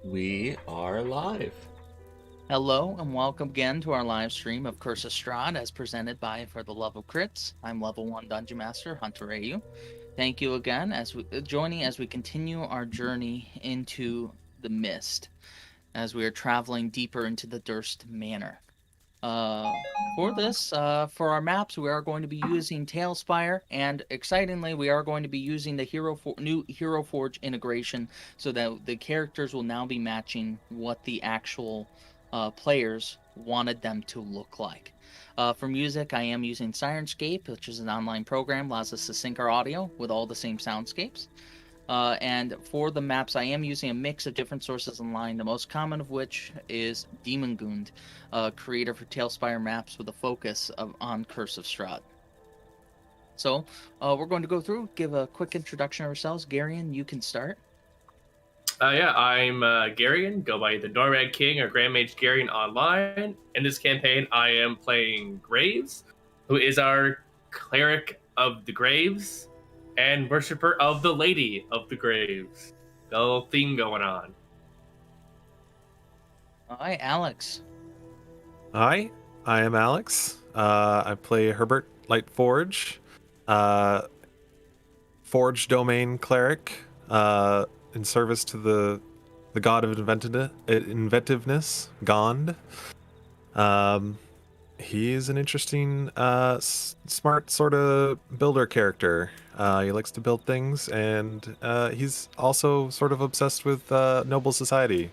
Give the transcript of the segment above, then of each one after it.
We are live. Hello and welcome again to our live stream of Curse of Strahd as presented by For the Love of Crits. I'm level 1 Dungeon Master Hunter AU. Thank you again as we joining as we continue our journey into the mist as we are traveling deeper into the Durst Manor. For our maps, we are going to be using Tailspire, and excitingly, we are going to be using the new Hero Forge integration, so that the characters will now be matching what the actual players wanted them to look like. For music, I am using Sirenscape, which is an online program, allows us to sync our audio with all the same soundscapes. And for the maps, I am using a mix of different sources online, the most common of which is Demon Gund, creator for Tailspire maps with a focus on Curse of Strahd. So we're going to go through, give a quick introduction of ourselves. Garion, you can start. I'm Garion, go by the Norad King or Grand Mage Garion online. In this campaign, I am playing Graves, who is our cleric of the Graves and worshiper of the Lady of the Graves. The little theme going on. Hi, Alex. Hi, I am Alex. I play Herbert Lightforge, Forge Domain Cleric, in service to the god of inventiveness, Gond. He's an interesting, smart sort of builder character. He likes to build things, and he's also sort of obsessed with noble society.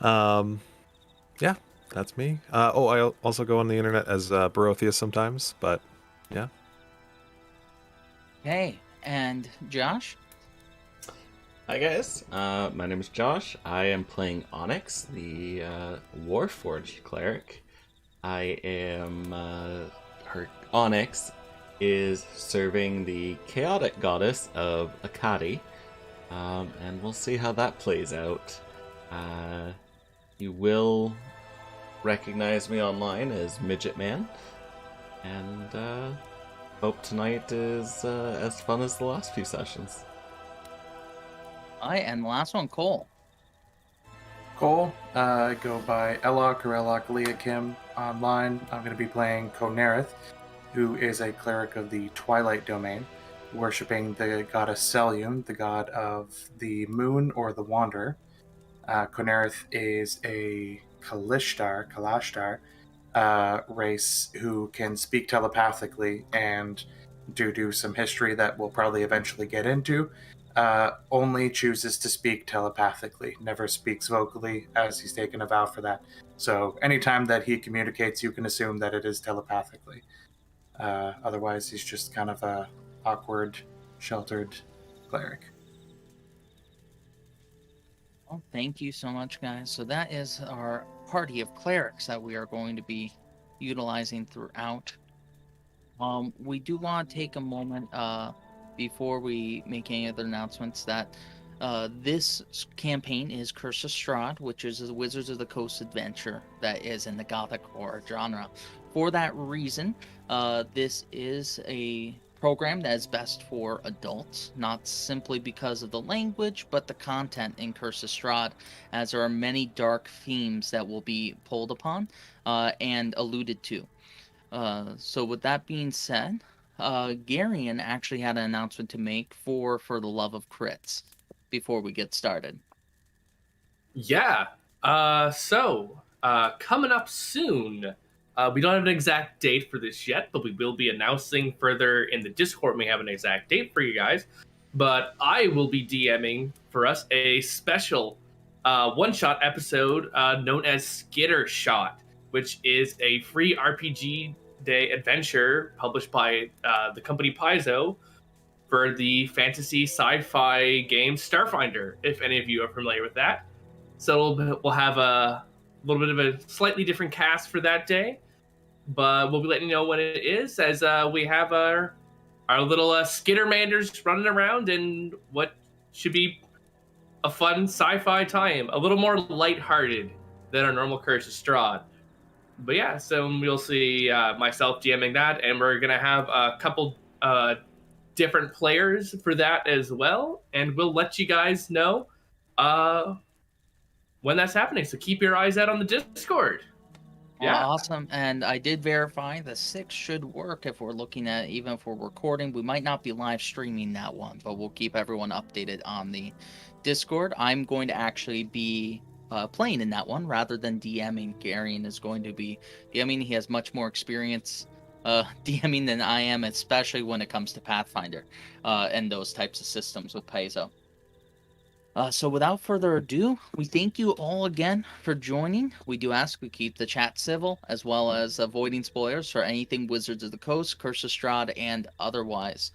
Yeah, that's me. I also go on the internet as Barotheus sometimes, but yeah. Hey, and Josh? Hi guys, my name is Josh. I am playing Onyx, the Warforged cleric. Her Onyx is serving the chaotic goddess of Akkadi, and we'll see how that plays out. You will recognize me online as Midget Man, and hope tonight is as fun as the last few sessions. Hi, and the last one, Cole. Cole, I go by Elok or Elok Leakim online. I'm going to be playing Konarith, who is a cleric of the Twilight Domain, worshipping the goddess Selyun, the god of the moon or the wanderer. Konarith is a Kalashtar race who can speak telepathically, and due to some history that we'll probably eventually get into, only chooses to speak telepathically, never speaks vocally, as he's taken a vow for that. So anytime that he communicates, you can assume that it is telepathically. Otherwise, he's just kind of a awkward, sheltered cleric. Well, thank you so much, guys. So that is our party of clerics that we are going to be utilizing throughout. We do want to take a moment before we make any other announcements that this campaign is Curse of Strahd, which is a Wizards of the Coast adventure that is in the Gothic horror genre. For that reason, this is a program that is best for adults, not simply because of the language, but the content in Curse of Strahd, as there are many dark themes that will be pulled upon and alluded to. So with that being said, Garion actually had an announcement to make for the love of crits before we get started. Yeah. Coming up soon. We don't have an exact date for this yet, but we will be announcing further in the Discord when we have an exact date for you guys. But I will be DMing for us a special one-shot episode known as Skitter Shot, which is a free RPG Day adventure published by the company Paizo for the fantasy sci-fi game Starfinder, if any of you are familiar with that. So we'll have a little bit of a slightly different cast for that day, but we'll be letting you know when it is, as we have our little Skittermanders running around in what should be a fun sci-fi time, a little more lighthearted than our normal Curse of Strahd. But yeah, so you'll see myself DMing that, and we're gonna have a couple different players for that as well, and we'll let you guys know when that's happening. So keep your eyes out on the Discord. Yeah. Awesome. And I did verify the 6 should work if we're looking at, even if we're recording. We might not be live streaming that one, but we'll keep everyone updated on the Discord. I'm going to actually be playing in that one rather than DMing. Garion is going to be DMing. He has much more experience DMing than I am, especially when it comes to Pathfinder and those types of systems with Paizo. So without further ado, we thank you all again for joining. We do ask we keep the chat civil, as well as avoiding spoilers for anything Wizards of the Coast, Curse of Strahd, and otherwise.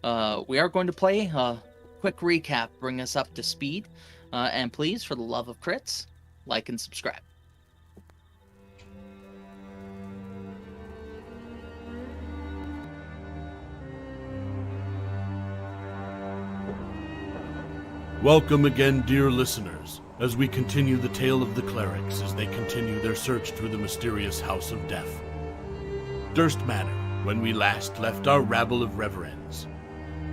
We are going to play a quick recap, bring us up to speed. And please, for the love of crits, like and subscribe. Welcome again, dear listeners, as we continue the tale of the clerics as they continue their search through the mysterious House of Death. Durst Manor, when we last left our rabble of reverends.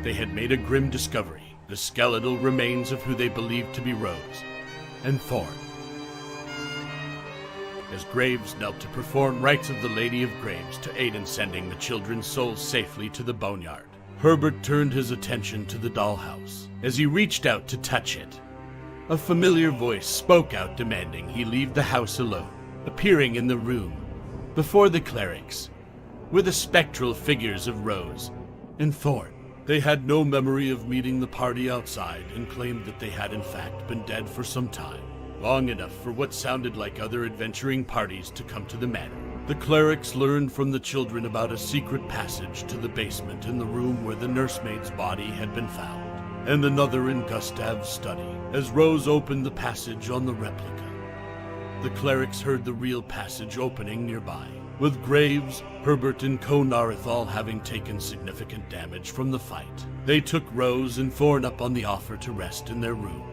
They had made a grim discovery, the skeletal remains of who they believed to be Rose and Thorn. As Graves knelt to perform rites of the Lady of Graves to aid in sending the children's souls safely to the boneyard, Herbert turned his attention to the dollhouse. As he reached out to touch it, a familiar voice spoke out demanding he leave the house alone. Appearing in the room, before the clerics, were the spectral figures of Rose and Thorn. They had no memory of meeting the party outside and claimed that they had in fact been dead for some time, long enough for what sounded like other adventuring parties to come to the manor. The clerics learned from the children about a secret passage to the basement in the room where the nursemaid's body had been found, and another in Gustav's study. As Rose opened the passage on the replica, the clerics heard the real passage opening nearby, with Graves, Herbert, and Konarith all having taken significant damage from the fight. They took Rose and Thorn up on the offer to rest in their room.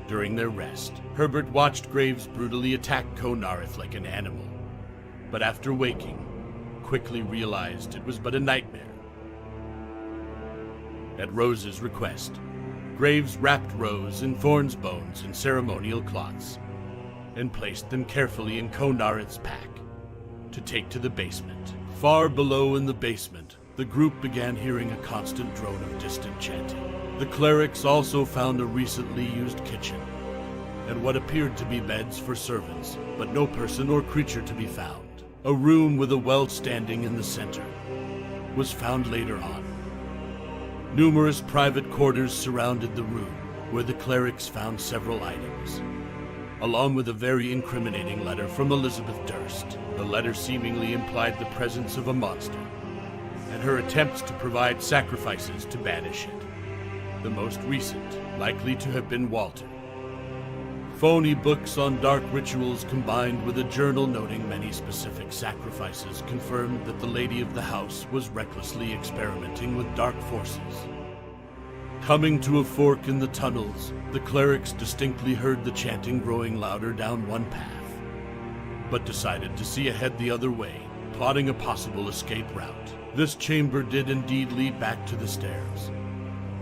During their rest, Herbert watched Graves brutally attack Konarith like an animal, but after waking, quickly realized it was but a nightmare. At Rose's request, Graves wrapped Rose in Thorn's bones in ceremonial cloths and placed them carefully in Konarith's pack to take to the basement. Far below in the basement, the group began hearing a constant drone of distant chanting. The clerics also found a recently used kitchen and what appeared to be beds for servants, but no person or creature to be found. A room with a well standing in the center was found later on. Numerous private quarters surrounded the room, where the clerics found several items, along with a very incriminating letter from Elizabeth Durst. The letter seemingly implied the presence of a monster, and her attempts to provide sacrifices to banish it. The most recent, likely to have been Walter. Phony books on dark rituals combined with a journal noting many specific sacrifices confirmed that the lady of the house was recklessly experimenting with dark forces. Coming to a fork in the tunnels, the clerics distinctly heard the chanting growing louder down one path, but decided to see ahead the other way, plotting a possible escape route. This chamber did indeed lead back to the stairs,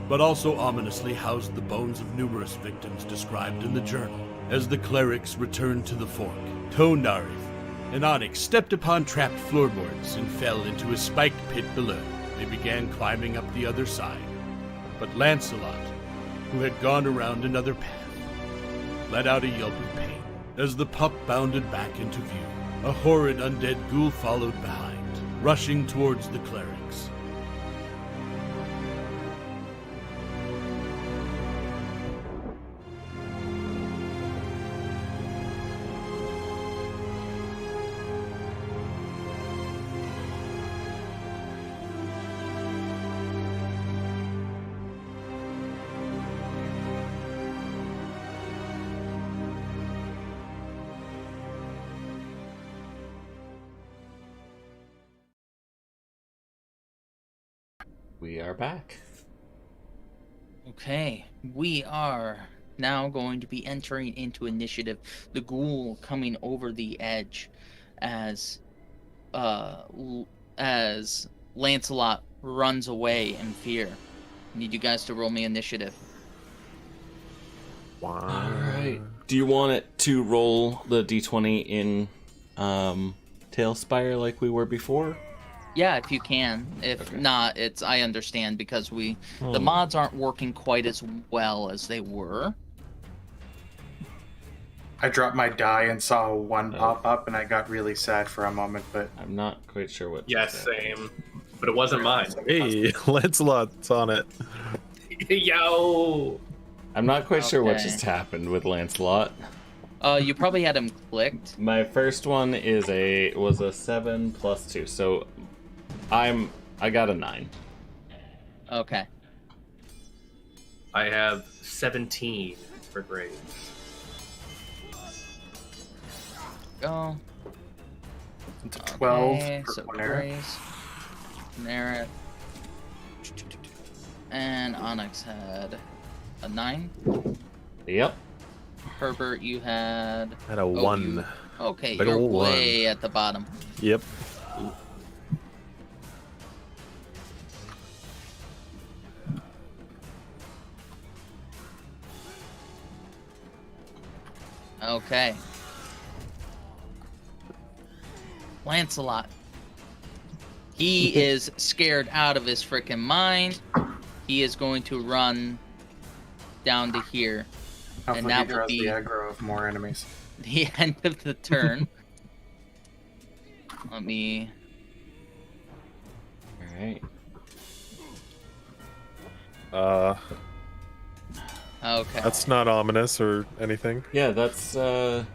but also ominously housed the bones of numerous victims described in the journal. As the clerics returned to the fork, Konarith and Onyx stepped upon trapped floorboards and fell into a spiked pit below. They began climbing up the other side, but Lancelot, who had gone around another path, let out a yelp of pain. As the pup bounded back into view, a horrid undead ghoul followed behind, rushing towards the clerics. We are back. Okay, we are now going to be entering into initiative. The ghoul coming over the edge as Lancelot runs away in fear. Need you guys to roll me initiative. Alright. Do you want it to roll the d20 in Tailspire like we were before? Yeah, if you can. If not, I understand because the mods aren't working quite as well as they were. I dropped my die and saw one pop up, and I got really sad for a moment, but... I'm not quite sure what. Yes, same. But it wasn't mine. Hey, Lancelot's on it. Yo! I'm not quite sure what Okay. just happened with Lancelot. You probably had him clicked. My first one was a 7 plus 2, so I got a 9. Okay. I have 17 for Graves. Go. Into 12 Okay, for so Konarith. Grace, Konarith, and Onyx had a 9. Yep. Herbert, you had... At a 1. Okay, Big you're ol' one. way at the bottom. Yep. Okay. Lancelot. He is scared out of his freaking mind. He is going to run down to here. Hopefully that he will draws be- the aggro of more enemies. The end of the turn. Let me... Alright. Okay. That's not ominous or anything. Yeah, that's not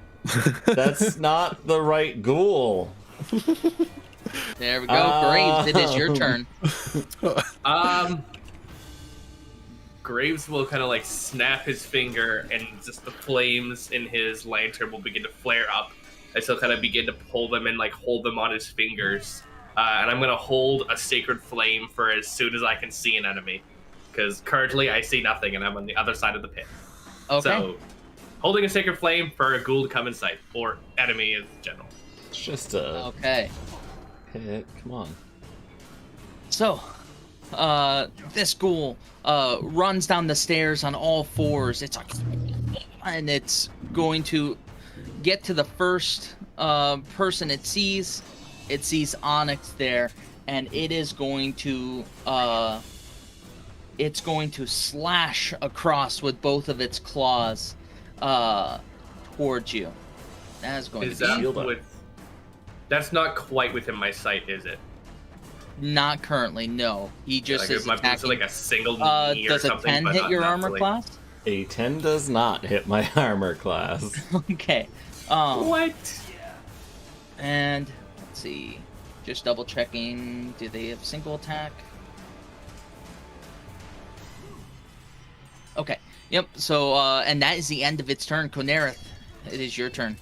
the right ghoul. There we go. Graves, it is your turn. Graves will kind of like snap his finger, and just the flames in his lantern will begin to flare up as he'll kind of begin to pull them and like hold them on his fingers. And I'm gonna hold a sacred flame for as soon as I can see an enemy, because currently I see nothing, and I'm on the other side of the pit. Okay. So, holding a sacred flame for a ghoul to come in sight, or enemy in general. It's just a Okay. hit. Come on. So, this ghoul runs down the stairs on all fours. It's like, and it's going to get to the first person it sees. It sees Onyx there, and it is going to slash across with both of its claws towards you. That is going Is to be that shield up. that's not quite within my sight, is it? not currently. No, he just Like is if my boots are attacking. like a single knee or Does a something, 10 but hit not your enough armor to, like- class? A 10 does not hit my armor class. Okay. What? And let's see. Just double checking. Do they have single attack? Okay. Yep. So, and that is the end of its turn. Konarith, it is your turn.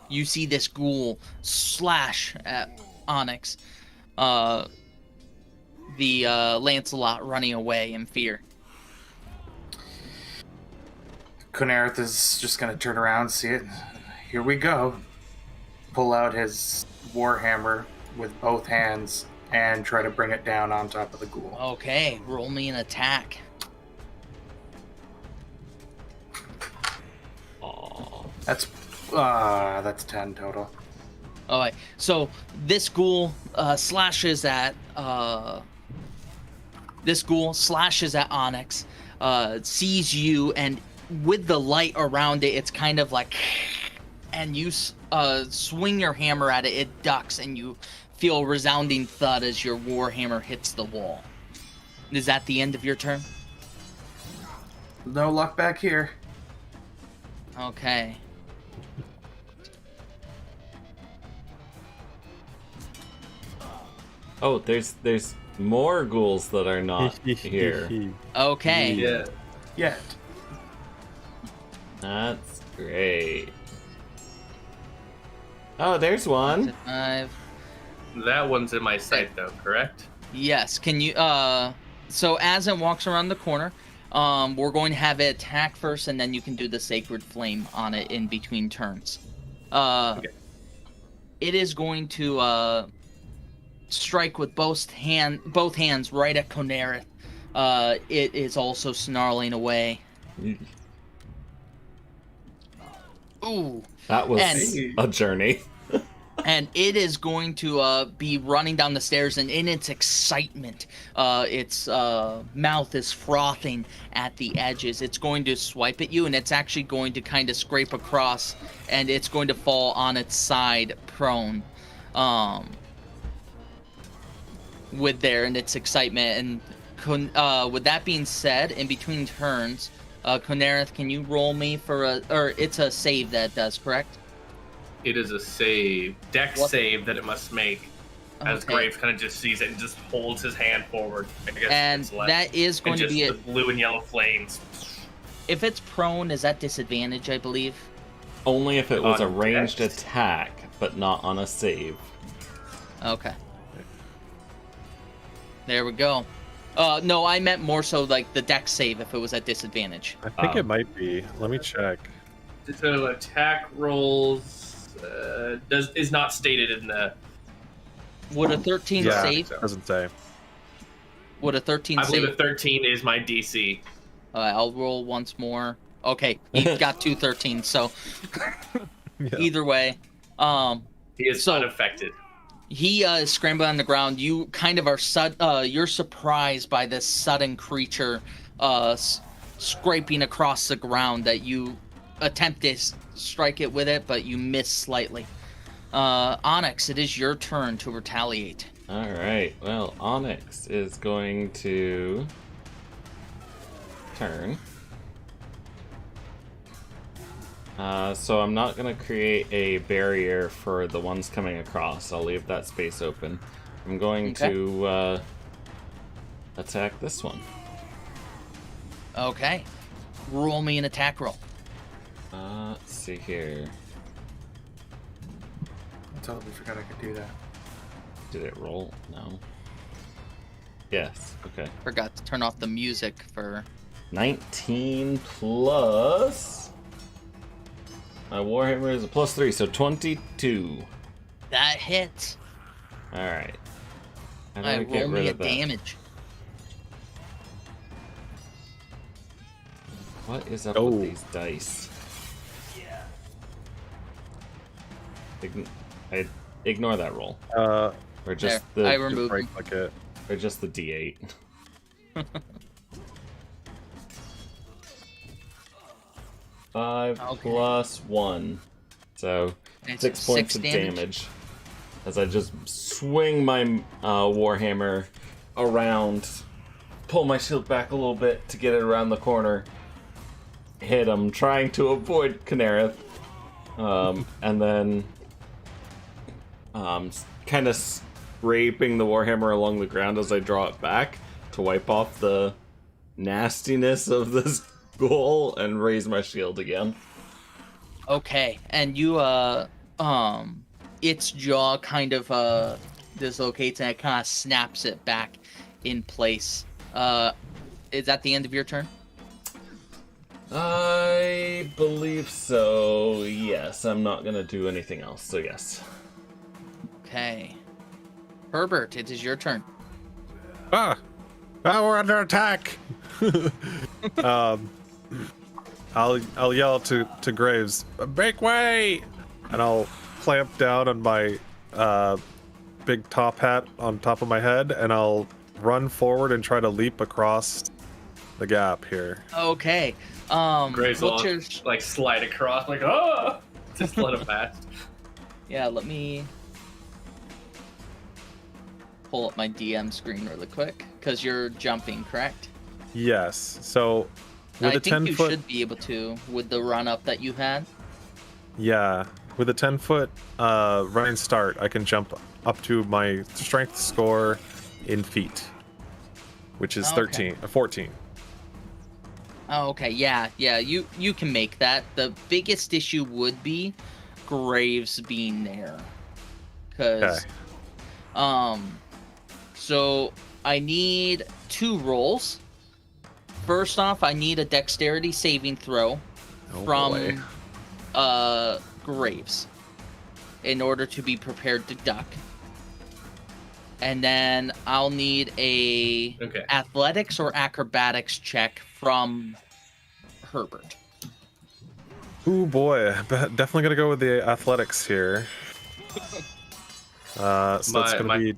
You see this ghoul slash at Onyx. The Lancelot running away in fear. Konarith is just going to turn around, see it. Here we go. Pull out his warhammer with both hands and try to bring it down on top of the ghoul. Okay, roll me an attack. Aw. That's 10 total. Alright, so this ghoul slashes at Onyx, sees you, and with the light around it, it's kind of like, and you swing your hammer at it, it ducks, and you feel a resounding thud as your warhammer hits the wall. Is that the end of your turn? No luck back here. Okay. Oh, there's more ghouls that are not here. Okay. Yeah. Yet. That's great. Oh, there's one. 5. That one's in my sight, though, correct? Yes. Can you so as it walks around the corner, we're going to have it attack first, and then you can do the sacred flame on it in between turns. Okay. It is going to strike with both hands right at Konarith. It is also snarling away. Ooh. That was And- a journey. And it is going to be running down the stairs, and in its excitement, its mouth is frothing at the edges. It's going to swipe at you, and it's actually going to kind of scrape across, and it's going to fall on its side prone. With its excitement. And with that being said, in between turns, Konarith, can you roll me for it's a save that does, correct? It is a save, dex save that it must make. As Okay. Graves kind of just sees it and just holds his hand forward. I guess And it's left. that is going And to just be the blue and yellow flames. if it's prone, is that disadvantage, I believe? Only if it was a On ranged dex? attack, but not on a save. Okay. There we go. No, I meant more so like the dex save if it was at disadvantage. I think it might be. Let me check. So attack rolls is not stated in the. Would a 13 Yeah, save? doesn't say. Would a 13 I believe save? a 13 is my DC. I'll roll once more. Okay, you've got two 13s, so Yeah. either way, He is So- unaffected. he is scrambling on the ground. You kind of are you're surprised by this sudden creature scraping across the ground that you attempt to strike it with it, but you miss slightly. Onyx, it is your turn to retaliate. Alright, well, Onyx is going to turn. So I'm not going to create a barrier for the ones coming across. I'll leave that space open. I'm going Okay. to attack this one. Okay. Roll me an attack roll. Let's see here. I totally forgot I could do that. Did it roll? No. Yes, okay. Forgot to turn off the music for... 19 plus... My Warhammer is a +3, so 22. That hits. Alright. How do I Alright, get roll rid me a of that? damage. What is up Oh. with these dice? Ignore that roll. Or just There, I the removed Right them. click it. or just the D8. 5 Okay. plus 1. So It's 6 points of damage. As I just swing my Warhammer around, pull my shield back a little bit to get it around the corner, hit him, trying to avoid Konarith, and then kind of scraping the Warhammer along the ground as I draw it back to wipe off the nastiness of this goal and raise my shield again. Okay, and you, its jaw kind of, dislocates and it kind of snaps it back in place. Is that the end of your turn? I believe so, yes. I'm not gonna do anything else, so yes. Okay. Herbert, it is your turn. We're under attack. I'll yell to Graves, "Make way!" And I'll clamp down on my big top hat on top of my head, and I'll run forward and try to leap across the gap here. Okay. Graves what's will your... like slide across, like oh, just let him pass. Yeah, let me pull up my DM screen really quick, because you're jumping, correct? Yes. So with I a think 10 you foot, should be able to with the run up that you had. yeah, with a 10-foot running start, I can jump up to my strength score in feet, which is Okay. 14. Oh, okay, yeah, you can make that. The biggest issue would be Graves being there, because so I need 2 rolls. First off, I need a dexterity saving throw Oh, from boy. Graves in order to be prepared to duck. And then I'll need a Okay. athletics or acrobatics check from Herbert. Ooh boy, definitely gonna go with the athletics here. So that's gonna be.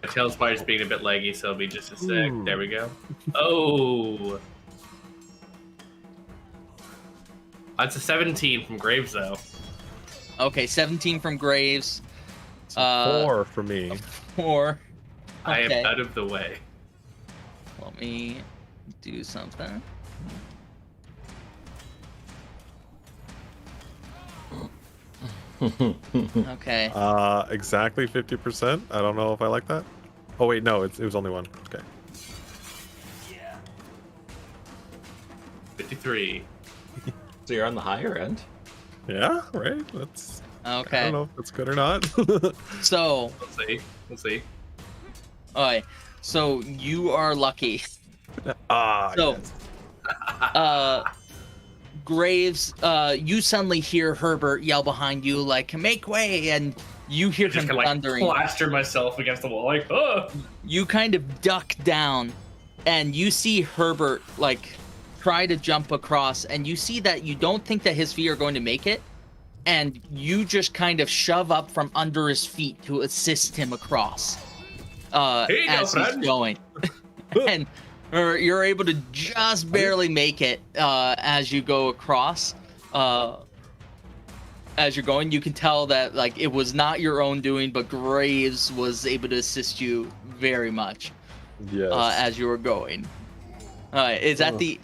My tail spider's being a bit laggy, so it'll be just a sec. Ooh. There we go. Oh, that's a 17 from Graves though. Okay, 17 from Graves. 4 for me. 4. I Okay. am out of the way. Let me do something. Okay. Exactly 50%. I don't know if I like that. Oh wait, no, it was only 1. Okay. 53. So you're on the higher end. Yeah, right. That's. I Okay. don't know if that's good or not. So, We'll see. alright. So you are lucky. So, yes. Graves, you suddenly hear Herbert yell behind you, like, make way, and you hear Just him kind of like thundering. plaster myself against the wall, like, oh. You kind of duck down, and you see Herbert, like, try to jump across, and you see that you don't think that his feet are going to make it, and you just kind of shove up from under his feet to assist him across Here you go, as he's friend. going. And you're able to just barely make it as you go across. As you're going, you can tell that like it was not your own doing, but Graves was able to assist you very much Yes. as you were going. Is that the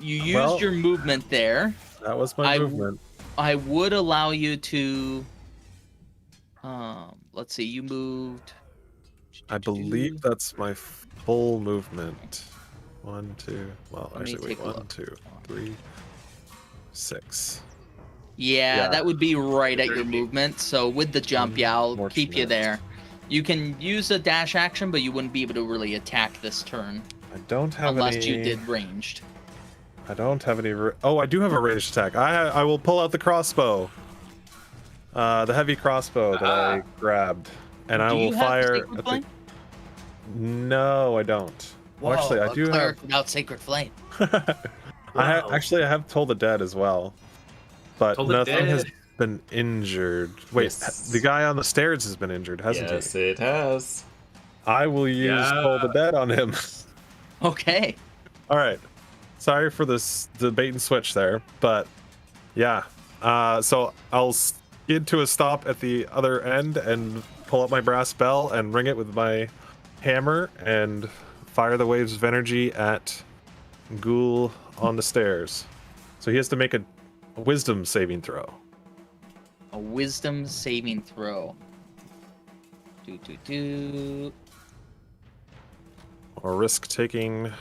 you used Well, your movement there? That was my movement. I would allow you to. Let's see. You moved. I believe that's my full movement. 1, 2. Well, Let me actually, wait. take a 1, look. 2, 3, 6. Yeah, Yeah. that would be right at your movement. So with the jump, yeah, I'll keep you Unfortunate. there. You can use a dash action, but you wouldn't be able to really attack this turn I don't have unless any. you did ranged. I don't have any. Oh, I do have a ranged attack. I will pull out the crossbow. The heavy crossbow that I grabbed, and I Do will you have fire. Sacred Flame? No, I don't. Well, actually, I Whoa, do a cleric have. without Sacred Flame. Wow. Actually, I have Toll the Dead as well, but Toll the nothing has Dead. been injured. Wait, Yes. the guy on the stairs has been injured, hasn't Yes, he? it has. I will use Toll the Dead on him. Okay. All right. Sorry for this the bait and switch there, but yeah. So I'll skid to a stop at the other end and pull up my brass bell and ring it with my hammer and fire the waves of energy at Ghoul on the stairs. So he has to make a wisdom saving throw. A wisdom saving throw. Do. Or risk taking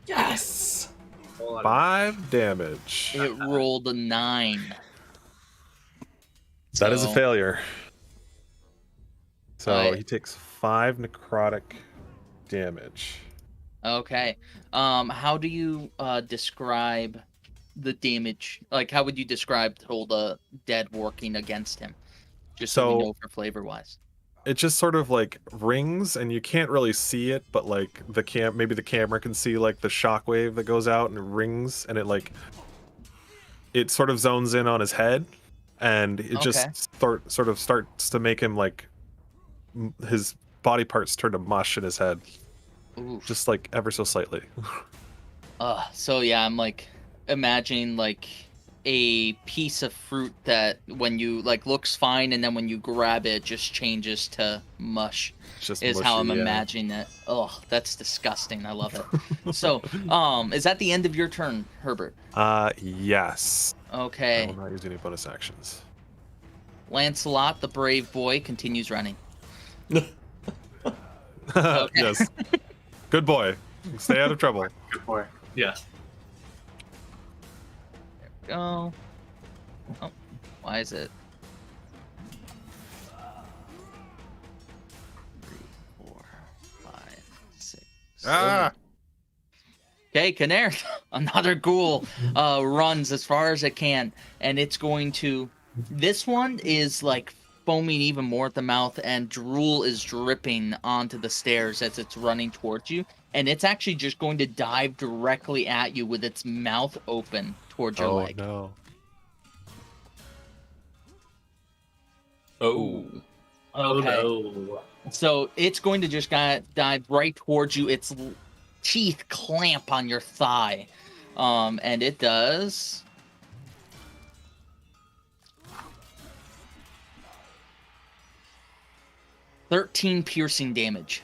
Yes. 5 damage. It rolled a 9. That is a So, failure. So Alright. he takes 5 necrotic damage. Okay. How do you describe the damage? Like, how would you describe Toll the Dead working against him? Just so we So- know for flavor wise. It just sort of like rings and you can't really see it, but like maybe the camera can see like the shockwave that goes out and it rings and it sort of zones in on his head and it just sort of starts to make him like his body parts turn to mush in his head, Oof. just like ever so slightly. So yeah, I'm like imagining like a piece of fruit that when you like looks fine and then when you grab it just changes to mush. Just Is how I'm mushy, yeah. imagining it. Oh, that's disgusting. I love it. So, is that the end of your turn, Herbert? Yes. I Okay. will not use any bonus actions. Lancelot, the brave boy, continues running. Yes. Good boy. Stay out of trouble. Good boy. Yeah. Go. Oh, why is it? 3, 4, 5, 6. Ah! Okay, Konarith, another ghoul, runs as far as it can, and it's going to. This one is like foaming even more at the mouth, and drool is dripping onto the stairs as it's running towards you. and it's actually just going to dive directly at you with its mouth open towards your leg. No. Oh. Okay. Oh no. So it's going to just dive right towards you. Its teeth clamp on your thigh. And it does 13 piercing damage.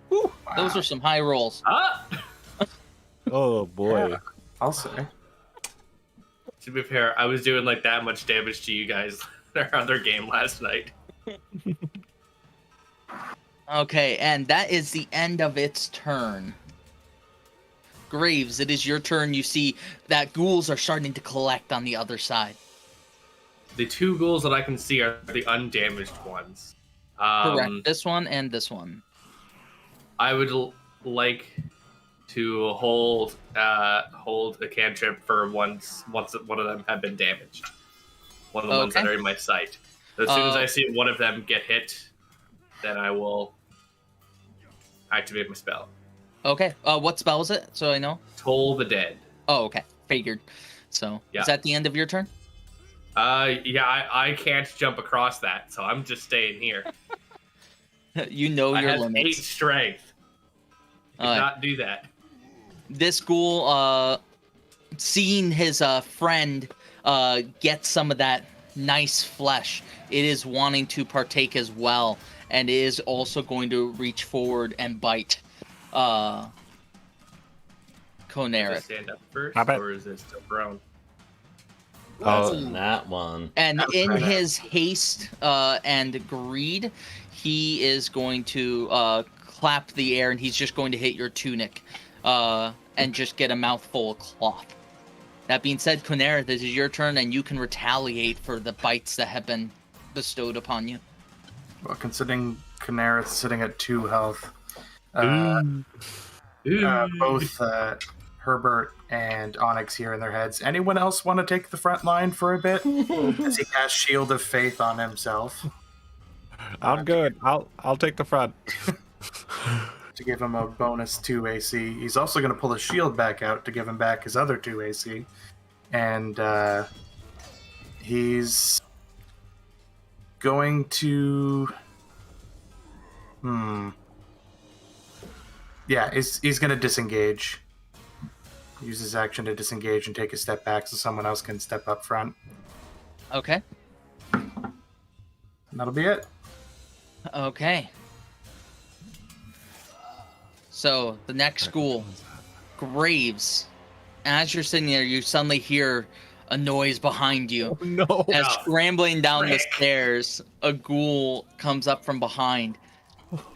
Whew, those are some high rolls. Ah! Oh boy. Yeah, I'll say. To be fair, I was doing like that much damage to you guys in our other game last night. Okay, and that is the end of its turn. Graves, it is your turn. You see that ghouls are starting to collect on the other side. The two ghouls that I can see are the undamaged ones. Correct. This one and this one. I would like to hold a cantrip for once one of them have been damaged. One of the ones that are in my sight. As soon as I see one of them get hit, then I will activate my spell. Okay. What spell is it? So I know. Toll the Dead. Oh, okay. Figured. So Yeah. is that the end of your turn? Yeah, I can't jump across that, so I'm just staying here. You know I your have 8 limits. strength. All right. Cannot do that. This ghoul, seeing his friend get some of that nice flesh, it is wanting to partake as well, and it is also going to reach forward and bite Does it Konarith. stand up first, I bet. or is it still prone? That's Oh. in that one. And That's in right. his haste and greed, he is going to clap the air, and he's just going to hit your tunic and just get a mouthful of cloth. That being said, Konarith, this is your turn, and you can retaliate for the bites that have been bestowed upon you. Well, considering Konarith's sitting at 2 health, Ooh. both Herbert and Onyx here in their heads. Anyone else want to take the front line for a bit? As he casts Shield of Faith on himself I'm good. I'll take the front. to give him a bonus 2 AC. He's also going to pull his shield back out to give him back his other 2 AC. And he's going to... Yeah, he's going to disengage. Use his action to disengage and take a step back so someone else can step up front. Okay. And that'll be it. Okay. So, the next school, Graves. As you're sitting there, you suddenly hear a noise behind you. No. As Oh, scrambling down the frick. stairs, a ghoul comes up from behind,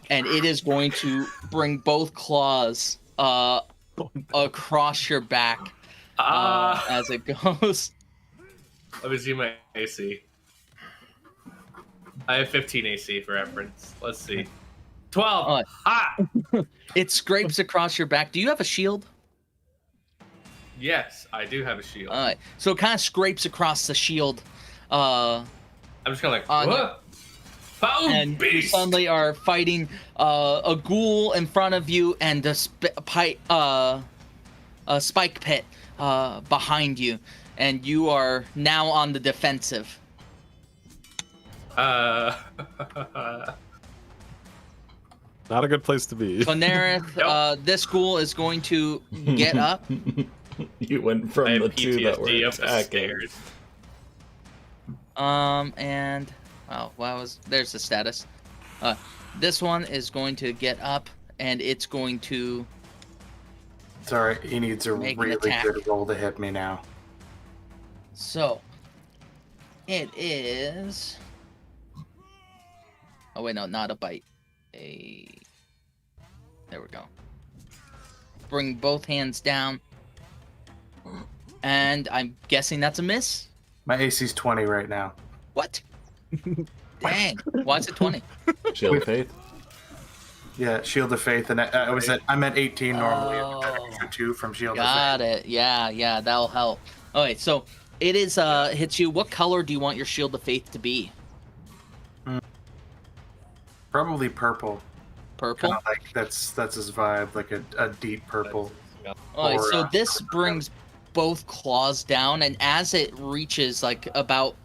and it is going to bring both claws across your back as it goes. Let me see my AC. I have 15 AC for reference. Let's see. 12. Oh. Ah! It scrapes across your back. Do you have a shield? Yes, I do have a shield. So it kind of scrapes across the shield. I'm just kind of like, on what? Boom, And you beast! suddenly are fighting a ghoul in front of you and a spike pit behind you, and you are now on the defensive. Not a good place to be. Konarith, Nope. this ghoul is going to get up. You went I from have the two that were PTSD up the attacking. stairs. And there's the status. This one is going to get up, and it's going to It's alright, he needs a Make an really attack. good roll to hit me now. So, it is... Oh, wait, no, not a bite. There we go. Bring both hands down. And I'm guessing that's a miss? My AC's 20 right now. What? Dang. Why is it 20? Shield of Faith. Yeah, Shield of Faith, and I'm at 18 normally. Oh. I've got an extra 2 from Shield Got of Faith. it. Yeah, that'll help. Alright, so it is hits you. What color do you want your Shield of Faith to be? Probably purple. Purple. Kind of like that's his vibe, like a deep purple. Alright, or, so uh, this brings both claws down, and as it reaches like about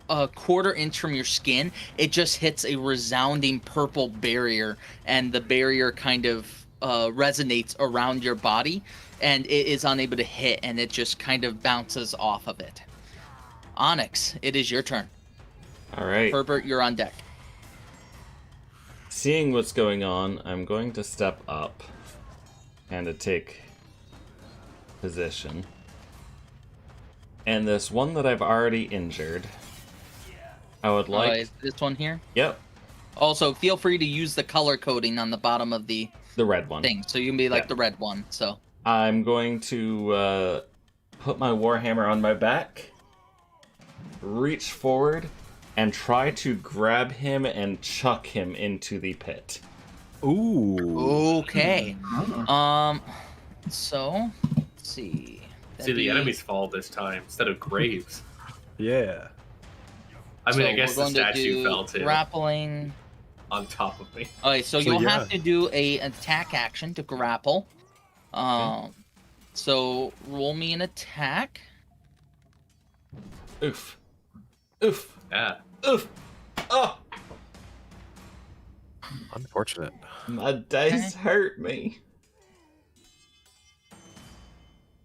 a quarter inch from your skin, it just hits a resounding purple barrier, and the barrier kind of resonates around your body, and it is unable to hit, and it just kind of bounces off of it. Onyx, it is your turn. All right. Herbert, you're on deck. Seeing what's going on, I'm going to step up and to take position. And this one that I've already injured, I would like... Is this one here? Yep, Also, feel free to use the color coding on the bottom of the the red one. thing, so you can be like Yeah. the red one. So I'm going to put my warhammer on my back, reach forward, and try to grab him and chuck him into the pit. Ooh. okay. Mm. So let's see. See, the enemies fall this time instead of graves. Yeah. I mean, I So guess we're the going to statue do fell too grappling. on top of me. Okay, so So, you'll yeah. have to do an attack action to grapple. So roll me an attack. Oof. Oof. Yeah. Oof. Oh, Unfortunate. my dice hurt me.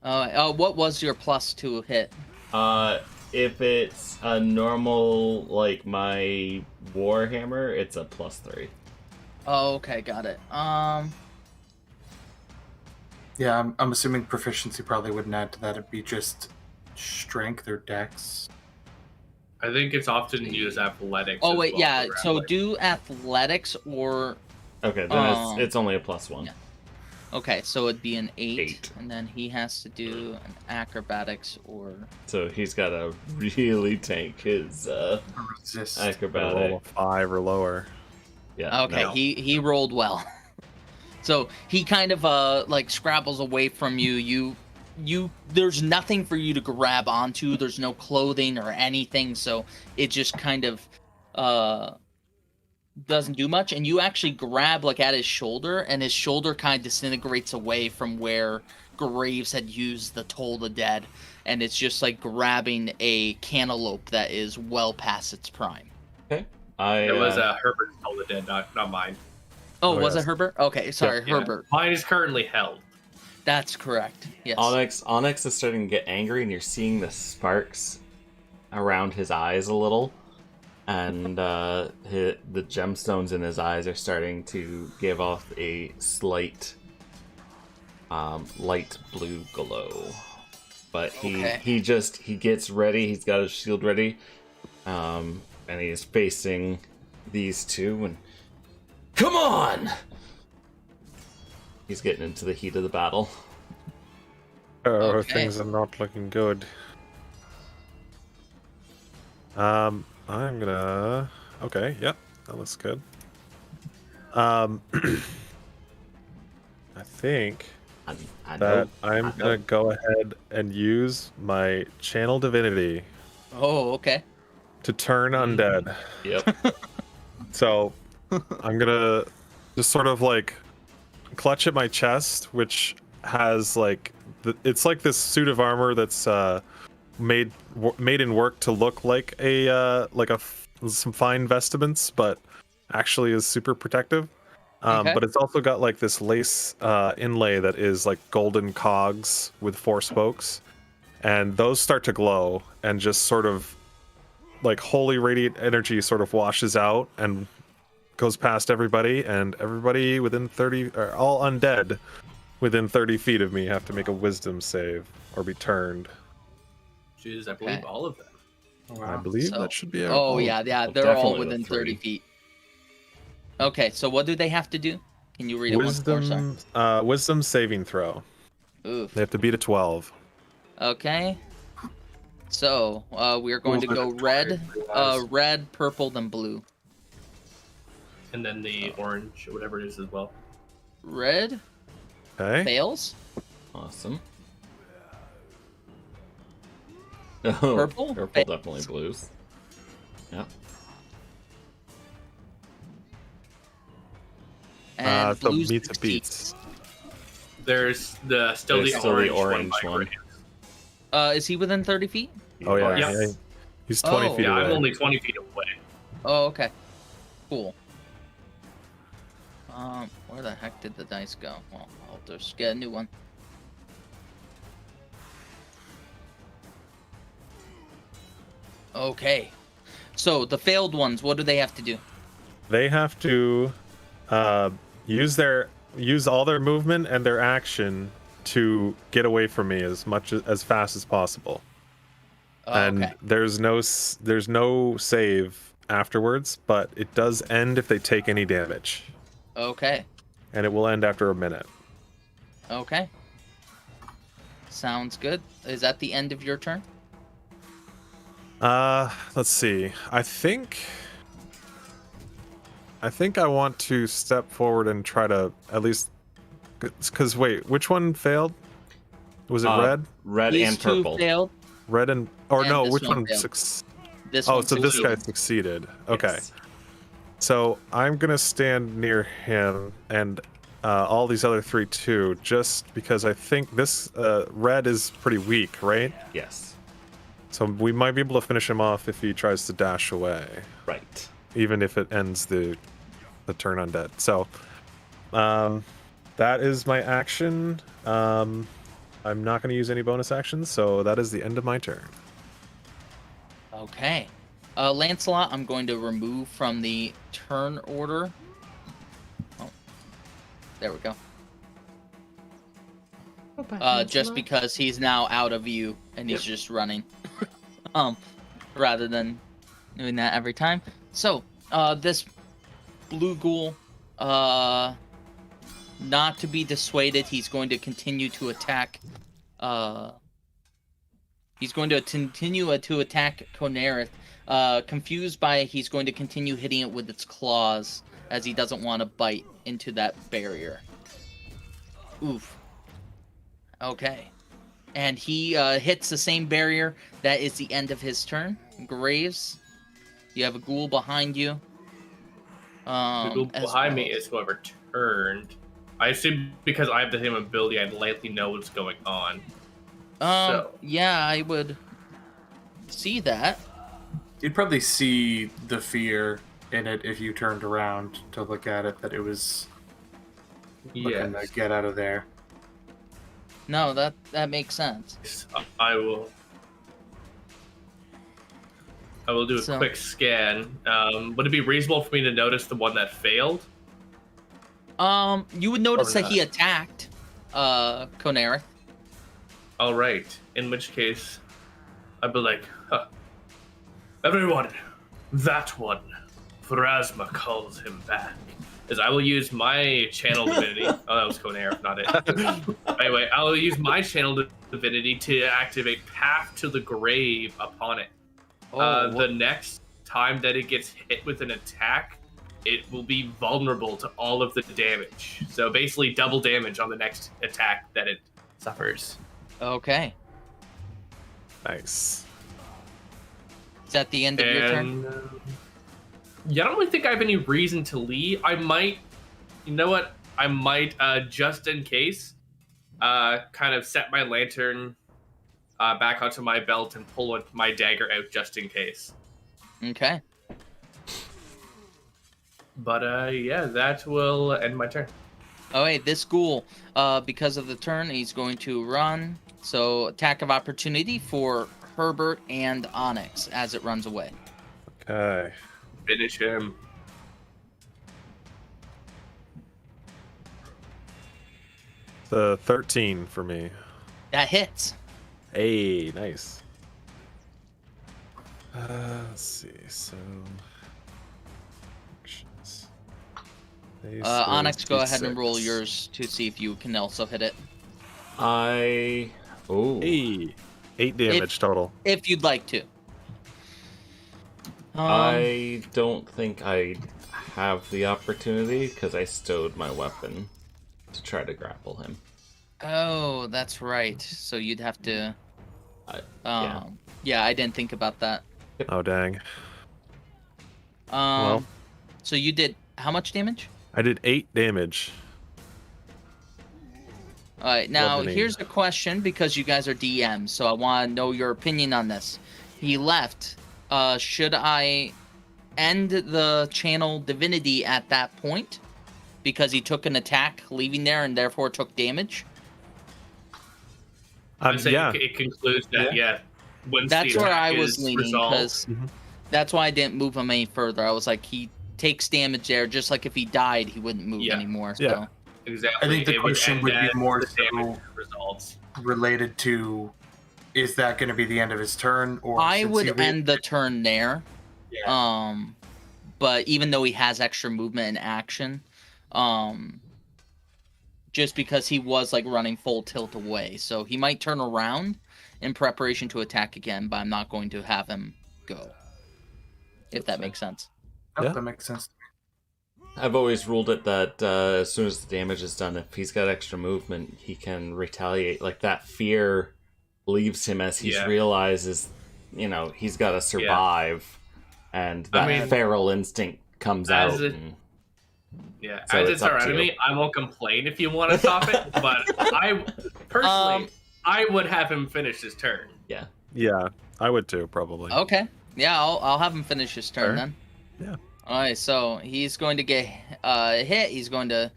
What was your plus to hit? If it's a normal, like my warhammer, it's a +3. Oh, okay, got it. Yeah, I'm assuming proficiency probably wouldn't add to that. It'd be just strength or dex. I think it's often used athletics. Oh as wait, well yeah. for So grappling. do athletics or Okay, then it's only a +1. yeah. Okay, so it'd be an 8, 8. and then he has to do an acrobatics or So he's got to really tank his Resist. Gotta acrobatic. roll a 5 or lower. Yeah. okay. no. He rolled well. So he kind of like scrabbles away from you. You there's nothing for you to grab onto. There's no clothing or anything, so it just kind of doesn't do much, and you actually grab like at his shoulder, and his shoulder kind of disintegrates away from where Graves had used the Toll the Dead, and it's just like grabbing a cantaloupe that is well past its prime. Okay. It was Herbert told the dead, not mine. Oh, Oh, was yes. it Herbert? Okay, sorry, Yeah. Herbert. Mine is currently held. That's correct. Yes. Onyx is starting to get angry, and you're seeing the sparks around his eyes a little, and the gemstones in his eyes are starting to give off a slight light blue glow. But he gets ready. He's got his shield ready, and he's facing these two. And come on! He's getting into the heat of the battle. Okay. Things are not looking good. I'm gonna... Okay, yep, that looks good. I think I that know. I'm gonna go ahead and use my Channel Divinity Oh, okay. to turn undead. Yep. So I'm gonna just sort of like clutch at my chest, which has like it's like this suit of armor that's made in work to look like some fine vestments, but actually is super protective. Okay. But it's also got like this lace inlay that is like golden cogs with 4 spokes, and those start to glow and just sort of like holy radiant energy sort of washes out and goes past everybody, and everybody within 30, or all undead within 30 feet of me have to make a wisdom save or be turned. Jeez, I believe Okay. all of them. I believe So- that should be Oh, yeah, they're all definitely within with 30 3. feet. Okay, so what do they have to do? Can you read it once more, sir? Wisdom saving throw. Oof. They have to beat a 12. Okay. So, we are going to go red, red, purple, then blue. And then the orange, or whatever it is as well. Red Okay. fails. Awesome. Oh, Purple? Purple definitely blues. Yep. And So blue meets and 16. beats. There's There's still the orange one. Is he within 30 feet? Oh yeah, Yes. yeah. He's 20 Oh. feet Yeah, away. I'm only 20 feet away. Oh, okay. Cool. Where the heck did the dice go? Well, I'll just get a new one. Okay. So the failed ones, what do they have to do? They have to use all their movement and their action to get away from me as fast as possible. And Okay. there's no save afterwards, but it does end if they take any damage, Okay. and it will end after a minute. Okay. Sounds good. Is that the end of your turn? Let's see. I think I want to step forward and try to at least, because wait, which one failed? Was it red? Red These and two purple. failed. Red and And no, this which one one? failed. This Oh, one so this guy succeeded. succeeded. Okay. Yes. So I'm gonna stand near him and all these other three too, just because I think this red is pretty weak, right? Yes. So we might be able to finish him off if he tries to dash away, Right. even if it ends the turn undead. So that is my action. I'm not going to use any bonus actions, so that is the end of my turn. Okay. Lancelot, I'm going to remove from the turn order. Oh, there we go. Just because he's now out of view and he's just running. Rather than doing that every time. So, this blue ghoul, not to be dissuaded, he's going to continue to attack. He's going to continue to attack Konarith. Confused by it, he's going to continue hitting it with its claws as he doesn't want to bite into that barrier. Oof. Okay. And he hits the same barrier. That is the end of his turn. Graves, you have a ghoul behind you. The ghoul as behind me well. is whoever turned. I assume because I have the same ability, I'd likely know what's going on. Yeah, I would see that. You'd probably see the fear in it if you turned around to look at it, that it was looking to get out of there. No, that makes sense. I will do a So- quick scan. Would it be reasonable for me to notice the one that failed? You would notice Or that he attacked Konarith. All right. In which case, I'd be like, everyone, that one. Phrasma calls him back. Is I will use my channel divinity. Oh, that was Konarith, not it. Anyway, I will use my channel divinity to activate Path to the Grave upon it. The next time that it gets hit with an attack, it will be vulnerable to all of the damage. So basically double damage on the next attack that it suffers. Okay. Nice. Is that the end of your turn? Yeah, I don't really think I have any reason to leave. I might, you know what? I might, just in case, kind of set my lantern back onto my belt and pull my dagger out just in case. Okay. But yeah, that will end my turn. Oh wait, this ghoul, because of the turn, he's going to run. So attack of opportunity for Herbert and Onyx as it runs away. Okay. Finish him. The 13 for me. That hits. Hey, nice. Let's see. So, actions. Onyx, go ahead and roll yours to see if you can also hit it. Oh. Hey, 8 damage total. If you'd like to. I don't think I have the opportunity because I stowed my weapon to try to grapple him. Oh, that's right. So you'd have to. Yeah. Yeah, I didn't think about that. Oh, dang. Well, so you did how much damage? I did 8 damage. All right, now Bludgeoning. here's the question, because you guys are DMs, so I want to know your opinion on this. He left. Should I end the channel divinity at that point because he took an attack leaving there and therefore took damage? I'd say Yeah. it concludes that, yeah. Once That's the where attack I was is leaning, resolved- because that's why I didn't move him any further. I was like, he takes damage there, just like if he died, he wouldn't move Yeah. anymore. So. Yeah. Exactly. I think the It question end would be as more the so- damage resolves. Related to, is that going to be the end of his turn? Or I since would he re- end the turn there. Yeah. But even though he has extra movement and action, just because he was like running full tilt away, so he might turn around in preparation to attack again, but I'm not going to have him go. If that makes sense. Oh, Yeah. that makes sense. I've always ruled it that as soon as the damage is done, if he's got extra movement, he can retaliate. Like, that fear leaves him as he Yeah. realizes, he's got to survive, and that feral instinct comes As out. it- and- Yeah, So as it's it's our up to you. enemy, I won't complain if you want to stop it, but I personally, I would have him finish his turn. Yeah, I would too, probably. Okay. Yeah, I'll have him finish his turn Fair. then. Yeah. All right, so he's going to get hit. He's going to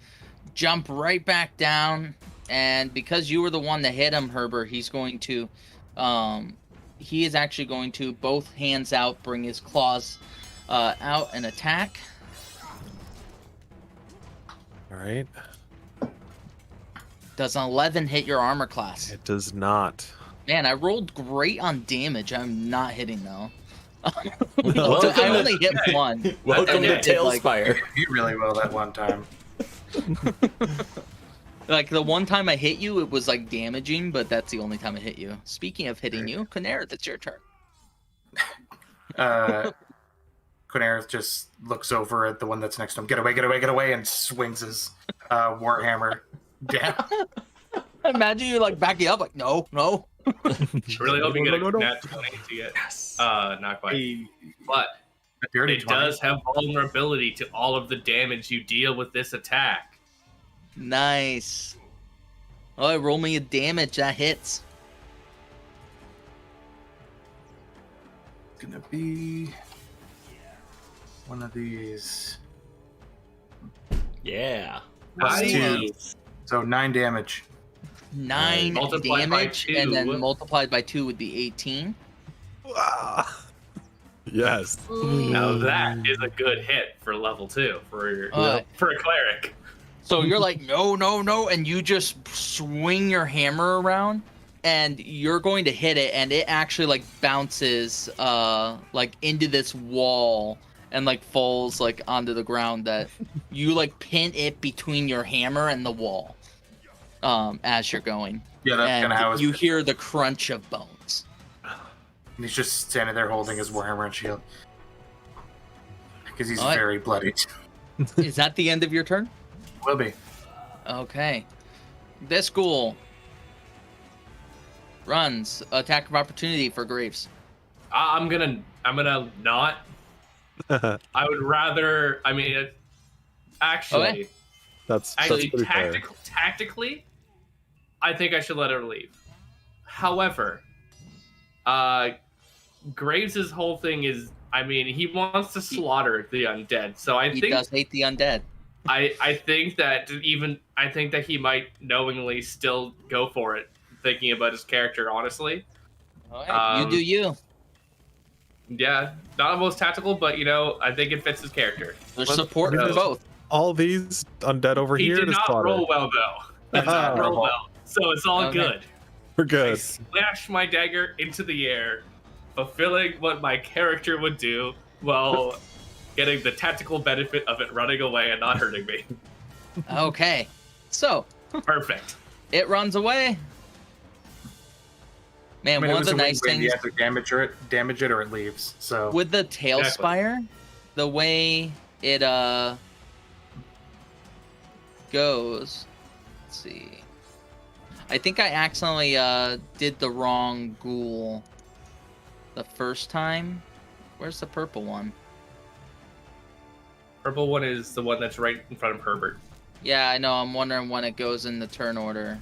jump right back down, and because you were the one that hit him, Herbert, he's going to, he is actually going to both hands out, bring his claws out and attack. All right. Does an 11 hit your armor class? It does not. Man, I rolled great on damage. I'm not hitting though. Welcome I to- only hit one. Welcome Okay. to Tailspire. You really well that one time. Like the one time I hit you, it was like damaging, but that's the only time I hit you. Speaking of hitting you, Konarith, it's your turn. Konarith just looks over at the one that's next to him. Get away, get away, get away, and swings his warhammer down. Imagine you like backing up, like no. Really hope you get No. a nat 20 to get, not quite. But A dirty it 20. does have vulnerability to all of the damage you deal with this attack. Nice. Oh, roll me a damage that hits. It's gonna be one of these. Yeah. Nice. So 9 damage. 9 Multiplied by damage, and then 2. multiplied by 2 would be 18. Ah. Yes. Now that is a good hit for level 2 for a cleric. So you're like, no, and you just swing your hammer around, and you're going to hit it, and it actually like bounces like into this wall and like falls like onto the ground, that you like pin it between your hammer and the wall as you're going. Yeah, that's And kind of how you hear the crunch of bones. And he's just standing there holding his warhammer and shield. Because he's All right. very bloodied. Is that the end of your turn? Will be. Okay. This ghoul runs attack of opportunity for Graves. I'm gonna not. I would rather. I mean, actually, Okay. That's actually, pretty fair. tactically, I think I should let her leave. However, Graves' whole thing is, I mean, he wants to slaughter the undead. So I He think does hate the undead. I think that he might knowingly still go for it, thinking about his character. Honestly, All right, you do you. yeah, not the most tactical, but I think it fits his character. There's Let's- support for let's- both. All these undead over He here did to not slaughter. roll well though. He did not roll well, so it's all Okay. good. We're I good. slash my dagger into the air, fulfilling what my character would do while getting the tactical benefit of it running away and not hurting me. Okay. So, Perfect. it runs away. Man, I mean, it one of was the a nice win-win. You things have to damage it or it leaves. So with the tail Exactly. spire, the way it goes. Let's see. I think I accidentally did the wrong ghoul the first time. Where's the purple one? Purple one is the one that's right in front of Herbert. Yeah, I know. I'm wondering when it goes in the turn order.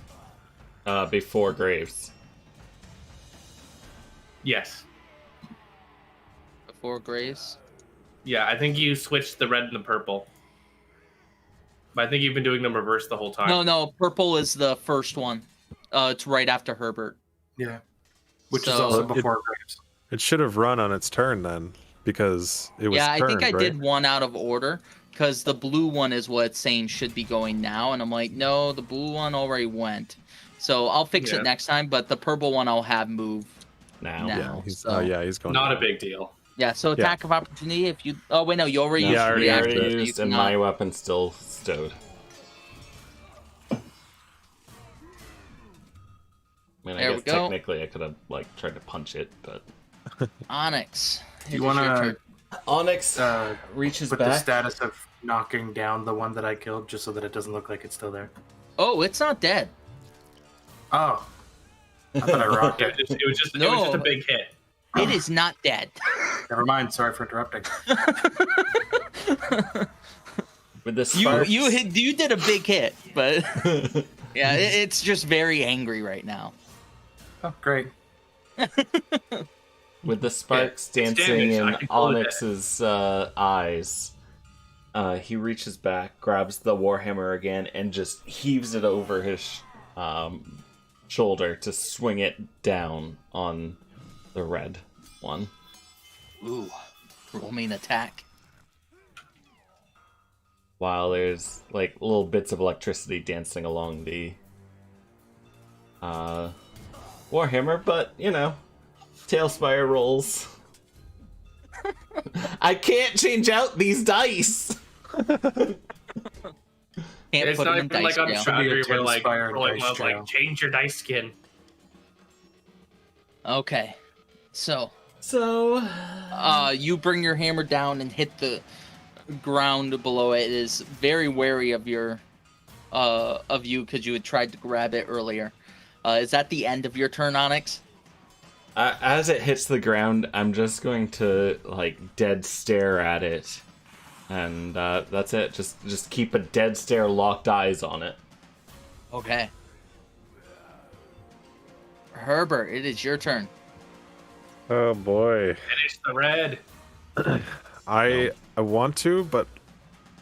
Before Graves. Yes. Before Graves? Yeah, I think you switched the red and the purple. But I think you've been doing them reverse the whole time. No, purple is the first one. It's right after Herbert. Yeah. Which is So- also before Graves. It should have run on its turn then, because it was Yeah, I think I turned, did right? one out of order, because the blue one is what it's saying should be going now, and I'm like, no, the blue one already went. So I'll fix Yeah. it next time, but the purple one I'll have moved Now. now. Yeah, he's, so. he's going. Not a down. big deal. Yeah, so attack of opportunity if you... Oh, wait, no, you already No, used I already reaction, so you used, and cannot- my weapon's still stowed. I mean, There I we guess go. technically I could have like tried to punch it, but Onyx. You it is want your to turn. Onyx reaches put the back. status of knocking down the one that I killed just so that it doesn't look like it's still there? Oh, it's not dead. Oh. I thought I rocked it. It was just No. a big hit. It is not dead. Never mind. Sorry for interrupting. With the You sparks, you did a big hit, but yeah, it's just very angry right now. Oh, great. with the sparks Yeah, it's dancing damage. I in can pull it Onyx's eyes, he reaches back, grabs the warhammer again, and just heaves it over his shoulder to swing it down on the red one. Ooh, roll me an attack. While there's like little bits of electricity dancing along the warhammer, but you know, Tailspire rolls. I can't change out these dice. Can't It's put not it in even like dice on jail. Strahd where like Tailspire rolling dice was like jail. change your dice skin. Okay, so So you bring your hammer down and hit the ground below it. It is very wary of your of you because you had tried to grab it earlier. Is that the end of your turn, Onyx? as it hits the ground, I'm just going to like dead stare at it, and that's it. Just keep a dead stare, locked eyes on it. Okay. Herbert, it is your turn. Oh boy, Finish the red. I want to, but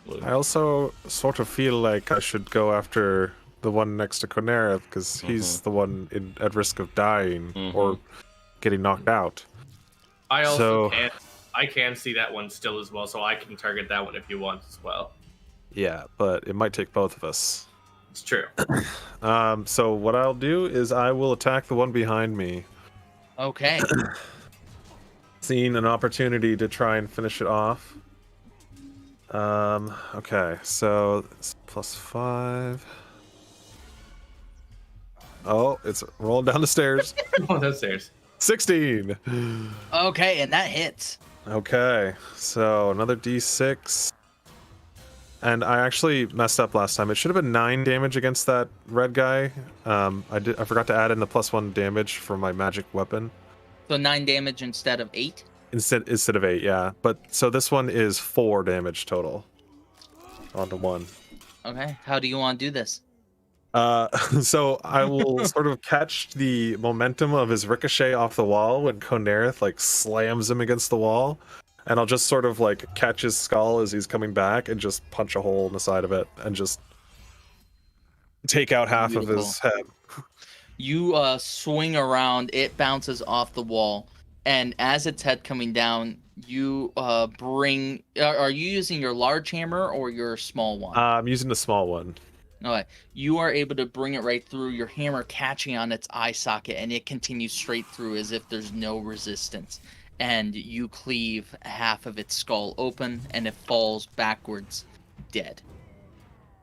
Blue. I also sort of feel like I should go after the one next to Konarith because he's the one at risk of dying or getting knocked out. I also So- can see that one still as well, so I can target that one if you want as well. Yeah, but it might take both of us. It's true. So what I'll do is I will attack the one behind me, Okay. seeing an opportunity to try and finish it off. Okay, so it's +5. Oh, it's rolling down the stairs. Oh, that's theirs. 16. Okay, and that hits. Okay, so another d6. And I actually messed up last time. It should have been 9 damage against that red guy. I forgot to add in the +1 damage for my magic weapon. So 9 damage instead of 8. Instead of 8, yeah. But so this one is 4 damage total. Onto 1. Okay, how do you want to do this? So I will sort of catch the momentum of his ricochet off the wall when Konarith like slams him against the wall, and I'll just sort of like catch his skull as he's coming back and just punch a hole in the side of it and just take out half of his head. You swing around, it bounces off the wall, and as its head coming down, you bring... Are you using your large hammer or your small one? I'm using the small one. Okay. You are able to bring it right through, your hammer catching on its eye socket, and it continues straight through as if there's no resistance. And you cleave half of its skull open, and it falls backwards, dead.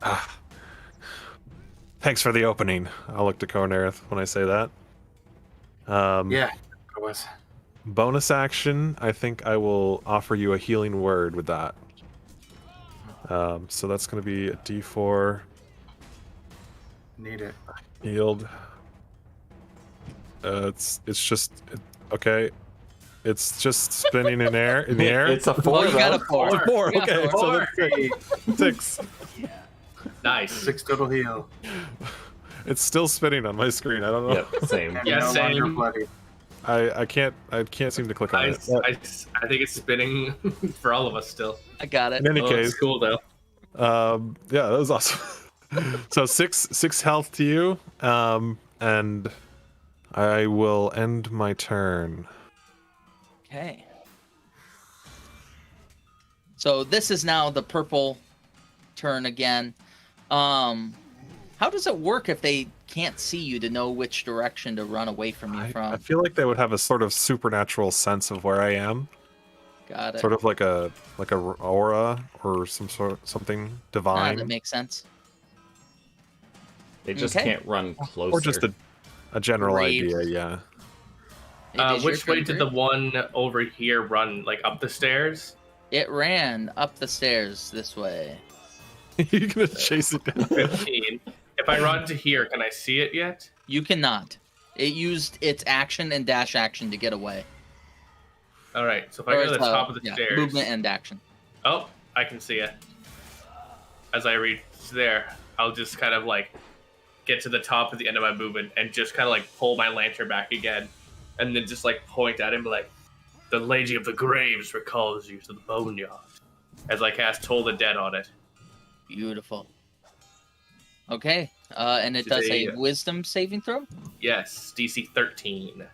Ah. Thanks for the opening. I'll look to Konarith when I say that. Yeah, it was. Bonus action, I think I will offer you a healing word with that. So that's going to be a d4 Need it. healed. It's just okay. It's just spinning in the air. It's a 4. Oh, you got a though. 4. It's a 4. You got Okay, four. so that's 6. Nice. 6 total heal. It's still spinning on my screen. I don't know. Yep, same. Yeah, No longer same. bloody. I can't seem to click on I it. think it's spinning for all of us still. I got it. In any Oh, case, it's cool though. yeah, that was awesome. So 6 health to you, and I will end my turn. Okay. So this is now the purple turn again. How does it work if they can't see you to know which direction to run away from you I from? feel like they would have a sort of supernatural sense of where I am, Got it. sort of like a aura or something divine, That makes sense. They just Okay. can't run closer. or just a general Graves. idea. Yeah. It is your Which way turn, did the Drew. one over here run? Like up the stairs? It ran up the stairs this way. You're gonna chase it down. 15. If I run to here, can I see it yet? You cannot. It used its action and dash action to get away. All right. So if I Or go to the it's, top of the yeah, stairs, movement and action. oh, I can see it. As I reach there, I'll just kind of like get to the top of the end of my movement and just kind of like pull my lantern back again, and then just like point at him like, "The Lady of the Graves recalls you to the boneyard," as I cast Toll the Dead on it. Beautiful. Okay. And it does a Today- wisdom saving throw. Yes, DC 13.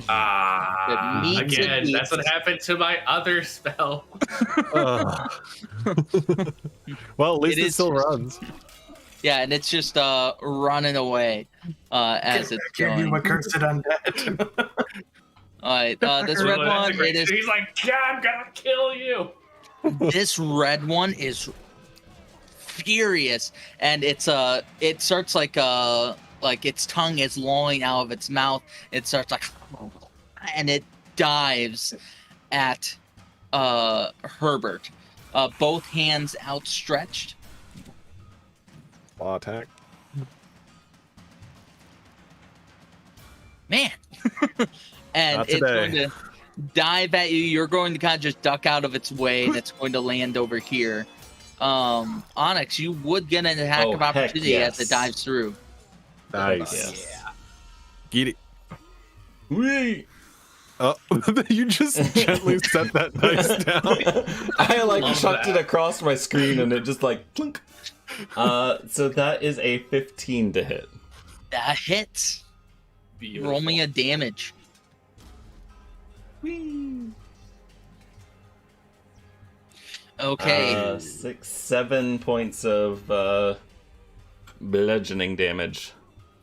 Ah, It meets it again, that's what meets. happened to my other spell. Ugh. Well, at least It it is still just- runs. Yeah, and it's just running away as it's Give going. you accursed undead. All right, this red one, it is. He's like, "Yeah, I'm gonna kill you." This red one is furious, and it starts like its tongue is lolling out of its mouth. It starts like, and it dives at Herbert, both hands outstretched. Claw attack. Man. And Not it's going today. to dive at you. You're going to kind of just duck out of its way, and it's going to land over here. Onyx, you would get an attack Oh, of heck opportunity yes. as it dives through. Nice. Yes. Get it. Whee! Oh, you just gently set that dice down. I like Love chucked that. it across my screen and it just like clunk. So that is a 15 to hit. That hits. Beautiful. Roll me a damage. Okay. 7 points of bludgeoning damage.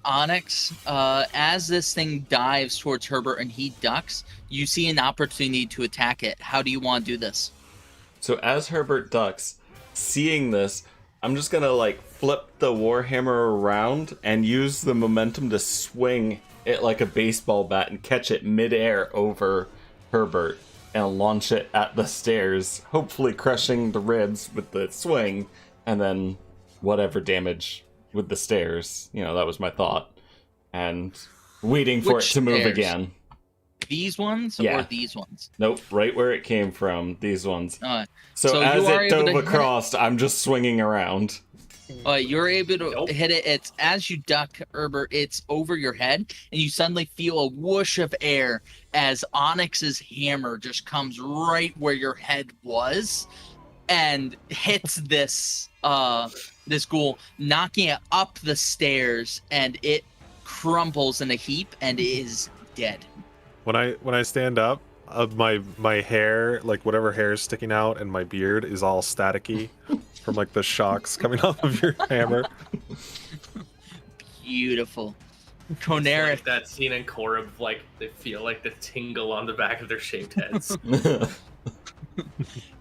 Onyx, as this thing dives towards Herbert and he ducks, you see an opportunity to attack it. How do you want to do this? So as Herbert ducks, seeing this, I'm just gonna like flip the warhammer around and use the momentum to swing it like a baseball bat and catch it midair over Herbert and launch it at the stairs, hopefully crushing the ribs with the swing, and then whatever damage with the stairs. You know, that was my thought. And waiting for Which it to move stairs? again. These ones or Yeah. these ones? Nope, right where it came from, these ones. So So you as are it able to dove hit it. across, I'm just swinging around. You're able to Nope. hit it. It's as you duck, Herbert. It's over your head, and you suddenly feel a whoosh of air as Onyx's hammer just comes right where your head was, and hits this ghoul, knocking it up the stairs, and it crumbles in a heap and is dead. When I stand up, my hair, like whatever hair is sticking out, and my beard is all staticky from like the shocks coming off of your hammer. Beautiful. It's Konarith, like that scene in Korra of like they feel like the tingle on the back of their shaved heads.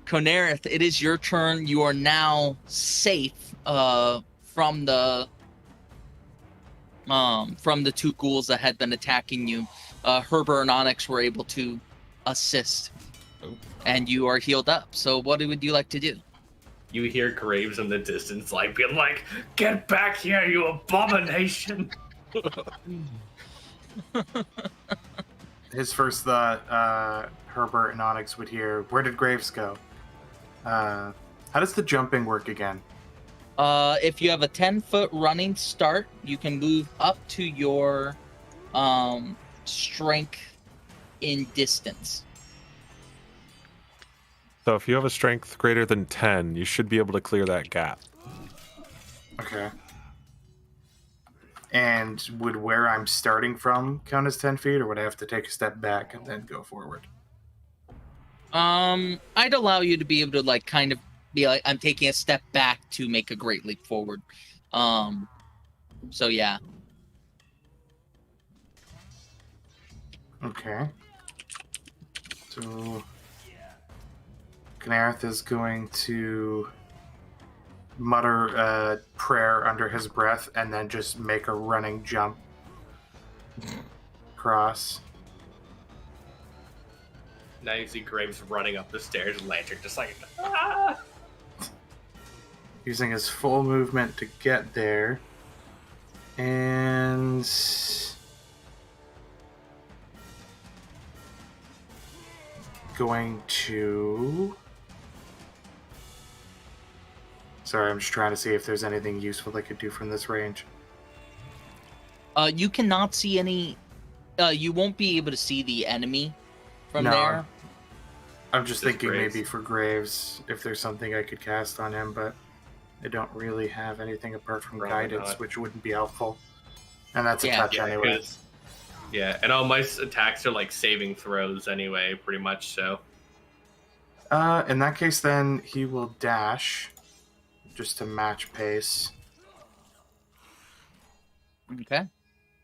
Konarith, it is your turn. You are now safe from the two ghouls that had been attacking you. Herbert and Onyx were able to assist, Oh. and you are healed up. So, what would you like to do? You hear Graves in the distance, like being like, "Get back here, you abomination!" His first thought, Herbert and Onyx would hear, "Where did Graves go?" How does the jumping work again? If you have a 10-foot running start, you can move up to your strength in distance. So if you have a strength greater than 10, you should be able to clear that gap. Okay. And would where I'm starting from count as 10 feet, or would I have to take a step back and then go forward? I'd allow you to be able to like kind of be like, I'm taking a step back to make a great leap forward. So yeah. Okay. So Konarith is going to mutter a prayer under his breath and then just make a running jump across. Now you see Graves running up the stairs, lantern just like, ah! Using his full movement to get there. And going to... Sorry, I'm just trying to see if there's anything useful I could do from this range. You cannot see any. You won't be able to see the enemy from No, there. I'm just thinking Graves. maybe for Graves, if there's something I could cast on him, but I don't really have anything apart from Probably guidance, not. which wouldn't be helpful. And that's a Yeah. touch Yeah, anyway. 'cause- yeah, and all my attacks are like saving throws anyway, pretty much. So In that case, then he will dash just to match pace Okay.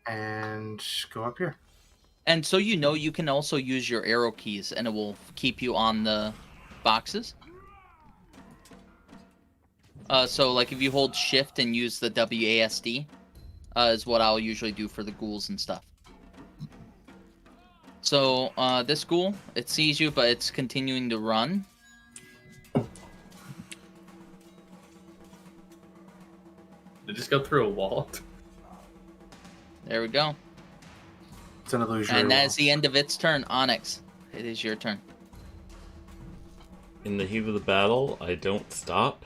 and go up here. And so you can also use your arrow keys, and it will keep you on the boxes. So like if you hold shift and use the WASD, is what I'll usually do for the ghouls and stuff. So this ghoul, it sees you, but it's continuing to run. they just go through a wall. There we go. It's an illusionary And wall. that is the end of its turn. Onyx, it is your turn. In the heat of the battle, I don't stop.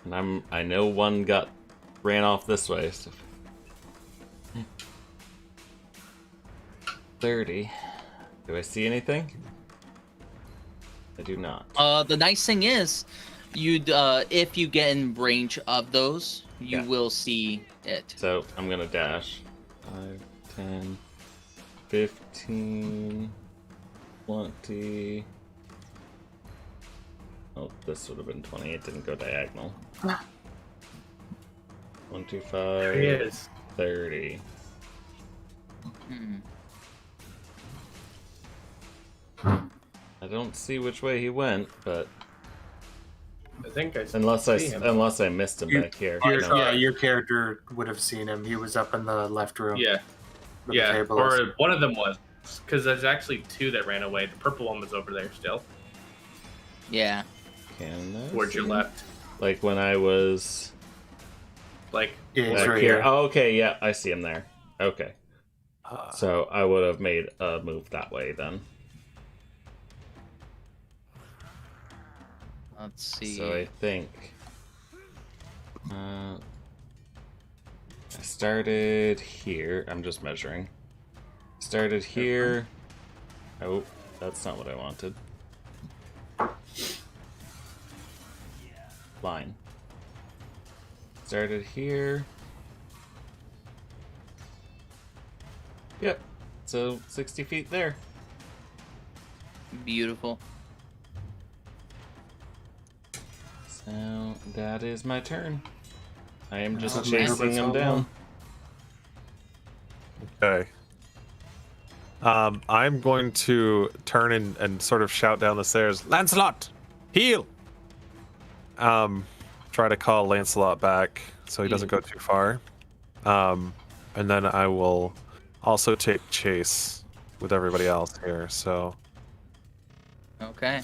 And I know one ran off this way. So. 30. Do I see anything? I do not. The nice thing is, if you get in range of those, you Yeah. will see it. So I'm gonna dash. 5, 10, 15, 20. Oh, this would have been 20. It didn't go diagonal. 1, 2, 5, There he is. 30. Hmm. I don't see which way he went, but I think I unless see him. I missed him You- back here. Your, No. yeah, your character would have seen him. He was up in the left room. Yeah, where the yeah, table is. or one of them was, because there's actually two that ran away. The purple one was over there still, Yeah. Can I towards your see? left. Like when I was Like, Yeah, he's back right here. here. Oh, okay, yeah, I see him there. Okay. Uh, So I would have made a move that way then. Let's see. So I think I started here. I'm just measuring. Started here. Oh, that's not what I wanted. Line. Started here. Yep. So 60 feet there. Beautiful. So that is my turn. I am just That's chasing him down. Okay. I'm going to turn and sort of shout down the stairs, Lancelot, heal! Try to call Lancelot back so he doesn't go too far. And then I will also take chase with everybody else here. So Okay.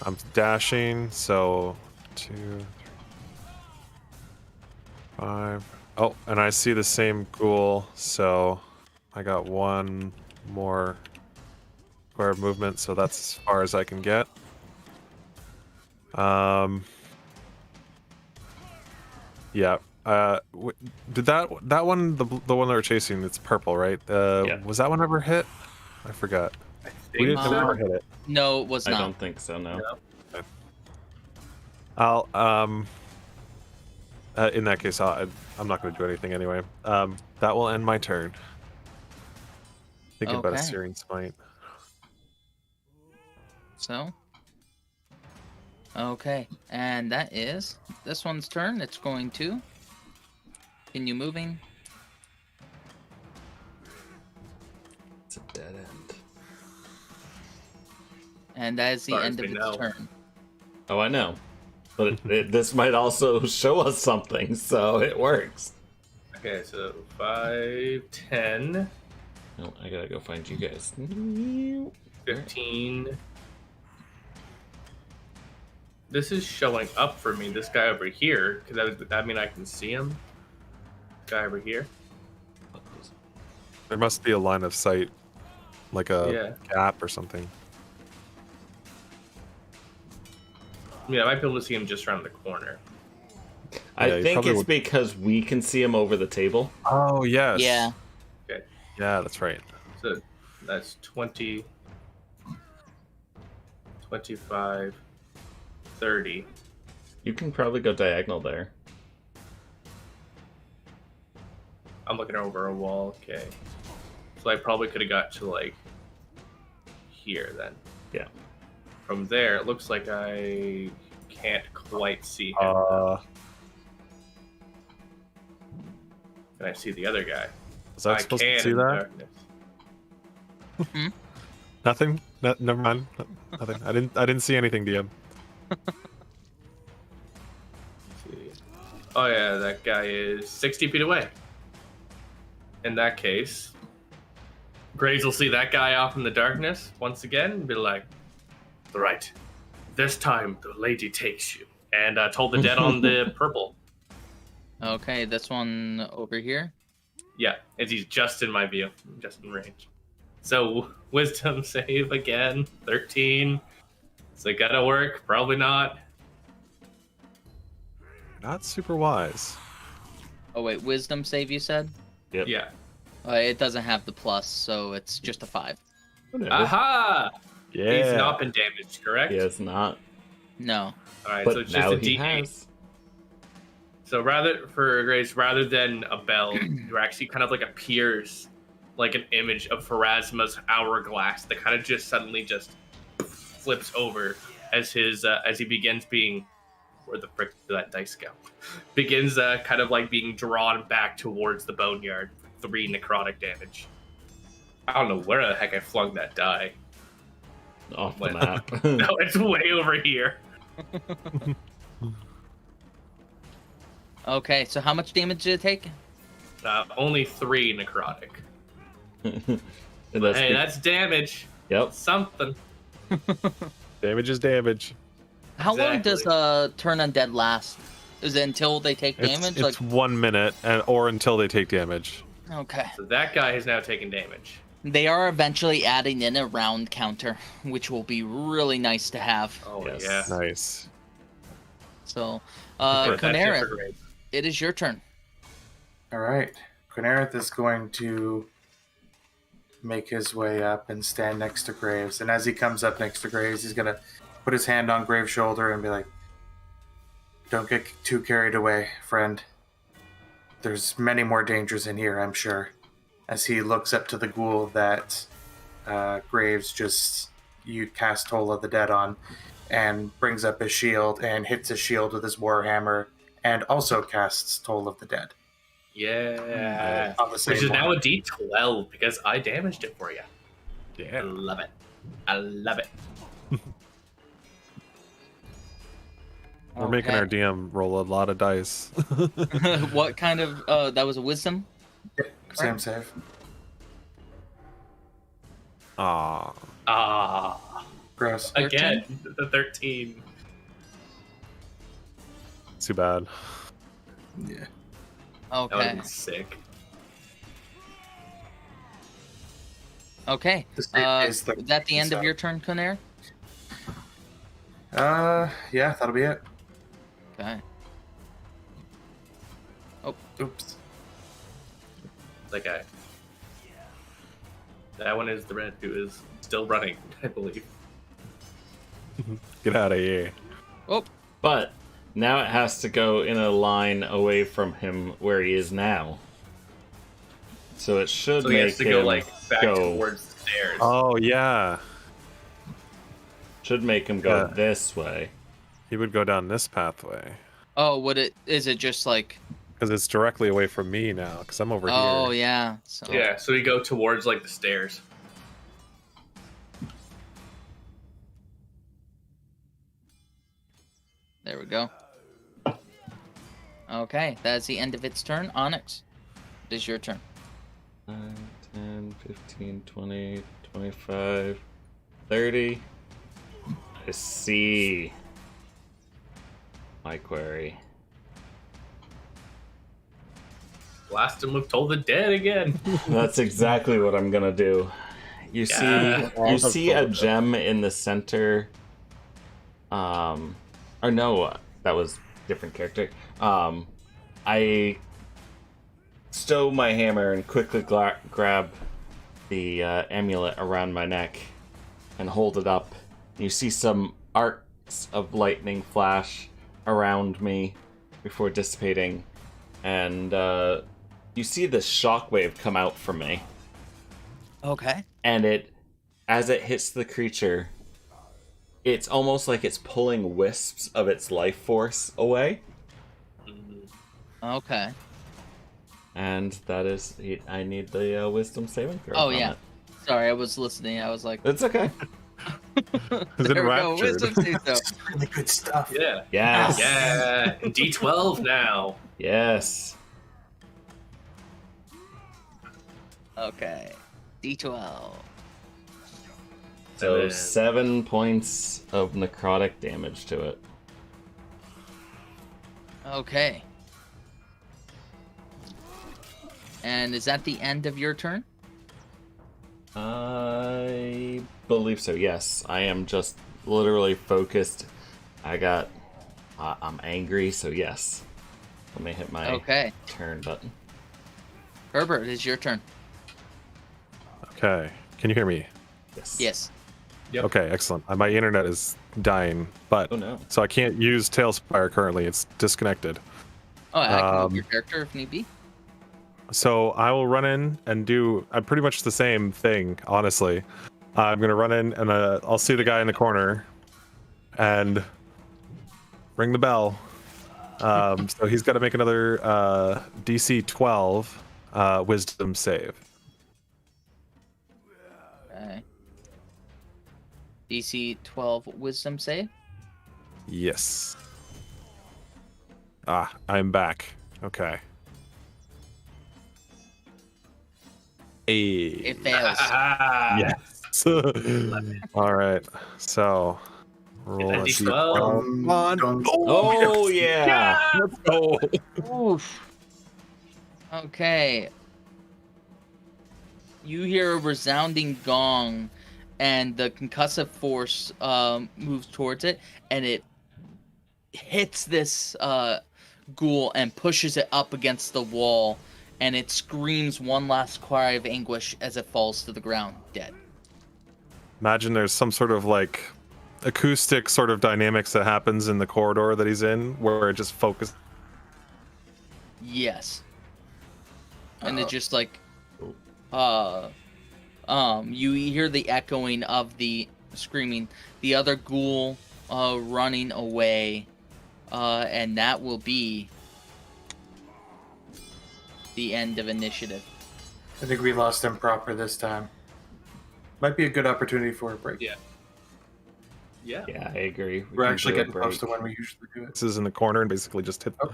I'm dashing, so 2, 3, 5. Oh, and I see the same ghoul, so I got one more square of movement, so that's as far as I can get. Yeah. Did that one, the one that we're chasing, it's purple, right? Yeah. Was that one ever hit? I forgot. I We think didn't so. ever hit it. No, it was I not. don't think so, no. I'll in that case, I'm not going to do anything anyway. That will end my turn. Thinking about a Okay. Searing Smite. So. Okay, and that is this one's turn. It's going to continue moving. It's a dead end. And that is the Far as end of we its know. turn. Oh, I know. But this might also show us something, so it works. Okay, so 5, 10, No, I gotta go find you guys. 15. This is showing up for me, this guy over here, because that mean I can see him. Guy over here. There must be a line of sight, like a gap or something. Yeah, I might be able to see him just around the corner. I Yeah, you think probably it's would- because we can see him over the table. Oh, yes. Yeah. Okay, Yeah, that's right. so that's 20, 25, 30. You can probably go diagonal there. I'm looking over a wall, okay. So I probably could have got to, like, here then. Yeah. From there, it looks like I can't quite see him. And I see the other guy. Was I I supposed can to see in the that? darkness. Nothing? Never mind. Nothing. I didn't see anything, DM. See. Oh yeah, that guy is 60 feet away. In that case, Graves will see that guy off in the darkness once again and be like, right, this time the lady takes you. And told the dead on the purple. Okay, this one over here. Yeah, and he's just in my view, just in range. So, wisdom save again, 13. Is it gonna work? Probably not. Not super wise. Oh wait, wisdom save you said? Yep. Yeah. It doesn't have the plus, so it's just a 5. Whatever. Aha! Yeah. He's not been damaged, correct? He has not. No. Alright, But so it's now just a he D8. has. So rather than a bell, there actually kind of like appears like an image of Pharasma's hourglass that kind of just suddenly just flips over as he begins being, where the frick did that dice go? Begins kind of like being drawn back towards the boneyard. 3 necrotic damage. I don't know where the heck I flung that die. Off the What? map. No, it's way over here. Okay, so how much damage did it take? Only 3 necrotic. And Hey, that's damage. Yep. Something. Damage is damage. How long does Exactly. turn undead last? Is it until they take damage? It's 1 minute, or until they take damage. Okay. So that guy has now taken damage. They are eventually adding in a round counter, which will be really nice to have. Oh Yes. yeah. Nice. So, That's it for Konarith, Graves. it is your turn. All right. Konarith is going to make his way up and stand next to Graves. And as he comes up next to Graves, he's going to put his hand on Graves' shoulder and be like, don't get too carried away, friend. There's many more dangers in here, I'm sure. As he looks up to the ghoul that Graves you cast Toll of the Dead on, and brings up his shield and hits his shield with his warhammer, and also casts Toll of the Dead. Yeah. On the same Which is now a one. D12 because I damaged it for you. I Yeah. love it. I love it. We're making our DM roll a lot of dice. What kind of? That was a wisdom. Same save. Aw. Ah. Gross. Again, the 13. Too bad. Yeah. That would Okay. have been sick. Okay. The save is Is that the end of your turn, Konarith? Yeah, that'll be it. Okay. Oops. That guy. That one is the red who is still running, I believe. Get out of here. Oh, But now it has to go in a line away from him where he is now. So it should So he make has to him go like back go. towards the stairs. Oh yeah, Should make him go Yeah. this way. he would go down this pathway oh, is it just like? because it's directly away from me now. Because I'm over Oh here. yeah. So Yeah, so we go towards like the stairs. there we go. Okay, that's the end of its turn. Onyx, it is your turn. 9, 10, 15, 20, 25, 30. I see my query. Blast him with Toll the Dead again. That's exactly what I'm gonna do. You Yeah. see a gem in the center. Or no, that was different character. I stow my hammer and quickly grab the amulet around my neck and hold it up. You see some arcs of lightning flash around me before dissipating, and you see this shockwave come out from me. Okay. And as it hits the creature, it's almost like it's pulling wisps of its life force away. Okay. And that is, I need the wisdom saving throw. Oh from yeah. it. Sorry, I was listening. I was like, It's okay. Is it there we go. raptured? Wisdom save throw. It's really good stuff. Yeah. Yes. Yeah. And D12 now. Yes. Okay. D12. So And then- 7 points of necrotic damage to it. Okay. And is that the end of your turn? I believe so, yes. I am just literally focused. I'm angry, so yes. Let me hit my Okay. turn button. Herbert, it is your turn. Okay. Can you hear me? Yes. Yes. Yep. Okay, excellent. My internet is dying, but Oh no. so I can't use Tailspire currently. It's disconnected. Oh, I can move Um, your character if need be. So I will run in and do pretty much the same thing, honestly. I'm going to run in and I'll see the guy in the corner and ring the bell. So he's got to make another DC 12 wisdom save. Okay. DC 12 wisdom save. Yes. Ah, I'm back. Okay. Hey. It fails. Yes. All right. So roll a D12. Come on. Oh yeah. Let's go. Oof. Okay. You hear a resounding gong, and the concussive force moves towards it, and it hits this ghoul and pushes it up against the wall, and it screams one last cry of anguish as it falls to the ground, dead. Imagine there's some sort of like acoustic sort of dynamics that happens in the corridor that he's in where it just focuses. Yes. And it just like you hear the echoing of the screaming, the other ghoul running away, and that will be the end of initiative. I think we lost him proper this time. Might be a good opportunity for a break. Yeah. Yeah. Yeah, I agree. We We're can actually do a getting close to break. when we usually do it. This is in the corner and basically just hit. Oh,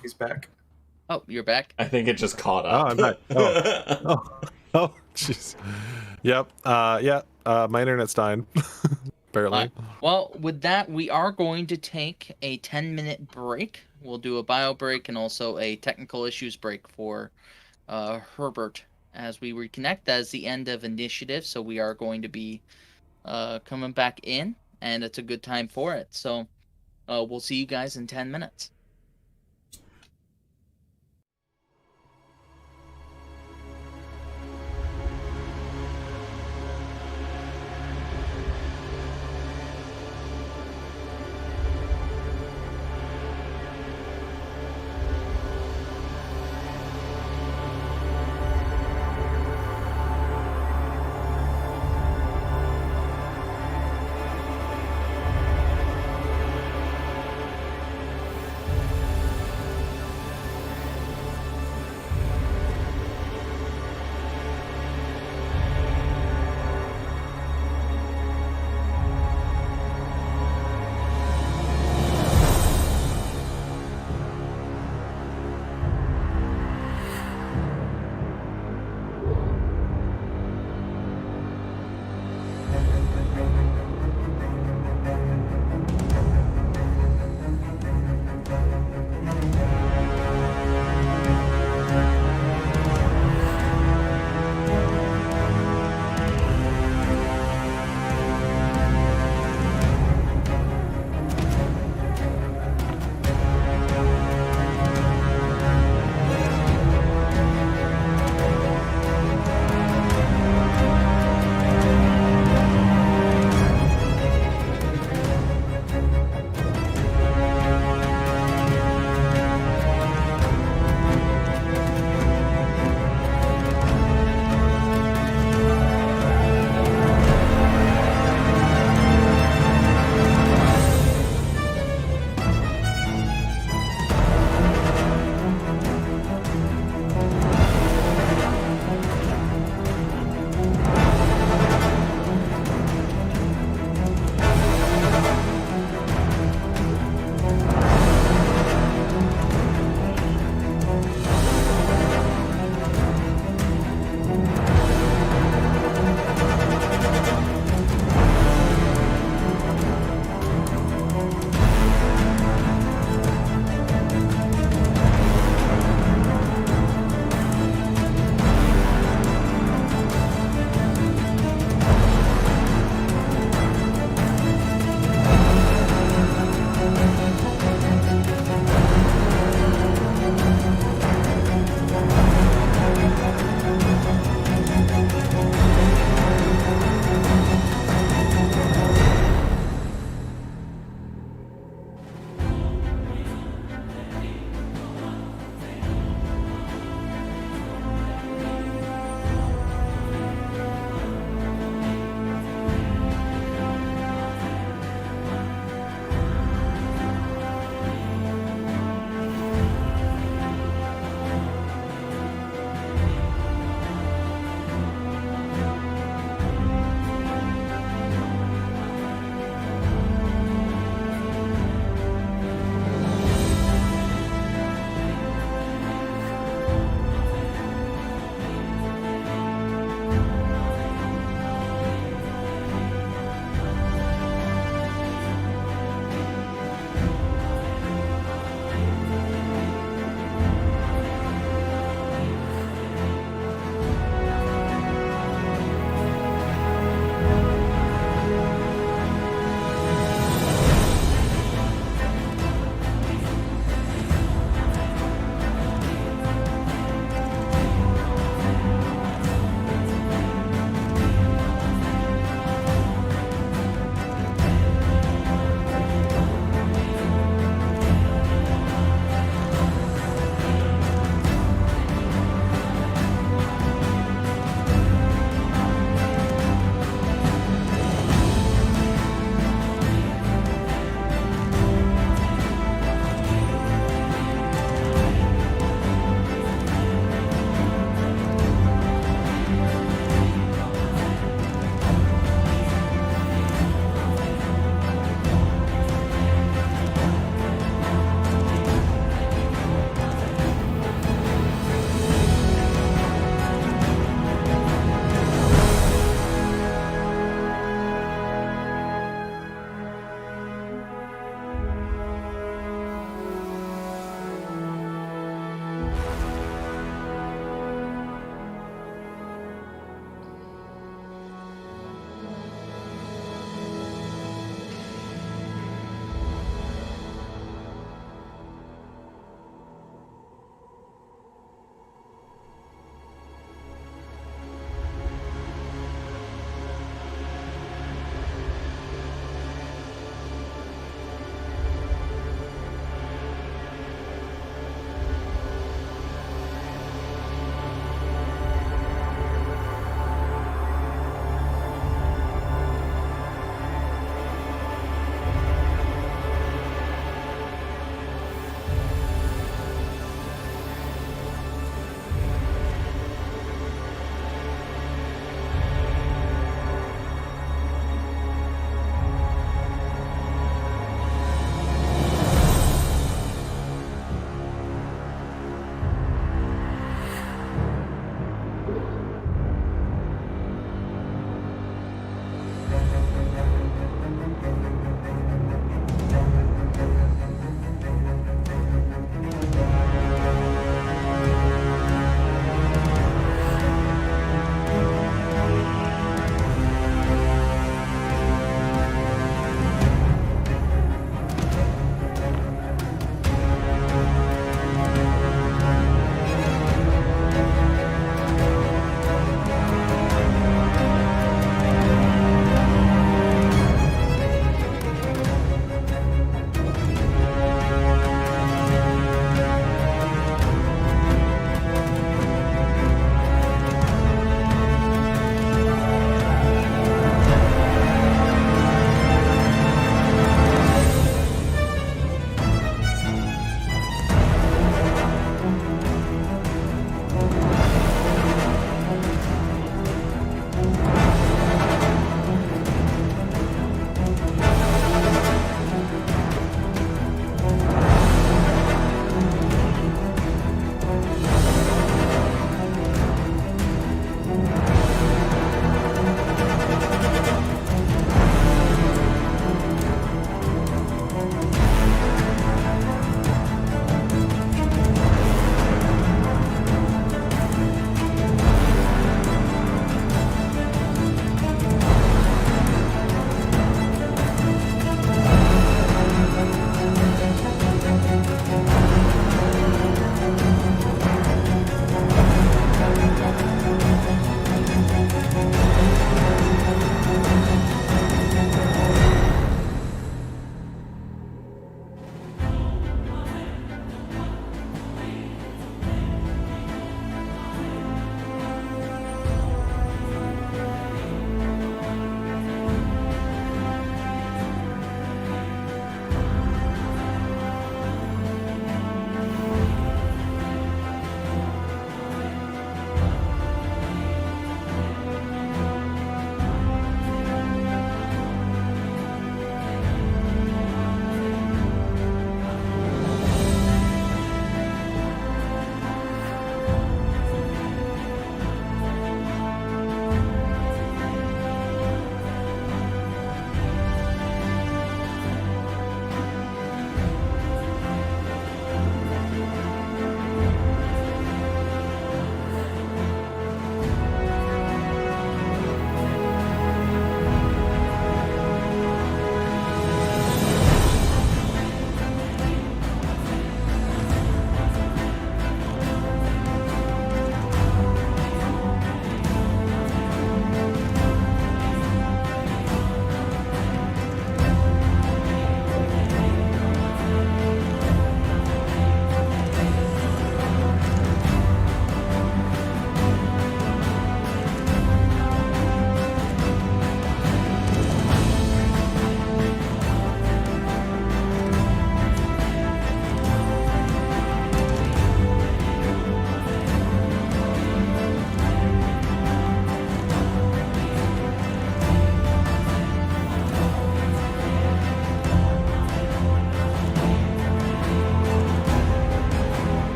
he's back. Oh, you're back? I think it just caught Oh, up. I'm back. Oh, jeez. Yep. Yeah. My internet's dying. apparently. Well, with that, we are going to take a 10-minute break. We'll do a bio break and also a technical issues break for Herbert as we reconnect. That is the end of initiative, so we are going to be coming back in, and it's a good time for it. So we'll see you guys in 10 minutes.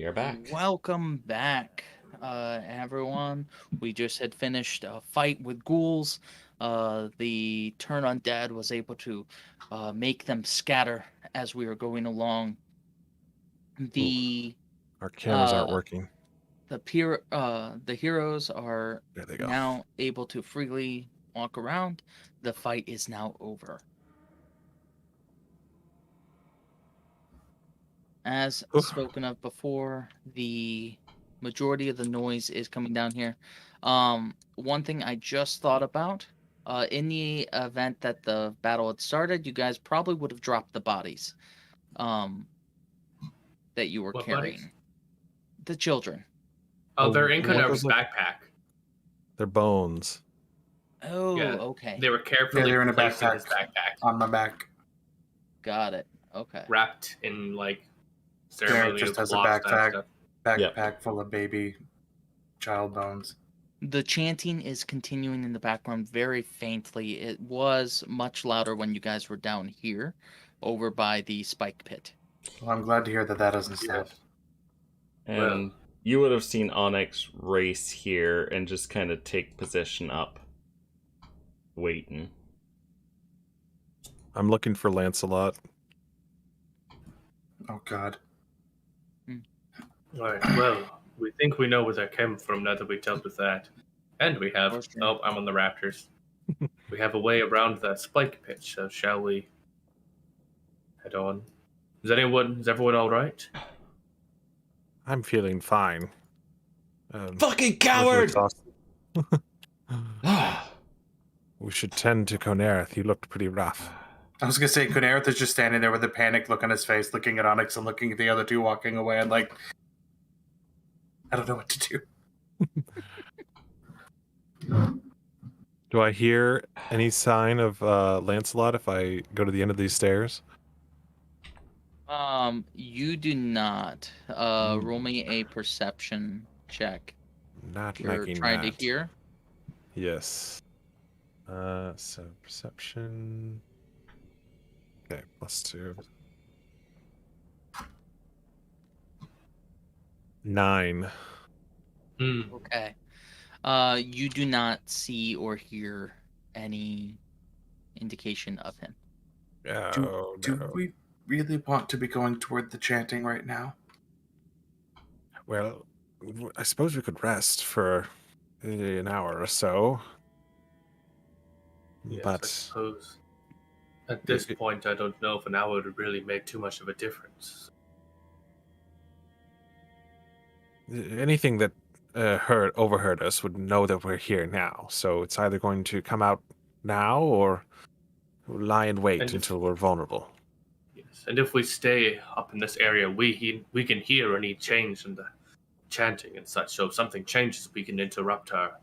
We are back. Welcome back, everyone. We just had finished a fight with ghouls. The turn undead was able to make them scatter as we were going along. The Our cameras aren't uh, working. the heroes are There they go. now able to freely walk around. The fight is now over. As Oof. spoken of before, the majority of the noise is coming down here. One thing I just thought about, in the event that the battle had started, you guys probably would have dropped the bodies, that you were What carrying. bodies? The children. Oh, they're in what Konarith's was it? backpack. They're bones. Oh, Yeah, okay. They were carefully they're in a placed in his backpack. backpack, On my back. Got it. Okay. wrapped in like Derek ceremonial just has a cloth type stuff. backpack full of baby child bones. The chanting is continuing in the background very faintly. It was much louder when you guys were down here, over by the spike pit. Well, I'm glad to hear that that doesn't stop. Yes. And you would have seen Onyx race here and just kind of take position up, waiting. I'm looking for Lancelot. Oh God. All right. Well, we think we know where they came from now that we dealt with that, and we have. Course, yeah. Oh, I'm on the Raptors. We have a way around that spike pit. So shall we head on? Is everyone all right? I'm feeling fine. Fucking a little coward! exhausted. We should tend to Konarith. He looked pretty rough. I was gonna say Konarith is just standing there with a panicked look on his face, looking at Onyx and looking at the other two walking away, and like, I don't know what to do. Do I hear any sign of Lancelot if I go to the end of these stairs? You do not. Roll me a perception check. Not You're making trying that. to hear. Yes. So perception. Okay, +2. 9. Okay. You do not see or hear any indication of him. Oh, Do no. we really want to be going toward the chanting right now? Well, I suppose we could rest for an hour or so. Yes, I But suppose. At this It- point, I don't know if an hour would really make too much of a difference. anything that overheard us would know that we're here now. So it's either going to come out now or lie in wait And if- until we're vulnerable. Yes, and if we stay up in this area, we can hear any change in the chanting and such. So if something changes, we can interrupt our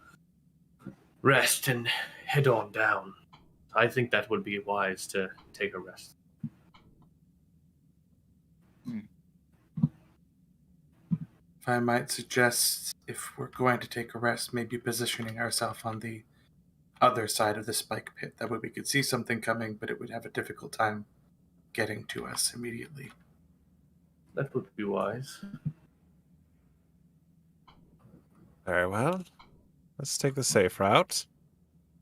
rest and head on down. I think that would be wise to take a rest. If I might suggest, if we're going to take a rest, maybe positioning ourselves on the other side of the spike pit. That way we could see something coming, but it would have a difficult time getting to us immediately. That would be wise. Very well. Let's take the safe route.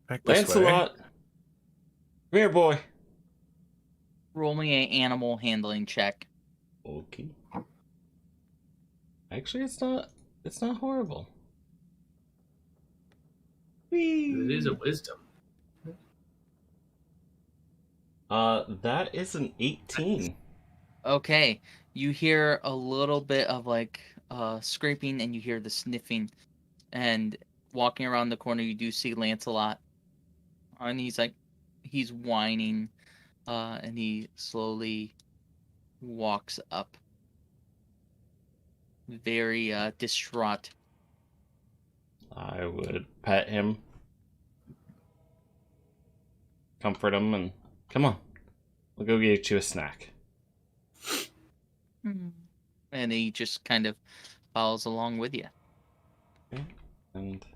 Back this Lancelot! Come here, boy. Roll me a animal handling check. Okay. Actually, it's not horrible. It is a wisdom. That is an 18. Okay. You hear a little bit of like scraping, and you hear the sniffing. And walking around the corner, you do see Lancelot. And he's whining. And he slowly walks up. Very distraught. I would pet him, comfort him, and come on, we'll go get you a snack. And he just kind of follows along with you. Okay. And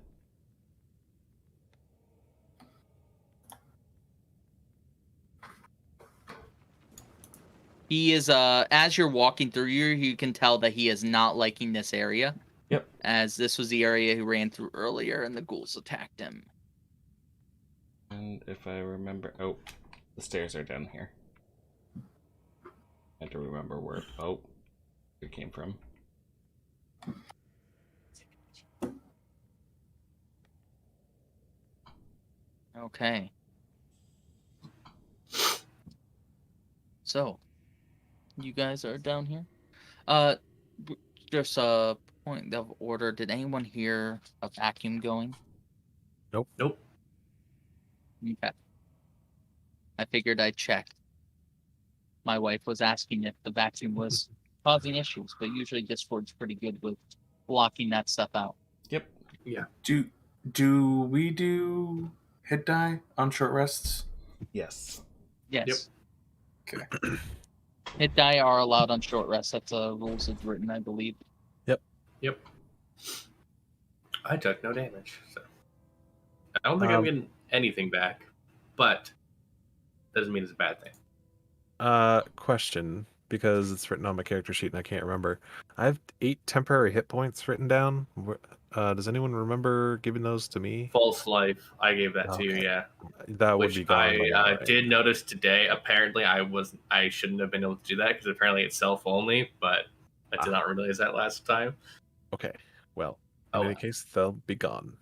He is, as you're walking through here, you can tell that he is not liking this area. Yep. As this was the area he ran through earlier and the ghouls attacked him. And if I remember... Oh, the stairs are down here. I had to remember where... Oh, it came from. Okay. So, you guys are down here? Just a point of order. Did anyone hear a vacuum going? Nope. Okay. I figured I'd check. My wife was asking if the vacuum was causing issues, but usually Discord's pretty good with blocking that stuff out. Yep. Yeah. Do we do hit die on short rests? Yes. Yes. Okay. Hit die are allowed on short rest. That's rules is written, I believe. Yep. I took no damage, so I don't think I'm getting anything back, but doesn't mean it's a bad thing. Question, because it's written on my character sheet and I can't remember. I have 8 temporary hit points written down. Does anyone remember giving those to me? False life. I gave that to you, Okay. yeah. That would Which be gone. by now, I right? did notice today. Apparently, I shouldn't have been able to do that because apparently it's self only. But I did not realize that last time. Okay. Well, in Oh, any well. case, they'll be gone.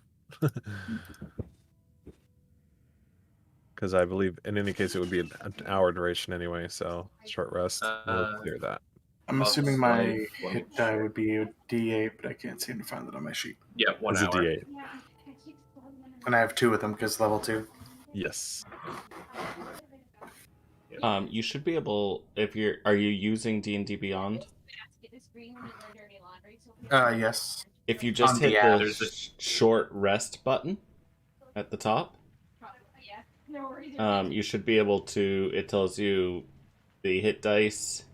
Because I believe, in any case, it would be an hour duration anyway, so short rest will clear that. I'm False assuming my life, let me hit die check. would be a D8, but I can't seem to find that on my sheet. Yeah, 1 It's a hour. D8. And I have 2 of them because level 2. Yes. You should be able... Are you using D&D Beyond? Yes. If you just On hit the the app. There's this- short rest button at the top, you should be able to... It tells you the hit dice,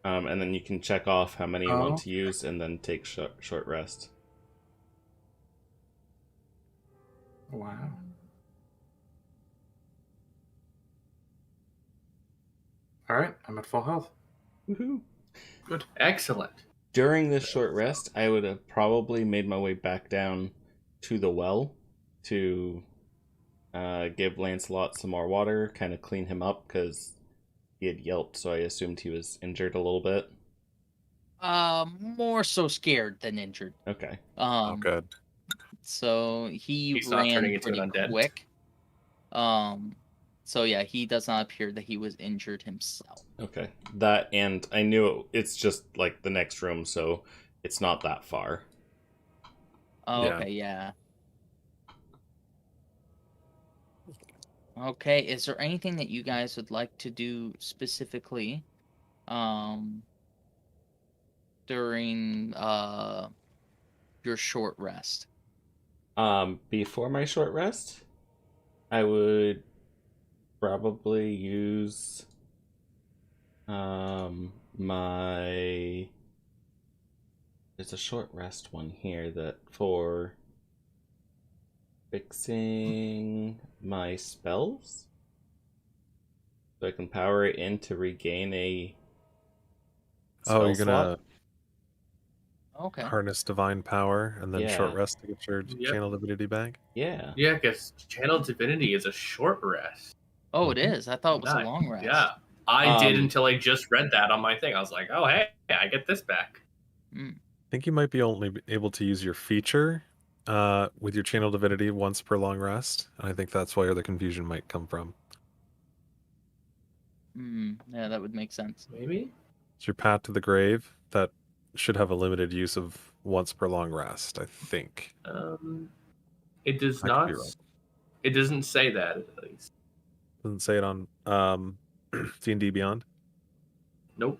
and then you can check off how many you want to use, and then take short rest. Wow. All right, I'm at full health. Woohoo! Good. Excellent. During this short rest, I would have probably made my way back down to the well to give Lancelot some more water, kind of clean him up, because he had yelped, so I assumed he was injured a little bit. More so scared than injured. Okay. Oh, good. So He's not ran turning into pretty an undead. quick. So yeah, he does not appear that he was injured himself. Okay. That, and I knew it's just like the next room, so it's not that far. Oh, Yeah. okay, yeah. Okay, is there anything that you guys would like to do specifically during your short rest? Before my short rest, I would probably use my... There's a short rest one here that for fixing my spells, so I can power it in to regain a spell Oh, you're gonna Okay. harness divine power and then Yeah. short rest to get your Yep. channel divinity back? Yeah. Yeah, because Channel Divinity is a short rest. Oh, it is. I thought it was a Nice. long rest. Yeah. I did Um, until I just read that on my thing. I was like, oh, hey, I get this back. I think you might be only able to use your feature with your channel divinity once per long rest. And I think that's where the confusion might come from. Yeah, that would make sense. Maybe? It's your path to the grave that should have a limited use of once per long rest, I think. It does I could not. be wrong. It doesn't say that, at least. Doesn't say it on D&D Beyond. Nope.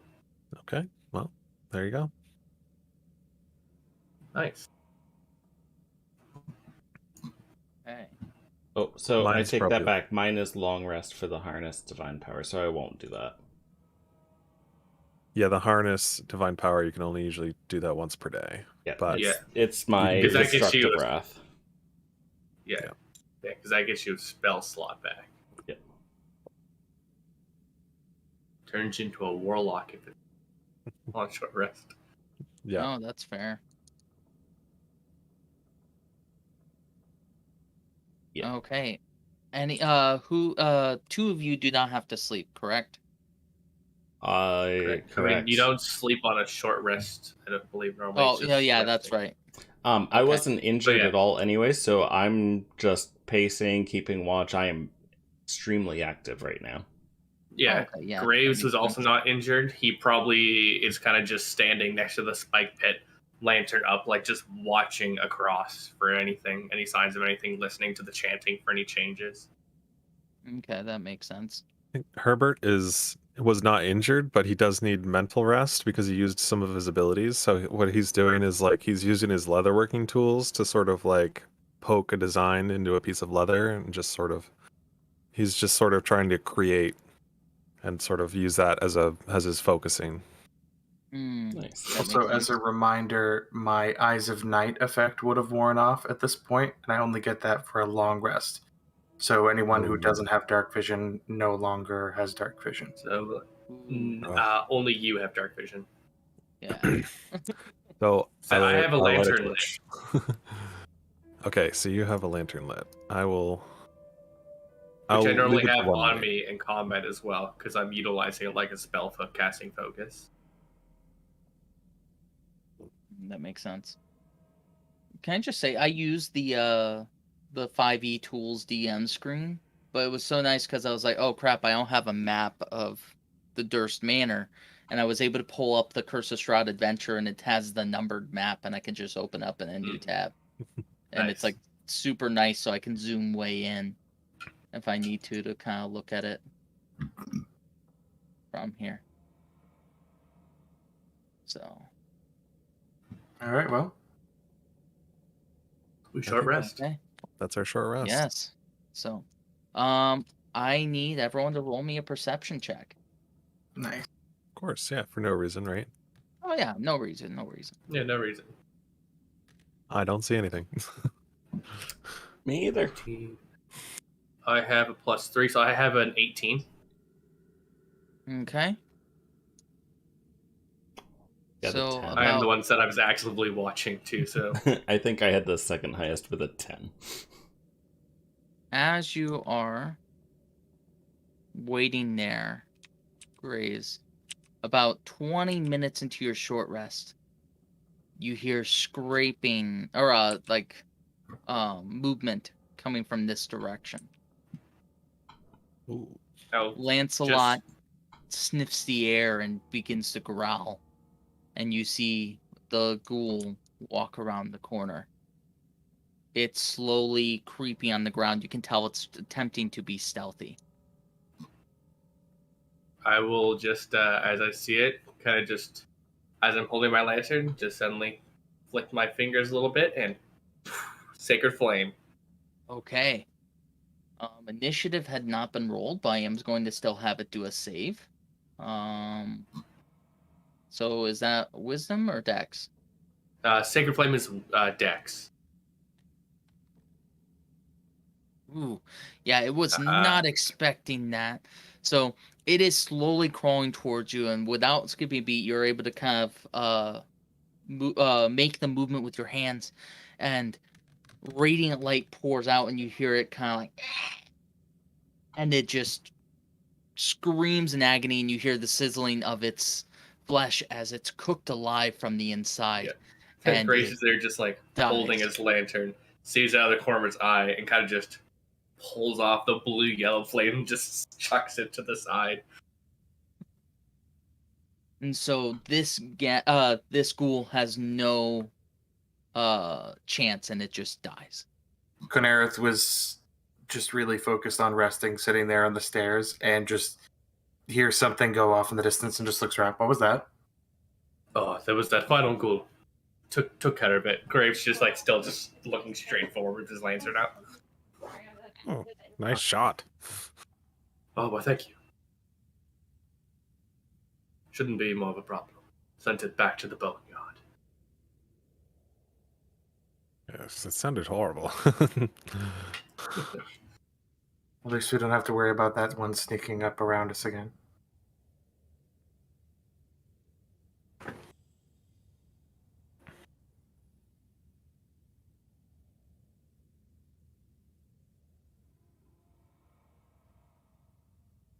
Okay, well, there you go. Nice. Okay. Oh, so I Mine's take probably- that back. Mine is long rest for the harness divine power, so I won't do that. Yeah, the harness divine power, you can only usually do that once per day. Yeah, But it's my Because that gets you destructive a- wrath. Yeah. Yeah. Yeah, because that gets you a spell slot back. turns into a warlock if it's on short rest. Yeah. Oh, that's fair. Yeah. Okay. Any two of you do not have to sleep, correct? Correct. I mean, you don't sleep on a short rest. I don't believe normally. Oh, It's just yeah, that's resting. right. I Okay. wasn't injured yeah. at all anyway, so I'm just pacing, keeping watch. I am extremely active right now. Yeah. Okay, yeah, that Graves makes was also sense. not injured. He probably is kind of just standing next to the spike pit, lantern up, like just watching across for anything, any signs of anything, listening to the chanting for any changes. Okay, that makes sense. I think Herbert was not injured, but he does need mental rest because he used some of his abilities. So what he's doing is like he's using his leatherworking tools to sort of like poke a design into a piece of leather and just sort of he's just sort of trying to create and sort of use that as his focusing. Nice. That Also, makes as a sense. reminder, my Eyes of Night effect would have worn off at this point, and I only get that for a long rest. So anyone who Ooh. doesn't have dark vision no longer has dark vision. So Ooh, only you have dark vision. yeah. So So I have a I'll light lantern torch. Okay, so you have a lantern lit. which I'll I normally leave it to have one on light. me in combat as well, because I'm utilizing it like a spell for casting focus. That makes sense. Can I just say I used the 5e tools DM screen, but it was so nice because I was like, oh crap, I don't have a map of the Durst Manor, and I was able to pull up the Curse of Strahd adventure, and it has the numbered map, and I can just open up in a new tab, and it's Nice. like super nice, so I can zoom way in if I need to kind of look at it from here. So All right, well, We short think rest. okay. That's our short rest. Yes. So, I need everyone to roll me a perception check. nice. Of course, yeah, for no reason, right? Oh yeah, no reason, no reason. Yeah, no reason. I don't see anything. Me either. 13. I have a +3, so I have an 18. Okay. Got a So 10. I am the about one that I was actively watching too, so I think I had the second highest with a 10. as you are waiting there, Graze, about 20 minutes into your short rest, you hear scraping or movement coming from this direction. Ooh. I'll Lancelot sniffs the air and begins to growl, and you see the ghoul walk around the corner. It's slowly creeping on the ground. You can tell it's attempting to be stealthy. I will just, as I see it, kind of just, as I'm holding my lantern, just suddenly flick my fingers a little bit and sacred flame. Okay. Initiative had not been rolled, but I am going to still have it do a save. So is that wisdom or dex? Sacred flame is dex. Ooh, yeah, it was not expecting that. So it is slowly crawling towards you, and without skipping a beat, you're able to kind of make the movement with your hands, and radiant light pours out, and you hear it kind of like, and it just screams in agony, and you hear the sizzling of its flesh as it's cooked alive from the inside. Yeah. And Grace it is there just like dies. holding his lantern, sees out of the corner of his eye, and kind of just pulls off the blue-yellow flame and just chucks it to the side. And so this ghoul has no chance, and it just dies. Konarith was just really focused on resting, sitting there on the stairs, and just hears something go off in the distance and just looks around. What was that? Oh, that was that final ghoul. Took care of it. Graves just like still just looking straight forward with his lantern out. Oh, nice shot. Oh, well, thank you. Shouldn't be more of a problem. Sent it back to the boneyard. Yes, it sounded horrible. At least we don't have to worry about that one sneaking up around us again.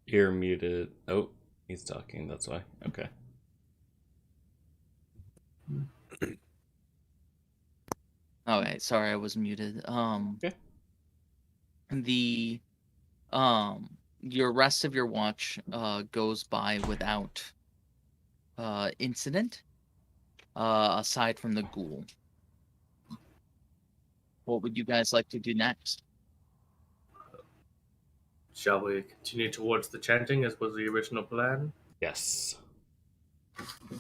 You're muted. Oh, he's talking. That's why. Okay. Okay, sorry, I was muted. Okay. The your rest of your watch goes by without incident, aside from the ghoul. What would you guys like to do next? Shall we continue towards the chanting as was the original plan? Yes.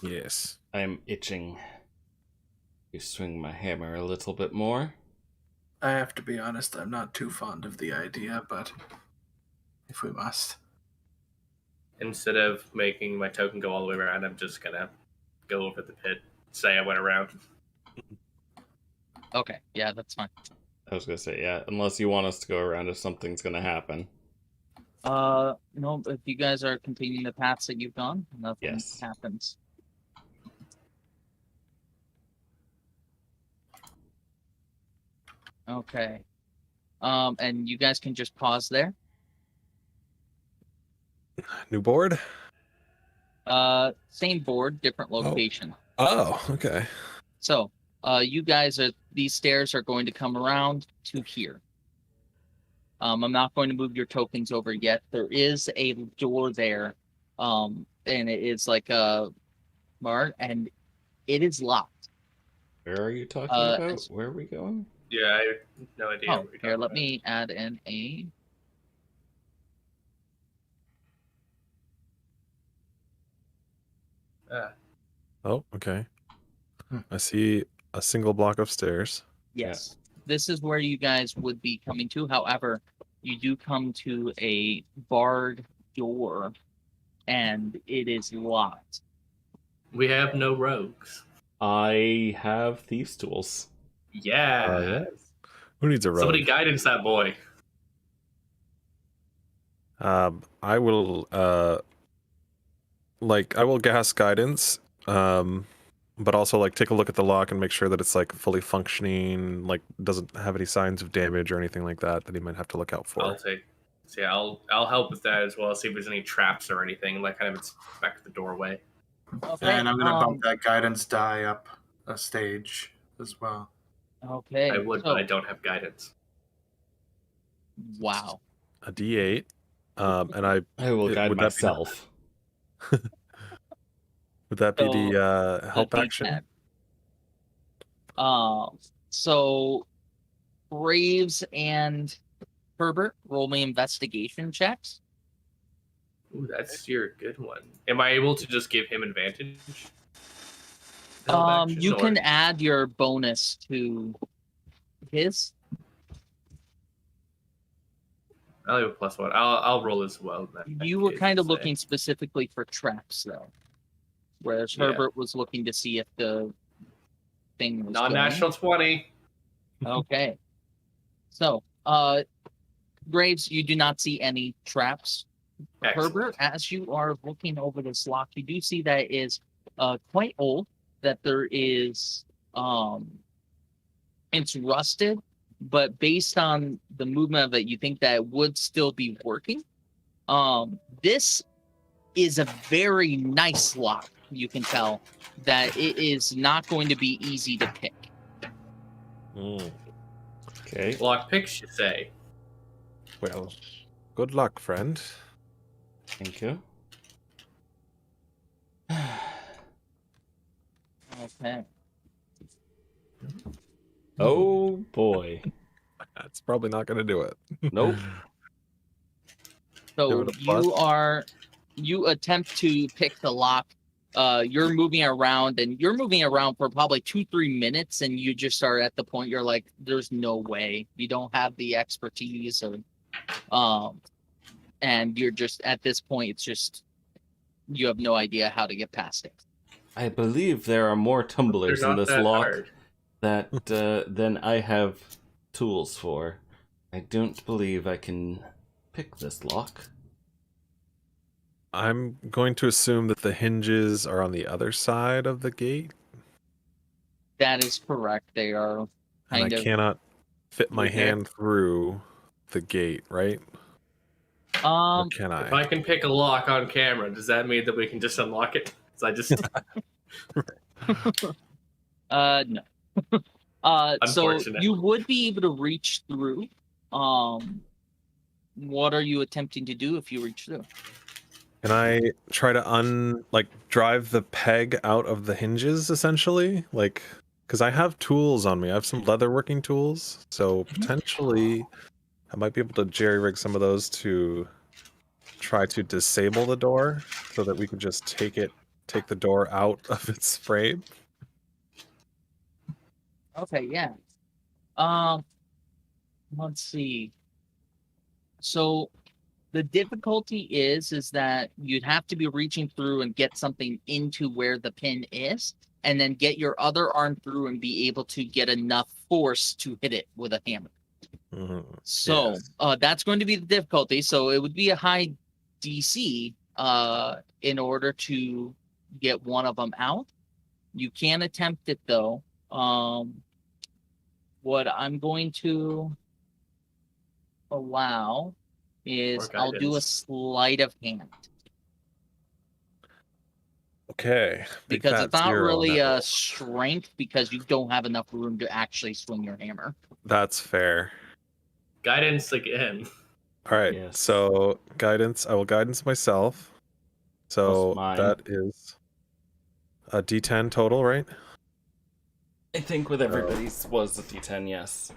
Yes. I'm itching to swing my hammer a little bit more. I have to be honest, I'm not too fond of the idea, but if we must. Instead of making my token go all the way around, I'm just gonna go over the pit, say I went around. Okay, yeah, that's fine. I was gonna say, yeah, unless you want us to go around if something's gonna happen. No, if you guys are continuing the paths that you've gone, nothing Yes. happens. Okay. And you guys can just pause there. New board? Same board, different location. Oh, okay. So, you guys these stairs are going to come around to here. I'm not going to move your tokens over yet. There is a door there, and it is like a bar, and it is locked. Where are you talking about? it's- Where are we going? Yeah, I have no idea. Oh, what you're here, talking let about. me add in a. Ah, Oh, okay. I see a single block of stairs. Yes, this is where you guys would be coming to. However, you do come to a barred door, and it is locked. we have no rogues. I have Thieves Tools. Yeah. Who needs a rogue? Somebody guidance that boy. I will I will gas guidance, but also like take a look at the lock and make sure that it's like fully functioning, like doesn't have any signs of damage or anything like that he might have to look out for. I'll help with that as well. See if there's any traps or anything. Like kind of inspect the doorway. Okay. And I'm going to bump that guidance die up a stage as well. Okay. I would, so- but I don't have guidance. Wow. A D8, and I will guide would that be- myself. would that be So, the help That'd be action? 10. So Graves and Herbert, roll me investigation checks. Ooh, that's your good one. Am I able to just give him advantage? Help action, You or- can add your bonus to his. I'll have a +1. I'll roll as well. in that You were case, kind of say. looking specifically for traps, though, whereas Yeah. Herbert was looking to see if the thing was Non-national 20. going. Okay. So, Graves, you do not see any traps. Excellent. Herbert, as you are looking over this lock, you do see that it is quite old. That there is, it's rusted, but based on the movement of it, you think that it would still be working. This is a very nice lock. You can tell that it is not going to be easy to pick. Okay. Lock picks, you say? Well, good luck, friend. Thank you. Okay. Oh boy. That's probably not going to do it. Nope. So Give it a plus. you attempt to pick the lock. You're moving around and you're moving around for probably 2-3 minutes, and you just are at the point you're like, there's no way. You don't have the expertise, or and you're just at this point, it's just you have no idea how to get past it. I believe there are more tumblers They're in not this that lock hard. that than I have tools for. I don't believe I can pick this lock. I'm going to assume that the hinges are on the other side of the gate, That is correct. They are and kind I of cannot fit my Okay. hand through the gate, right? Or can If I can pick a lock on camera, does that mean that we can just unlock it? So I just No. So Unfortunate. you would be able to reach through. What are you attempting to do if you reach through? Can I try to drive the peg out of the hinges, essentially? Like, because I have tools on me. I have some leatherworking tools, so potentially I might be able to jerry-rig some of those to try to disable the door so that we can just take the door out of its frame. Okay, yeah. Let's see. So the difficulty is that you'd have to be reaching through and get something into where the pin is, and then get your other arm through and be able to get enough force to hit it with a hammer. Mm-hmm. So Yes. that's going to be the difficulty. So it would be a high DC in order to get one of them out. You can attempt it though. What I'm going to allow is Or I'll do a guidance. sleight of hand Okay. Big because fat it's not zero on really that a roll. strength because you don't have enough room to actually swing your hammer. That's fair. Guidance again. All right. Yes. So guidance. I will guidance myself. So Plus mine. that is a D10 total, right? I think with everybody's was a D10, yes.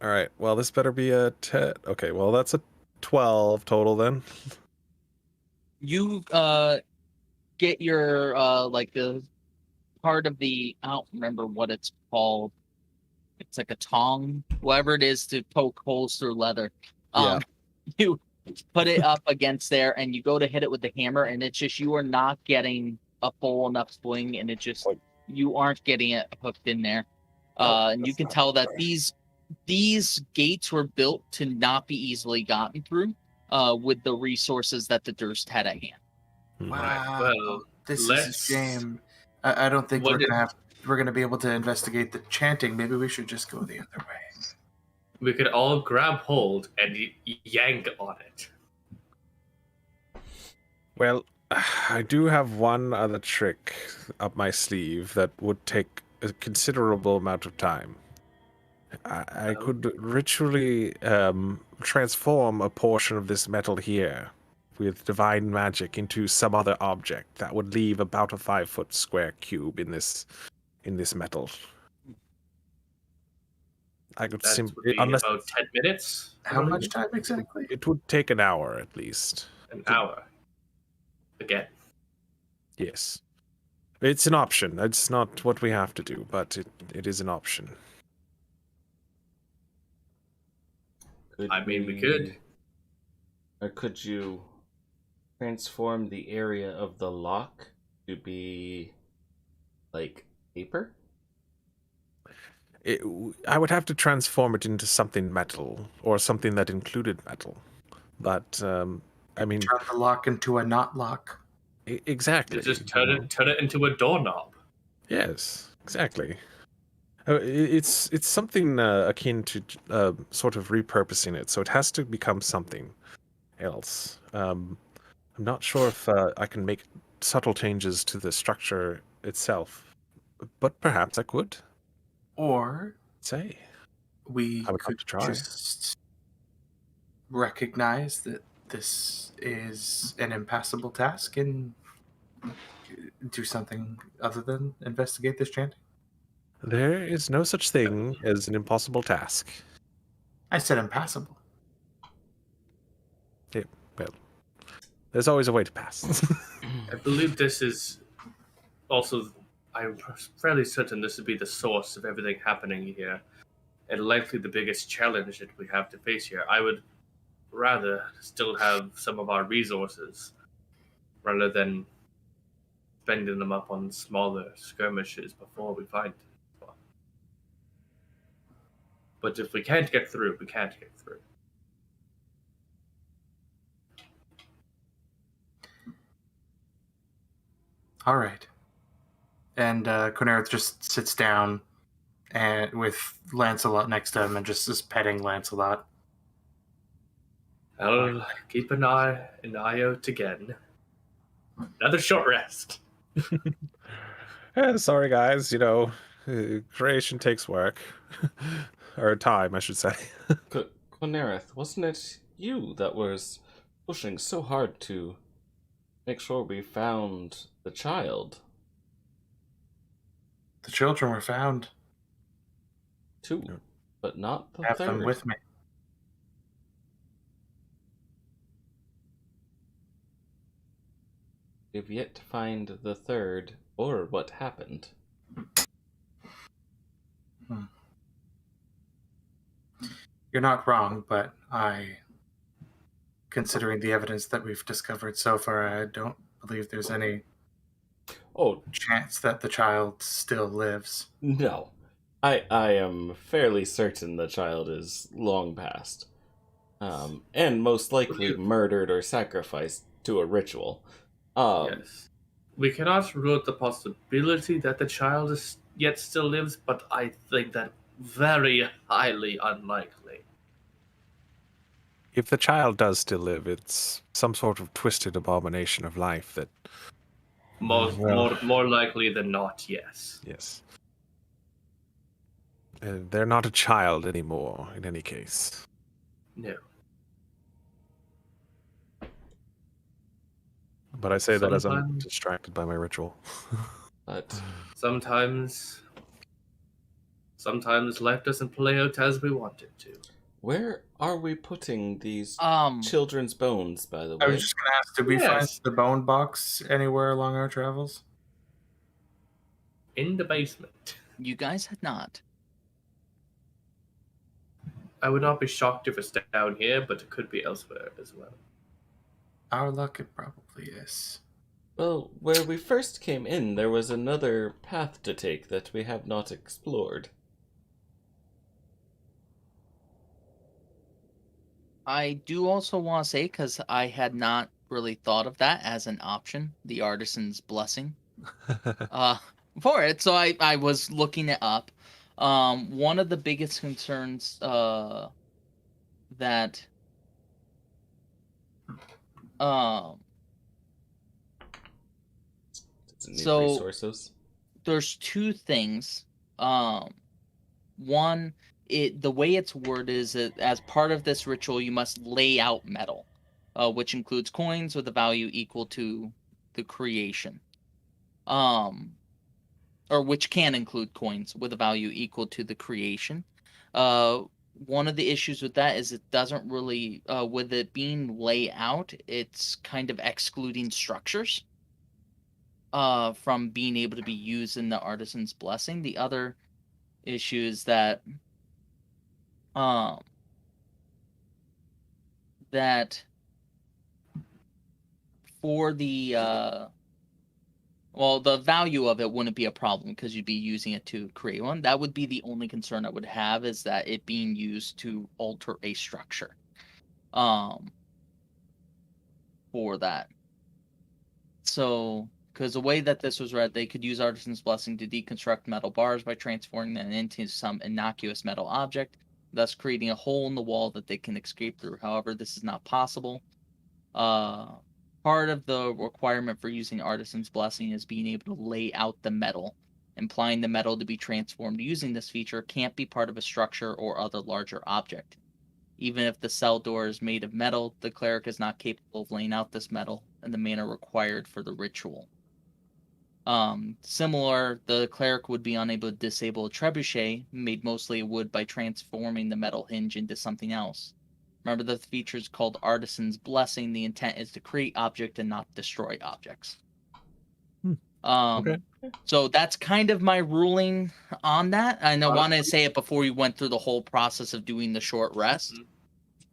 All right. Well, this better be a 10. Okay. Well, that's a 12 total then. You get your like the part of the I don't remember what it's called. It's like a tong, whatever it is to poke holes through leather. Yeah. You put it up against there and you go to hit it with the hammer and it's just you are not getting a full enough swing and it just you aren't getting it hooked in there. And you can tell that these gates were built to not be easily gotten through with the resources that the Durst had at hand. Wow, Well, this is let's- a shame. I don't think What we're gonna be able to investigate the chanting. Maybe we should just go the other way. We could all grab hold and yank on it. Well, I do have one other trick up my sleeve that would take a considerable amount of time. I could ritually transform a portion of this metal here with divine magic into some other object that would leave about a 5-foot square cube in this metal. I could That would simply, be unless about 10 minutes. How much time exactly? it would take an hour at least. An hour. Again. Yes. It's an option. It's not what we have to do, but it is an option. I mean, we could. Or could you transform the area of the lock to be like paper? I would have to transform it into something metal or something that included metal. But I mean, Turn the lock into a not lock. Exactly. Just turn it into a doorknob. Yes, exactly. It's something akin to sort of repurposing it, so it has to become something else. I'm not sure if I can make subtle changes to the structure itself, but perhaps I could. Or Say, we I would could love to try. just recognize that this is an impassable task and do something other than investigate this chanting. There is no such thing as an impossible task. I said impassable. Yeah, well, there's always a way to pass. I believe this is also, I'm fairly certain this would be the source of everything happening here, and likely the biggest challenge that we have to face here. I would rather still have some of our resources rather than spending them up on smaller skirmishes before we find one. But if we can't get through, we can't get through. All right. And Konarith just sits down and with Lancelot next to him and just is petting Lancelot. I'll keep an eye out again. Another short rest. Sorry, guys. Creation takes work. Or time, I should say. Konarith, wasn't it you that was pushing so hard to make sure we found the child? The children were found. 2, but not the I have third. them with me. We've yet to find the third or what happened. You're not wrong, but considering the evidence that we've discovered so far, I don't believe there's any chance that the child still lives. No. I am fairly certain the child is long past. And most likely murdered or sacrificed to a ritual. Yes. We cannot rule out the possibility that the child yet still lives, but I think that very highly unlikely. If the child does still live, it's some sort of twisted abomination of life that... More likely than not, yes. Yes. They're not a child anymore, in any case. No. But I say that as I'm distracted by my ritual. But sometimes life doesn't play out as we want it to. where are we putting these children's bones, by the way? I was just going to ask, did we find the bone box anywhere along our travels? In the basement. You guys had not. I would not be shocked if it's down here, but it could be elsewhere as well. Our luck, it probably is. Well, where we first came in, there was another path to take that we have not explored. I do also want to say, because I had not really thought of that as an option, the Artisan's Blessing for it. So I was looking it up. One of the biggest concerns that so resources. There's two things. One, the way it's worded is that as part of this ritual, you must lay out metal, which includes coins with a value equal to the creation. Or which can include coins with a value equal to the creation. One of the issues with that is it doesn't really, with it being laid out, it's kind of excluding structures from being able to be used in the Artisan's Blessing. The other issue is that that for the the value of it wouldn't be a problem because you'd be using it to create one. That would be the only concern I would have, is that it being used to alter a structure for that. So, because the way that this was read, they could use Artisan's Blessing to deconstruct metal bars by transforming them into some innocuous metal object, thus creating a hole in the wall that they can escape through. However, this is not possible. Part of the requirement for using Artisan's Blessing is being able to lay out the metal. Implying the metal to be transformed using this feature can't be part of a structure or other larger object. Even if the cell door is made of metal, the cleric is not capable of laying out this metal in the manner required for the ritual. Similar, the cleric would be unable to disable a trebuchet made mostly of wood by transforming the metal hinge into something else. Remember, the feature is called Artisan's Blessing. The intent is to create object and not destroy objects. Okay. So that's kind of my ruling on that. I wanted to say it before we went through the whole process of doing the short rest.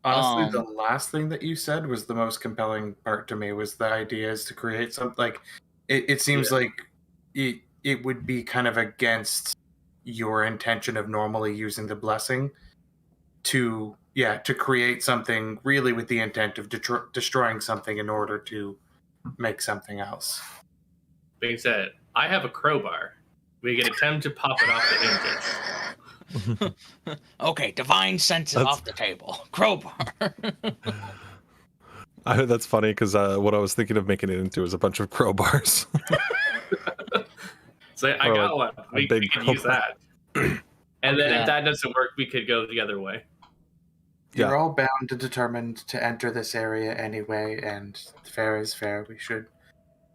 Honestly, the last thing that you said was the most compelling part to me, was the idea is to create something like... It seems like it would be kind of against your intention of normally using the blessing to create something really with the intent of destroying something in order to make something else. Being said, I have a crowbar. We can attempt to pop it off the hinges. Okay, divine sense is off the table. Crowbar. That's funny because what I was thinking of making it into is a bunch of crowbars. So I Or got like one. a We big can use that. And then Yeah. if that doesn't work, we could go the other way. You're Yeah. all bound and determined to enter this area anyway, and fair is fair. We should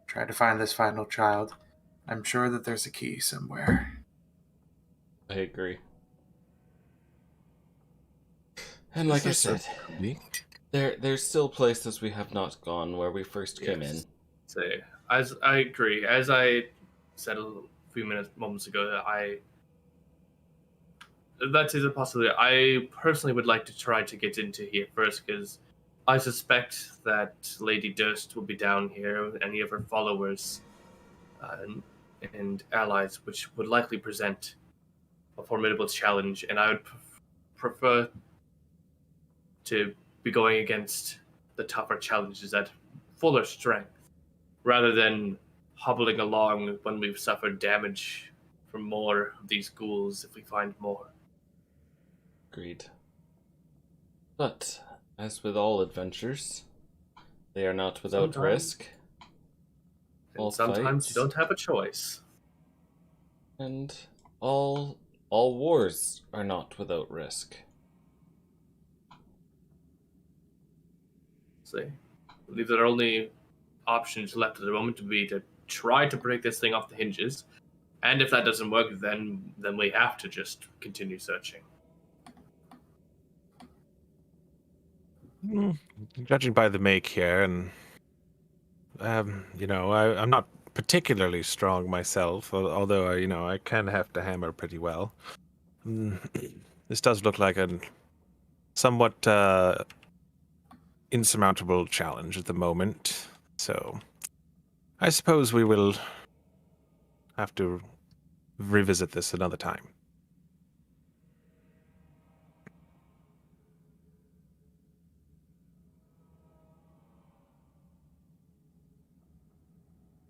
try to find this final child. I'm sure that there's a key somewhere. I agree. And like I This said, is certainly- there's still places we have not gone where we first came in. So, as I agree, as I said a few moments ago, that is a possibility. I personally would like to try to get into here first because I suspect that Lady Durst will be down here with any of her followers and allies, which would likely present a formidable challenge, and I would prefer to be going against the tougher challenges at fuller strength, rather than hobbling along when we've suffered damage from more of these ghouls if we find more. Agreed. But, as with all adventures, they are not without Sometimes. risk. And All sometimes fights. you don't have a choice. And all wars are not without risk. See, I believe that our only options left at the moment would be to try to break this thing off the hinges, and if that doesn't work, then we have to just continue searching. Judging by the make here, and I'm not particularly strong myself, although I can have to hammer pretty well. This does look like a somewhat insurmountable challenge at the moment, so I suppose we will have to revisit this another time.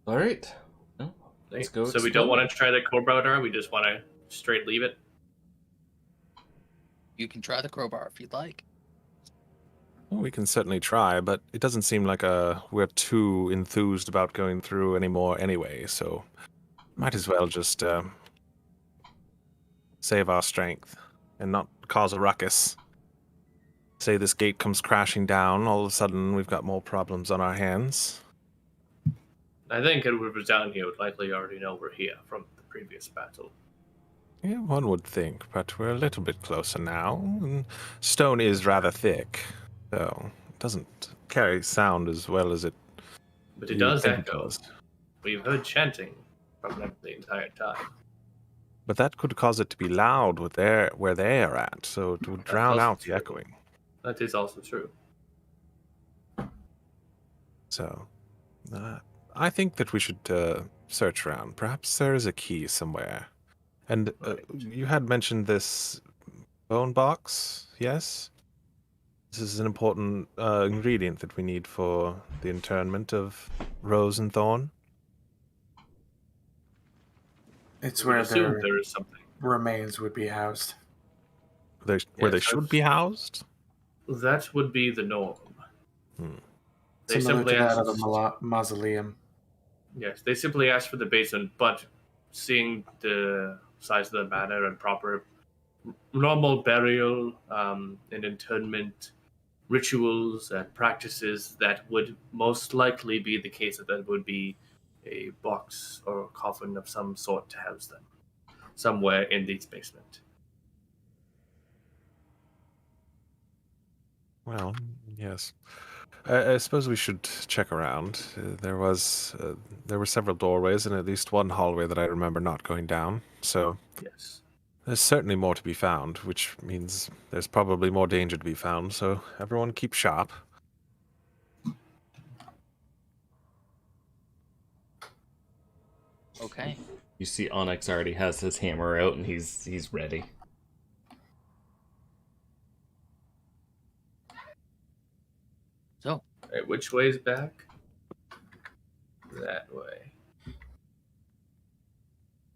All right. Well, let's go. So we don't want to try the crowbar, we just want to straight leave it. You can try the crowbar if you'd like. Well, we can certainly try, but it doesn't seem like we're too enthused about going through anymore anyway, so might as well just save our strength and not cause a ruckus. Say this gate comes crashing down, all of a sudden we've got more problems on our hands. I think whoever's down here would likely already know we're here from the previous battle. Yeah, one would think, but we're a little bit closer now, and stone is rather thick, so it doesn't carry sound as well as it. But it you does think it echo. does. We've heard chanting from them the entire time. But that could cause it to be loud where they are at, so it would drown also out the true. echoing. That is also true. So, I think that we should search around. Perhaps there is a key somewhere. And you had mentioned this bone box, yes? This is an important ingredient that we need for the internment of Rose and Thorn. It's We where assume their there is something. remains would be housed. Where they Yes, should be housed? That would be the norm. Hmm. They Similar simply to that asked. of a mausoleum. Yes, they simply asked for the basement, but seeing the size of the manor and proper normal burial and internment rituals and practices, that would most likely be the case that there would be a box or a coffin of some sort to house them somewhere in this basement. Well, yes. I suppose we should check around. There were several doorways and at least one hallway that I remember not going down. So Yes. there's certainly more to be found, which means there's probably more danger to be found. So everyone keep sharp. Okay. You see, Onyx already has his hammer out and he's ready. So, Right, which way is back? That way.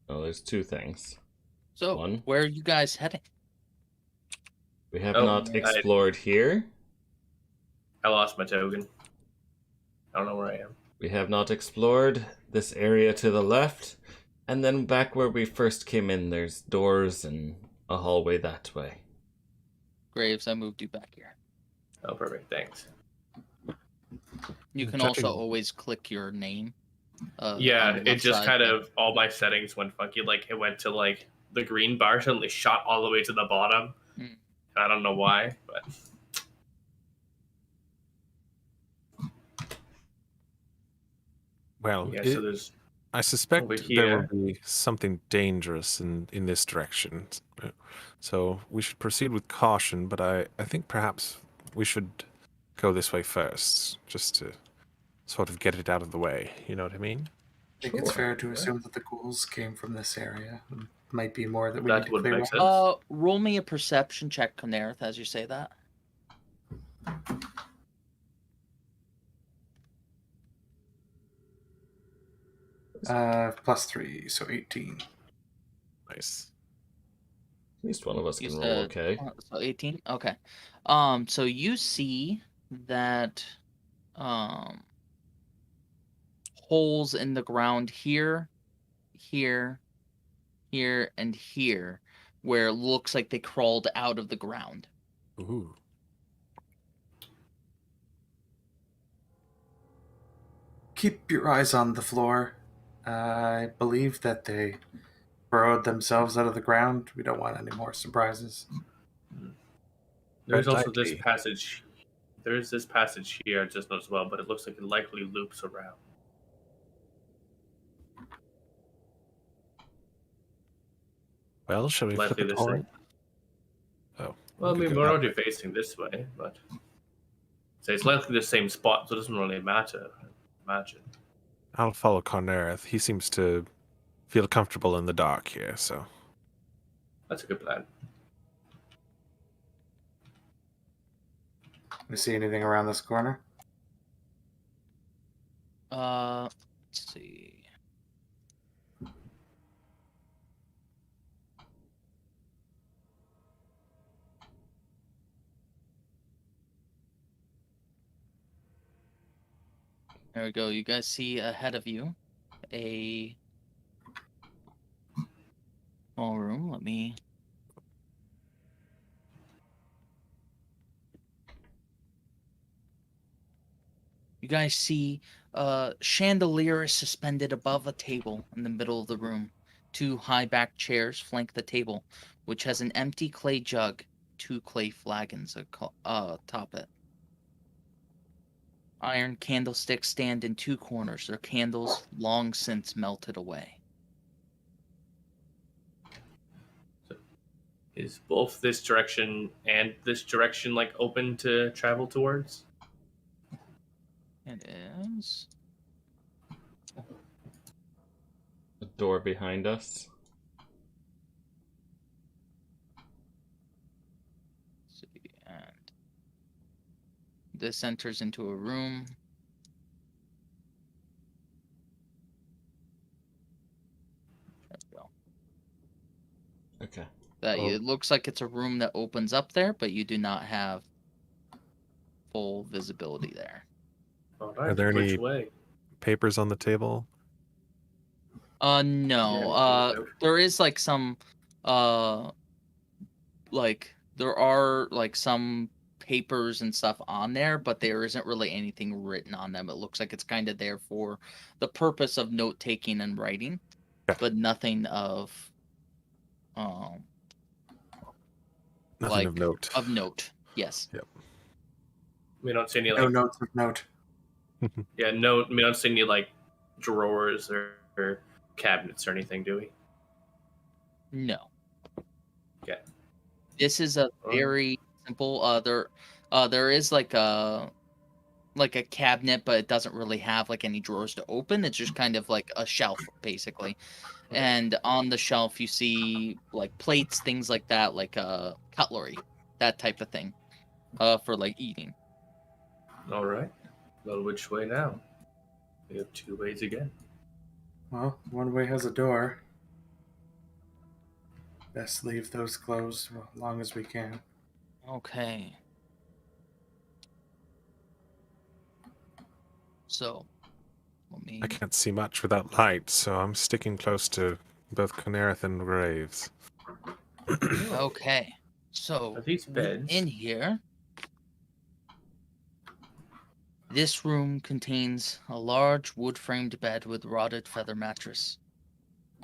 Oh, there's two things. so One. where are you guys heading? We have Oh, not I- explored here. I lost my token. I don't know where I am. We have not explored this area to the left, and then back where we first came in, there's doors and a hallway that way. Graves, I moved you back here. Oh, perfect. Thanks. You can Judging- also always click your name. Yeah, on the it left just side, kind yeah. of all my settings went funky. Like it went to like the green bar suddenly shot all the way to the bottom. Mm. I don't know why, but Well, yeah. it- So there's I suspect over there will here. be something dangerous in this direction. So we should proceed with caution, but I think perhaps we should go this way first, just to sort of get it out of the way. You know what I mean? I think it's Sure, fair to yeah. assume that the ghouls came from this area. Might be more that we That need to would clear make out. sense. Roll me a perception check, Konarith, as you say that. +3, so 18. Nice. At least one of us You can roll said okay. so 18. Okay. So you see that holes in the ground here, here, here, and here, where it looks like they crawled out of the ground. Ooh. Keep your eyes on the floor. I believe that they burrowed themselves out of the ground. We don't want any more surprises. There's also this Likely. passage. There's this passage here I just noticed as well, but it looks like it likely loops around. Well, shall we flip Likely a the coin? same. Oh. Well, I we could mean, go we're that already way. facing this way, but so it's likely the same spot, so it doesn't really matter. Imagine. I'll follow Konarith. He seems to feel comfortable in the dark here, so. That's a good plan. We see anything around this corner? Let's see. There we go. You guys see ahead of you a small room. Let me. You guys see a chandelier is suspended above a table in the middle of the room. Two high backed chairs flank the table, which has an empty clay jug, two clay flagons atop it. Iron candlesticks stand in two corners, their candles long since melted away. Is both this direction and this direction like open to travel towards? It is. A door behind us. Let's see, and this enters into a room. There we go. Okay. It looks like it's a room that opens up there, but you do not have full visibility there. All right. Are there which any- way? Papers on the table? No. Yeah, There is like some like there are like some papers and stuff on there, but there isn't really anything written on them. It looks like it's kind of there for the purpose of note taking and writing, Yeah. but nothing of Nothing of note. Of note. Yes. We don't see any No like notes of note. yeah, no, we don't see any like drawers or cabinets or anything, do we? No. Okay. This is a very simple. There is like a cabinet, but it doesn't really have like any drawers to open. It's just kind of like a shelf, basically. And on the shelf, you see like plates, things like that, like cutlery, that type of thing, for like eating. All right. Well, which way now? We have two ways again. Well, one way has a door. Best leave those closed as long as we can. Okay. So, let me. I can't see much without light, so I'm sticking close to both Konarith and Graves. Okay. So, Are these beds? in here, this room contains a large wood-framed bed with rotted feather mattress,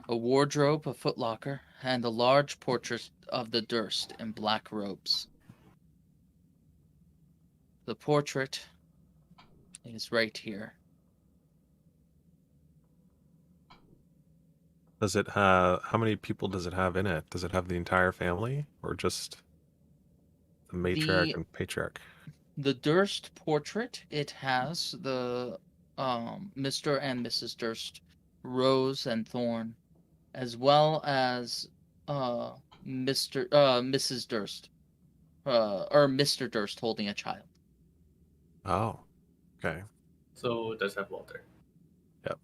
a wardrobe, a footlocker, and a large portrait of the Durst in black robes. The portrait is right here. Does it have, how many people does it have in it? Does it have the entire family or just the matriarch and patriarch? The Durst portrait, it has the Mr. and Mrs. Durst, Rose and Thorn, as well as Mrs. Durst, or Mr. Durst holding a child. Oh, okay. So it does have Walter. Yep.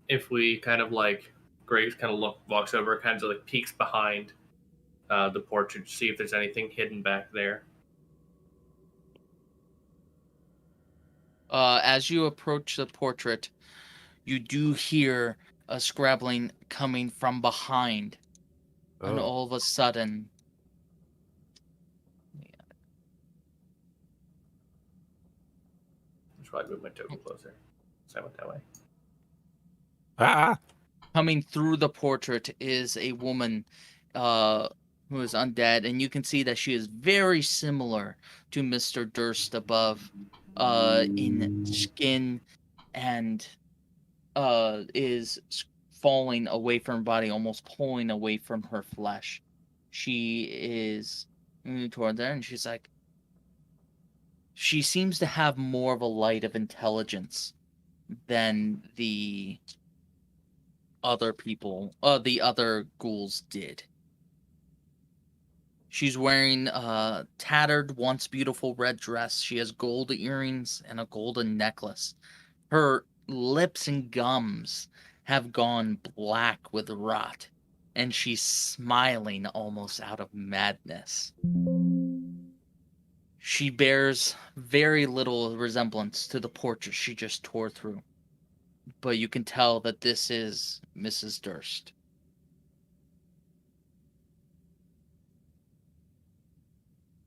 If we kind of like, Graves kind of walks over, kind of like peeks behind the portrait to see if there's anything hidden back there. As you approach the portrait, you do hear a scrabbling coming from behind, and Oh, all of a sudden, That's why I moved my token closer. So I went that way. ah! coming through the portrait is a woman who is undead, and you can see that she is very similar to Mr. Durst above in skin, and is falling away from her body, almost pulling away from her flesh. She is moving toward there, and she's like, she seems to have more of a light of intelligence than the other people, the other ghouls did. She's wearing a tattered, once beautiful red dress. She has gold earrings and a golden necklace. Her lips and gums have gone black with rot, and she's smiling almost out of madness. She bears very little resemblance to the portrait she just tore through, but you can tell that this is Mrs. Durst.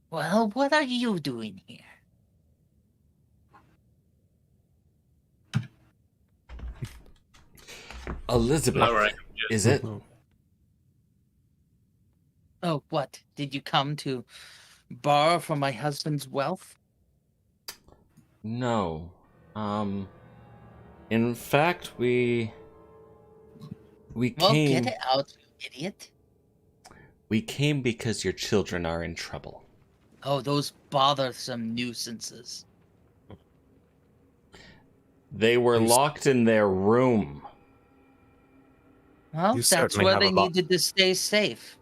Well, what are you doing here? Elizabeth, All right. is it? Oh, what? Did you come to borrow from my husband's wealth? No. In fact, we Well, came. get it out, you idiot. We came because your children are in trouble. Oh, those bothersome nuisances. They were locked in their room. Well, You that's certainly where have they a lot. needed to stay safe.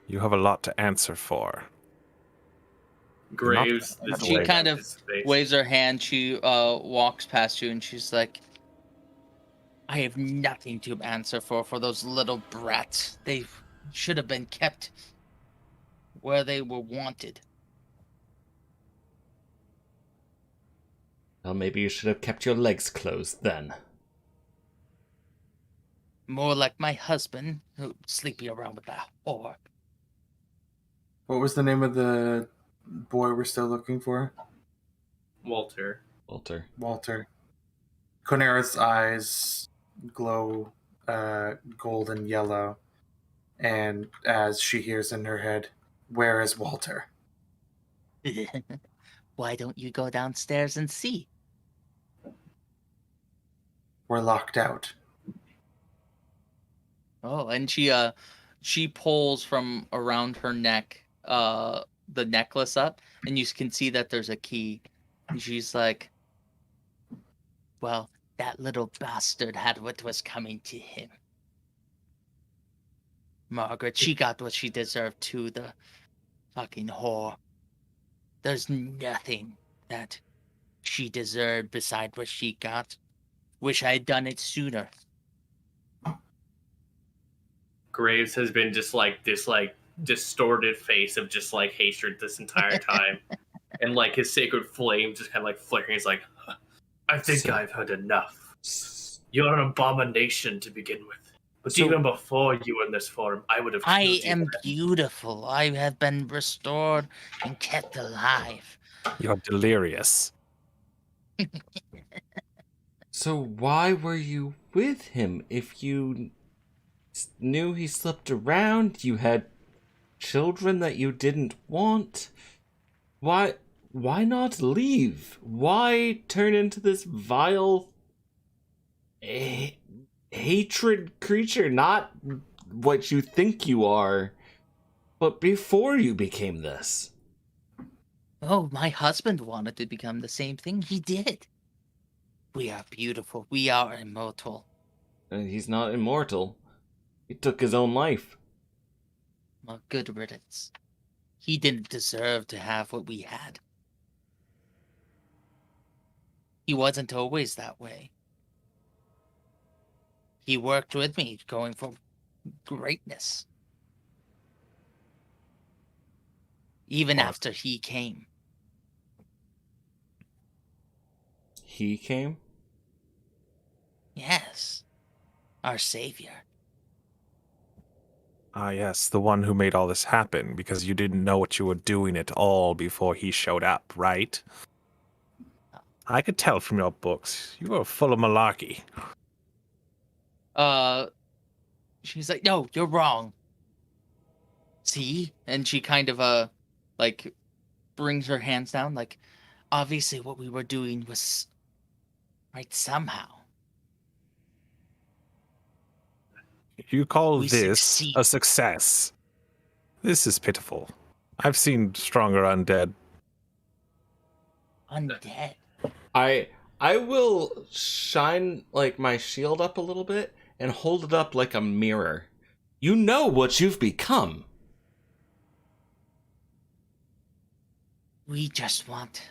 You have a lot to answer for. Graves. Not- She kind of his face. waves her hand. She walks past you, and she's like, I have nothing to answer for those little brats. They should have been kept where they were wanted. Well, maybe you should have kept your legs closed then. More like my husband, who's sleeping around with that whore. What was the name of the boy we're still looking for? Walter. Walter. Konarith's eyes glow golden yellow, and as she hears in her head, "Where is Walter?" Why don't you go downstairs and see? We're locked out. Oh, and she pulls from around her neck the necklace up, and you can see that there's a key. And she's like, well, that little bastard had what was coming to him. Margaret, she got what she deserved too, the fucking whore. There's nothing that she deserved beside what she got. Wish I'd done it sooner. Graves has been just like this, like distorted face of just like hatred this entire time. and like his sacred flame just kind of like flickering. He's like, I think So- I've heard enough. You're an abomination to begin with. But So- even before you were in this form, I would have killed I you. am beautiful. I have been restored and kept alive. You're delirious. So why were you with him if you knew he slept around, you had children that you didn't want? Why not leave? Why turn into this vile hatred creature? Not what you think you are, but before you became this. Oh, my husband wanted to become the same thing. He did. We are beautiful. We are immortal. And he's not immortal. He took his own life. Well, good riddance. He didn't deserve to have what we had. He wasn't always that way. He worked with me, going for greatness. Even Awesome. after he came. He came? Yes. Our savior. Ah, yes, the one who made all this happen because you didn't know what you were doing at all before he showed up, right? I could tell from your books. You were full of malarkey. She's like, no, you're wrong. See? And she kind of, like, brings her hands down, like, obviously what we were doing was right somehow. You call We this succeed. a success? This is pitiful. I've seen stronger undead. Undead. I will shine like my shield up a little bit and hold it up like a mirror. You know what you've become. We just want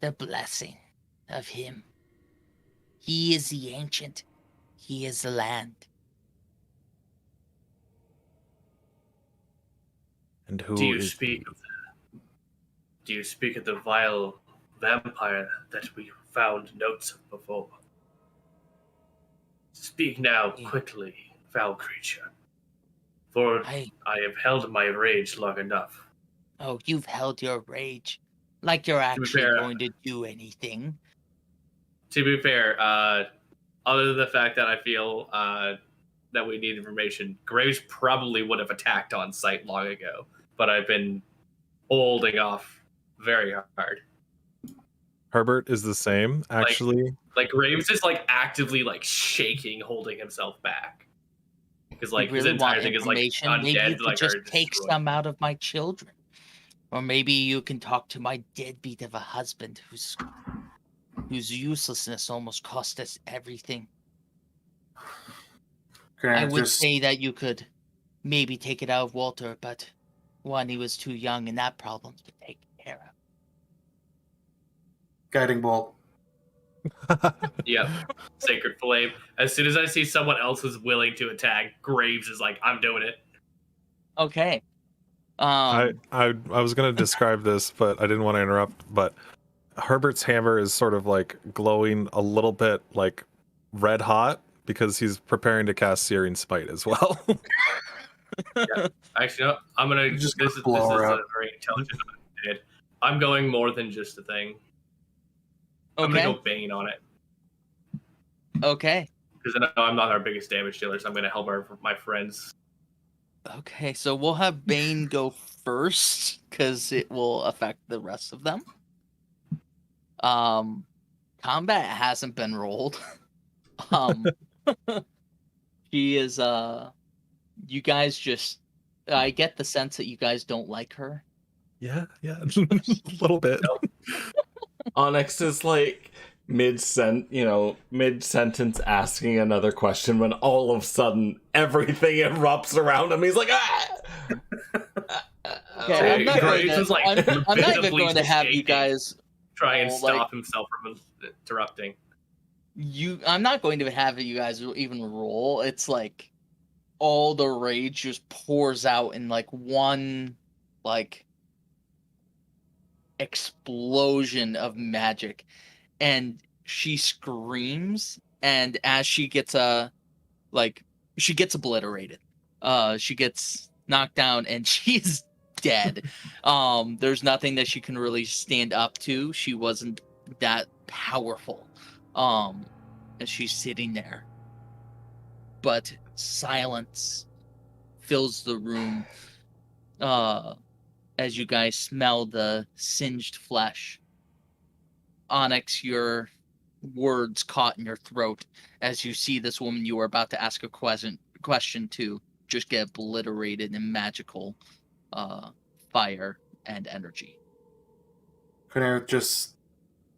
the blessing of him. He is the ancient. He is the land. And who Do you is speak of the vile vampire that we found notes of before? Speak now, Yeah. quickly, foul creature. For I have held my rage long enough. Oh, you've held your rage. Like you're be actually fair- going to do anything. To be fair, other than the fact that I feel that we need information, Graves probably would have attacked on site long ago, but I've been holding off very hard. Herbert is the same, actually. Like Graves is like actively like shaking, holding himself back. Because like You his really entire want thing is like information? undead, Maybe you could like just are take destroyed. some out of my children. Or maybe you can talk to my deadbeat of a husband whose uselessness almost cost us everything. I Konarith would just say that you could maybe take it out of Walter, but one, he was too young and that problem's been taken care of. guiding bolt. Yep. Sacred Flame. As soon as I see someone else who's willing to attack, Graves is like, I'm doing it. Okay. I was going to describe this, but I didn't want to interrupt. But Herbert's hammer is sort of like glowing a little bit like red hot because he's preparing to cast Searing Smite as well. Actually, no, I'm gonna. You just This is blow her a up. very intelligent idea. I'm going more than just a thing. I'm Okay. gonna go Bane on it Okay. because I know I'm not our biggest damage dealer, so I'm gonna help my friends. Okay, so we'll have Bane go first because it will affect the rest of them. Combat hasn't been rolled. She is you guys just I get the sense that you guys don't like her. yeah, a little bit. Onyx is like mid-sentence asking another question when all of a sudden everything erupts around him. He's like, ah! Okay, I'm not Graves going to, is, like, I'm not even visibly going to have you shaking. guys Try and Oh, stop like- himself from interrupting. I'm not going to have you guys even roll. It's like all the rage just pours out in like one like explosion of magic, and she screams, and as she gets she gets obliterated. She gets knocked down and she's dead. There's nothing that she can really stand up to. She wasn't that powerful. And she's sitting there. But silence fills the room as you guys smell the singed flesh. Onyx, your words caught in your throat as you see this woman you were about to ask a question to just get obliterated in magical fire and energy. Konarith just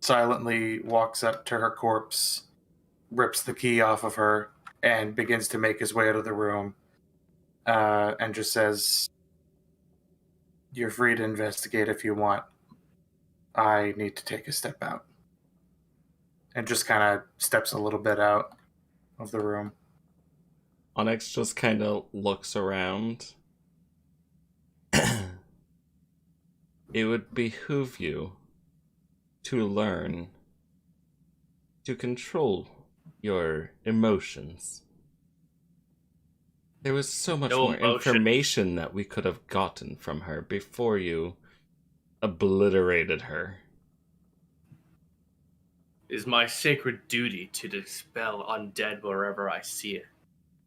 silently walks up to her corpse, rips the key off of her, and begins to make his way out of the room, and just says, "You're free to investigate if you want. I need to take a step out." And just kind of steps a little bit out of the room. Onyx just kind of looks around. It would behoove you to learn to control your emotions. There was so much more information that we could have gotten from her before you obliterated her. It is my sacred duty to dispel undead wherever I see it.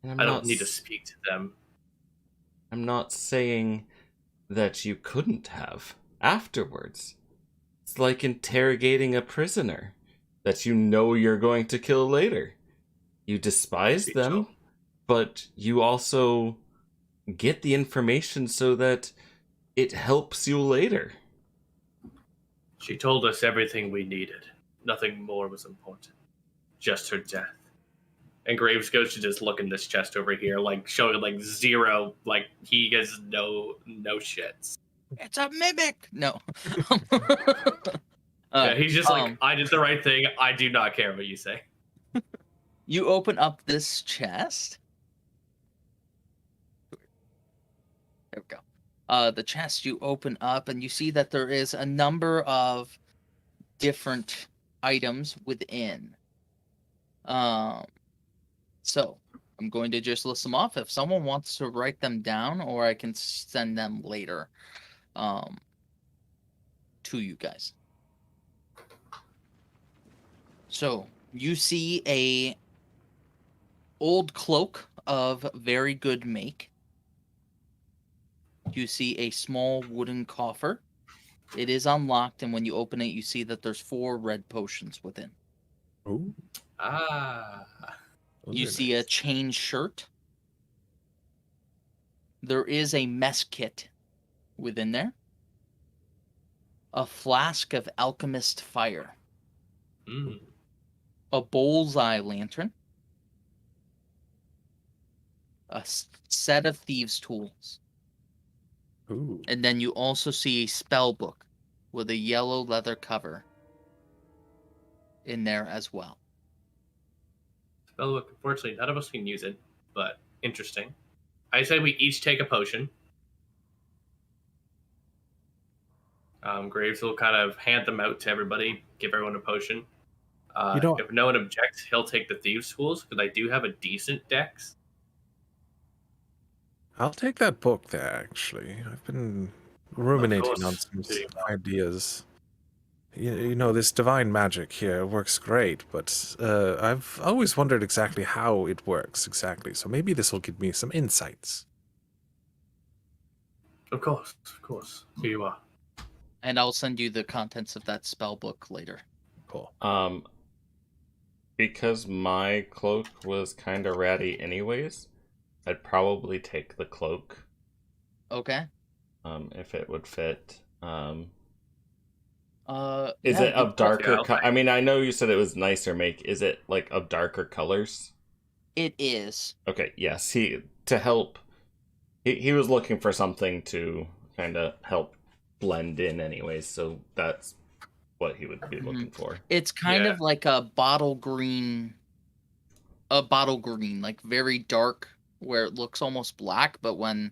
I don't need to speak to them. I'm not saying that you couldn't have afterwards. It's like interrogating a prisoner that you know you're going to kill later. You despise them, but you also get the information so that it helps you later. She told us everything we needed. Nothing more was important. Just her death. And Graves goes to just look in this chest over here, like showing like zero, like he has no shits. It's a mimic. No. Yeah, he's just like, I did the right thing. I do not care what you say. You open up this chest. There we go. The chest you open up, and you see that there is a number of different items within. So I'm going to just list them off. If someone wants to write them down, or I can send them later to you guys. So you see a old cloak of very good make. You see a small wooden coffer. It is unlocked, and when you open it, you see that there's 4 red potions within. Ooh. Ah. You see a chain shirt. There is a mess kit within there. A flask of alchemist fire. Mm. A bullseye lantern. A set of thieves' tools. Ooh. And then you also see a spell book with a yellow leather cover in there as well. Spellbook, unfortunately, none of us can use it, but interesting. I say we each take a potion. Graves will kind of hand them out to everybody, give everyone a potion. If no one objects, he'll take the Thieves Tools, because I do have a decent dex. I'll take that book there, actually. I've been ruminating on some ideas. You know, this divine magic here works great, but I've always wondered exactly how it works exactly. So maybe this will give me some insights. Of course. Here you are. And I'll send you the contents of that spell book later. Cool. Because my cloak was kind of ratty anyways, I'd probably take the cloak. Okay. If it would fit. Is it of darker? I mean, I know you said it was nicer make. Is it like of darker colors? It is. Okay. Yes. He was looking for something to kind of help blend in, anyways. So that's what he would be looking for. It's kind of like a bottle green, like very dark, where it looks almost black, but when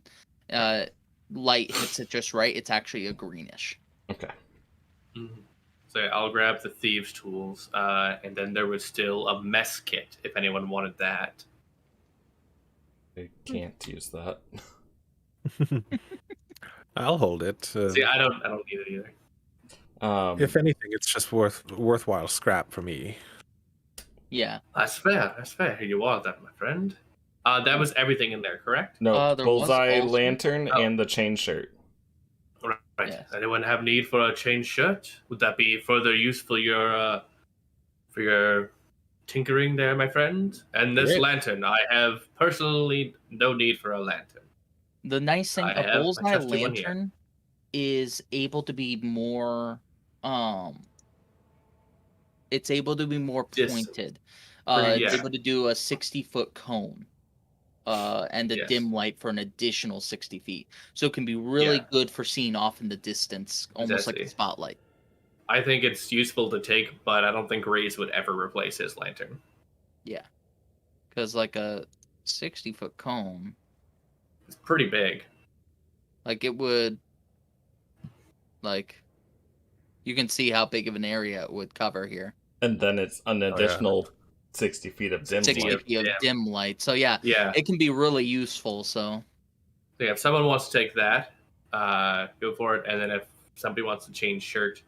light hits it just right, it's actually a greenish. Okay. Mhm. So yeah, I'll grab the Thieves Tools, and then there was still a mess kit if anyone wanted that. I can't use that. I'll hold it. See, I don't need it either. If anything, it's just worthwhile scrap for me. Yeah. That's fair. That's fair. Here you are, then, my friend. That was everything in there, correct? No, There was bullseye also- lantern Oh. and the chain shirt. Right. Yes. Anyone have need for a chain shirt? Would that be further use for your tinkering there, my friend? And this Great. lantern, I have personally no need for a lantern. The nice thing, I a have my bullseye trusty one here. lantern is able to be more, it's able to be more Distance. pointed. Pretty- It's yeah. able to do a 60-foot cone, and a Yes. dim light for an additional 60 feet. So it can be really Yeah. good for seeing off in the distance, almost like a Exactly. spotlight. I think it's useful to take, but I don't think Raze would ever replace his lantern. Yeah. Because like a 60-foot cone, It's pretty big. like it would, like, you can see how big of an area it would cover here. And then it's an yeah. additional 60 feet of dim 60 light. feet of yeah. dim light. So yeah, Yeah. it can be really useful. So So yeah, if someone wants to take that, go for it. And then if somebody wants to change shirt,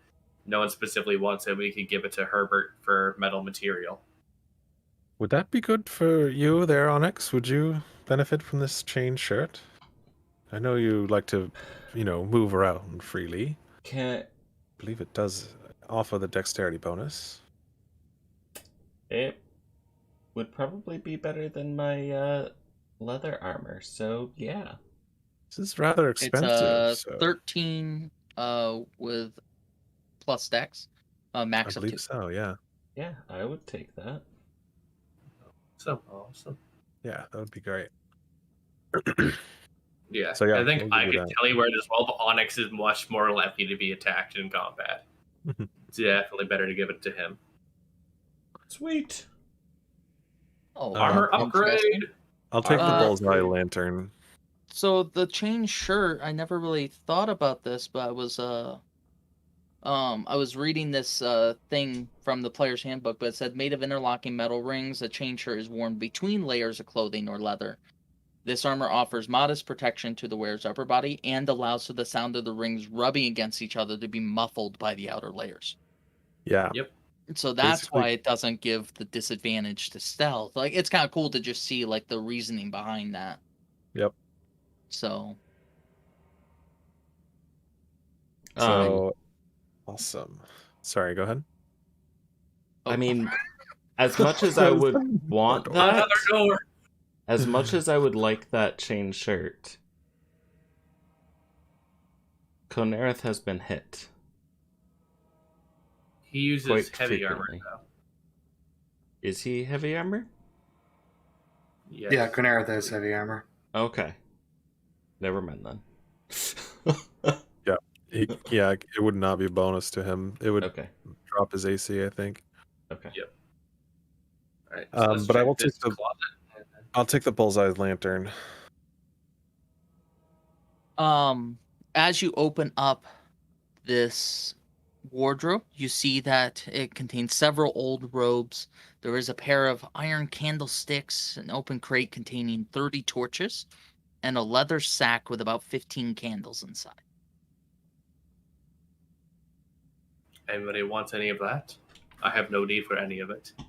no one specifically wants it, we could give it to Herbert for metal material. Would that be good for you there, Onyx? Would you benefit from this chain shirt? I know you like to, move around freely. Can I believe it does offer the dexterity bonus. it would probably be better than my leather armor. So yeah. This is rather it's expensive. So 13 with plus dex, I max of 2. believe so, yeah. Yeah, I would take that. So awesome. Yeah, that would be great. Yeah. So, yeah, I think we'll I give you can that. tell you where it is well, but Onyx is much more likely to be attacked in combat. It's definitely better to give it to him. Sweet. Oh, Armor interesting. upgrade. I'll take the Uh, bullseye lantern. So the chain shirt, I never really thought about this, but I was reading this thing from the player's handbook, but it said made of interlocking metal rings, a chain shirt is worn between layers of clothing or leather. This armor offers modest protection to the wearer's upper body and allows for the sound of the rings rubbing against each other to be muffled by the outer layers. Yeah. Yep. So that's Basically- why it doesn't give the disadvantage to stealth. Like, it's kind of cool to just see like the reasoning behind that. Yep. So So awesome. Sorry, go ahead. I mean, as much as I would want that, Another door. as much as I would like that chain shirt, Konarith has been hit. He uses Quite heavy armor frequently. now. Is he heavy armor? Yes. Yeah, Konarith has heavy armor. Okay. Never mind then. Yeah, it would not be a bonus to him. It would Okay. drop his AC, I think. Okay. Yep. All right, But I check will take this the- closet. I'll take the bullseye lantern. as you open up this wardrobe, you see that it contains several old robes. There is a pair of iron candlesticks, an open crate containing 30 torches, and a leather sack with about 15 candles inside. Anybody wants any of that? I have no need for any of it. I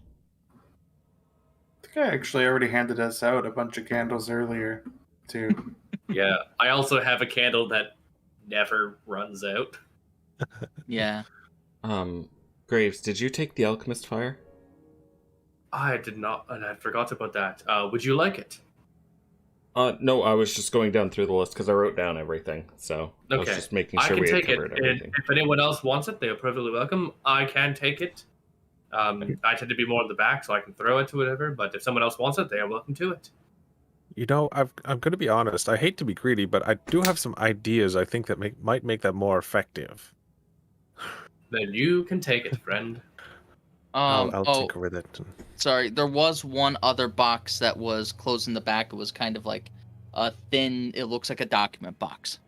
think I actually already handed us out a bunch of candles earlier, too. Yeah, I also have a candle that never runs out. Yeah. Graves, did you take the alchemist fire? I did not, and I forgot about that. Would you like it? No, I was just going down through the list because I wrote down everything. So I was Okay. just making I sure can we had take it. covered And everything. if anyone else wants it, they are perfectly welcome. I can take it. I tend to be more in the back, so I can throw it to whatever. But if someone else wants it, they are welcome to it. I'm going to be honest. I hate to be greedy, but I do have some ideas I think that might make that more effective. Then you can take it, friend. I'll tinker with it. Sorry, there was one other box that was closed in the back. It was kind of like a thin, it looks like a document box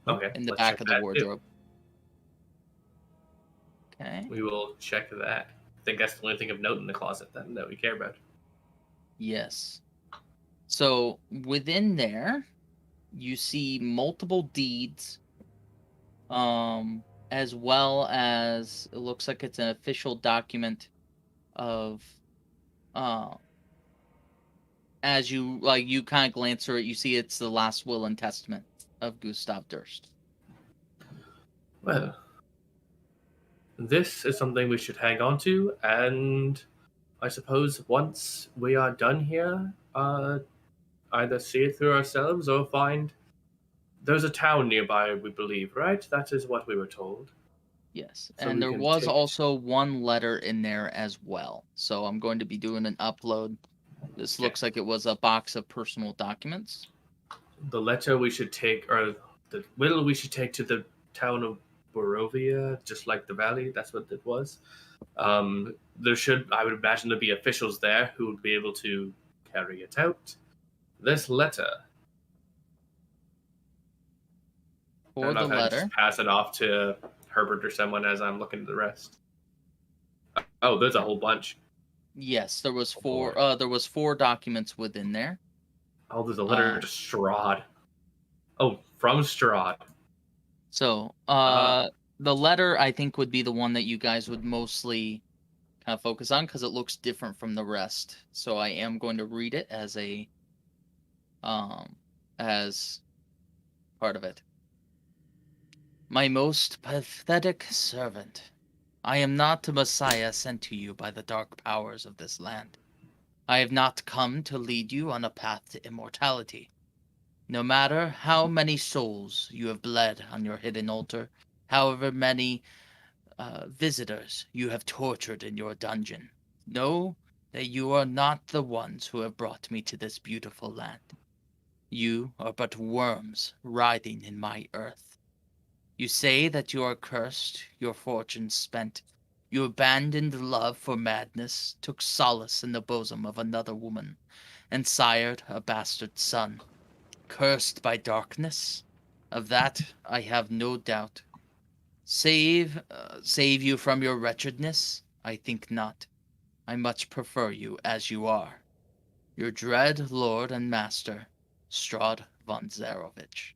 Okay. in the let's back check of the that, too. wardrobe. Okay. We will check that. I think that's the only thing of note in the closet then that we care about. Yes. So within there, you see multiple deeds, as well as it looks like it's an official document of, uh, as you kind of glance through it, you see it's the last will and testament of Gustav Durst. Well, this is something we should hang on to, and I suppose once we are done here, either see it through ourselves or find. There's a town nearby, we believe, right? That is what we were told. Yes, So and we there can was take- also one letter in there as well. So I'm going to be doing an upload. This Okay. looks like it was a box of personal documents. The letter we should take, or the will we should take to the town of Borovia, just like the valley. That's what it was. There should, I would imagine, there be officials there who would be able to carry it out. This letter, For and the I'll kind of letter, just pass it off to Herbert or someone as I'm looking at the rest. Oh, there's a whole bunch. yes, there was boy. four documents within there. Oh, there's a letter to Strahd. Oh, from Strahd. So, Uh, the letter I think would be the one that you guys would mostly kind of focus on because it looks different from the rest. So I am going to read it as as part of it. My most pathetic servant, I am not the Messiah sent to you by the dark powers of this land. I have not come to lead you on a path to immortality. No matter how many souls you have bled on your hidden altar, however many visitors you have tortured in your dungeon, know that you are not the ones who have brought me to this beautiful land. You are but worms writhing in my earth. You say that you are cursed, your fortune spent. You abandoned love for madness, took solace in the bosom of another woman, and sired a bastard son. Cursed by darkness? Of that I have no doubt. Save you from your wretchedness? I think not. I much prefer you as you are. Your dread lord and master, Strahd von Zarovich.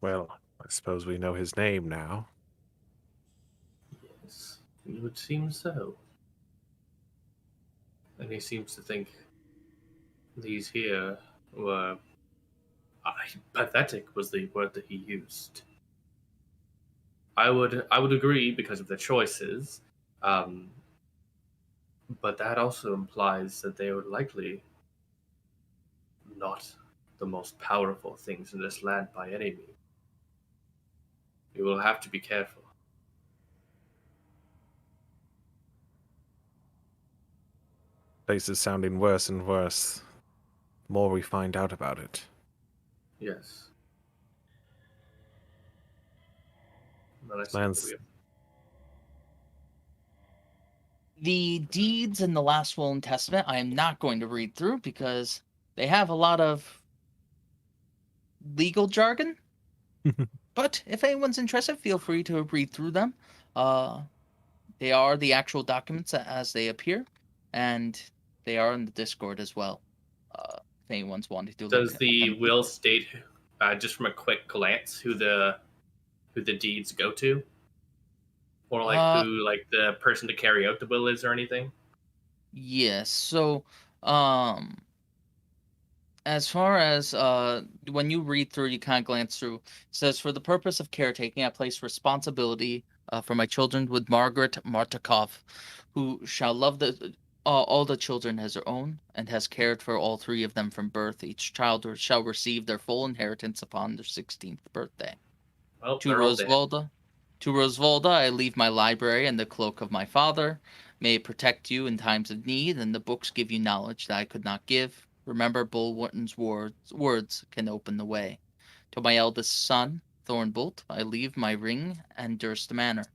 Well, I suppose we know his name now. yes, it would seem so. And he seems to think these here were. Pathetic was the word that he used. I would agree because of the choices, um, but that also implies that they were likely not the most powerful things in this land by any means. We will have to be careful. Place is sounding worse and worse. The more we find out about it. Yes. Then I Man's- suppose we have- The deeds in the last will and testament I am not going to read through because they have a lot of legal jargon. But if anyone's interested, feel free to read through them. They are the actual documents as they appear, and they are in the Discord as well. If anyone's wanting to Does look the at them. will state, just from a quick glance, who the deeds go to, or like who like the person to carry out the will is, or anything? Yes. So, as far as when you read through, you kind of glance through. It says, for the purpose of caretaking, I place responsibility for my children with Margaret Martikov, who shall love all the children as her own, and has cared for all three of them from birth. Each child shall receive their full inheritance upon their 16th birthday. Well, To they're all dead. Roswalda, I leave my library and the cloak of my father. May it protect you in times of need, and the books give you knowledge that I could not give. Remember, Bulwarton's words can open the way. To my eldest son, Thornbolt, I leave my ring and Durst Manor,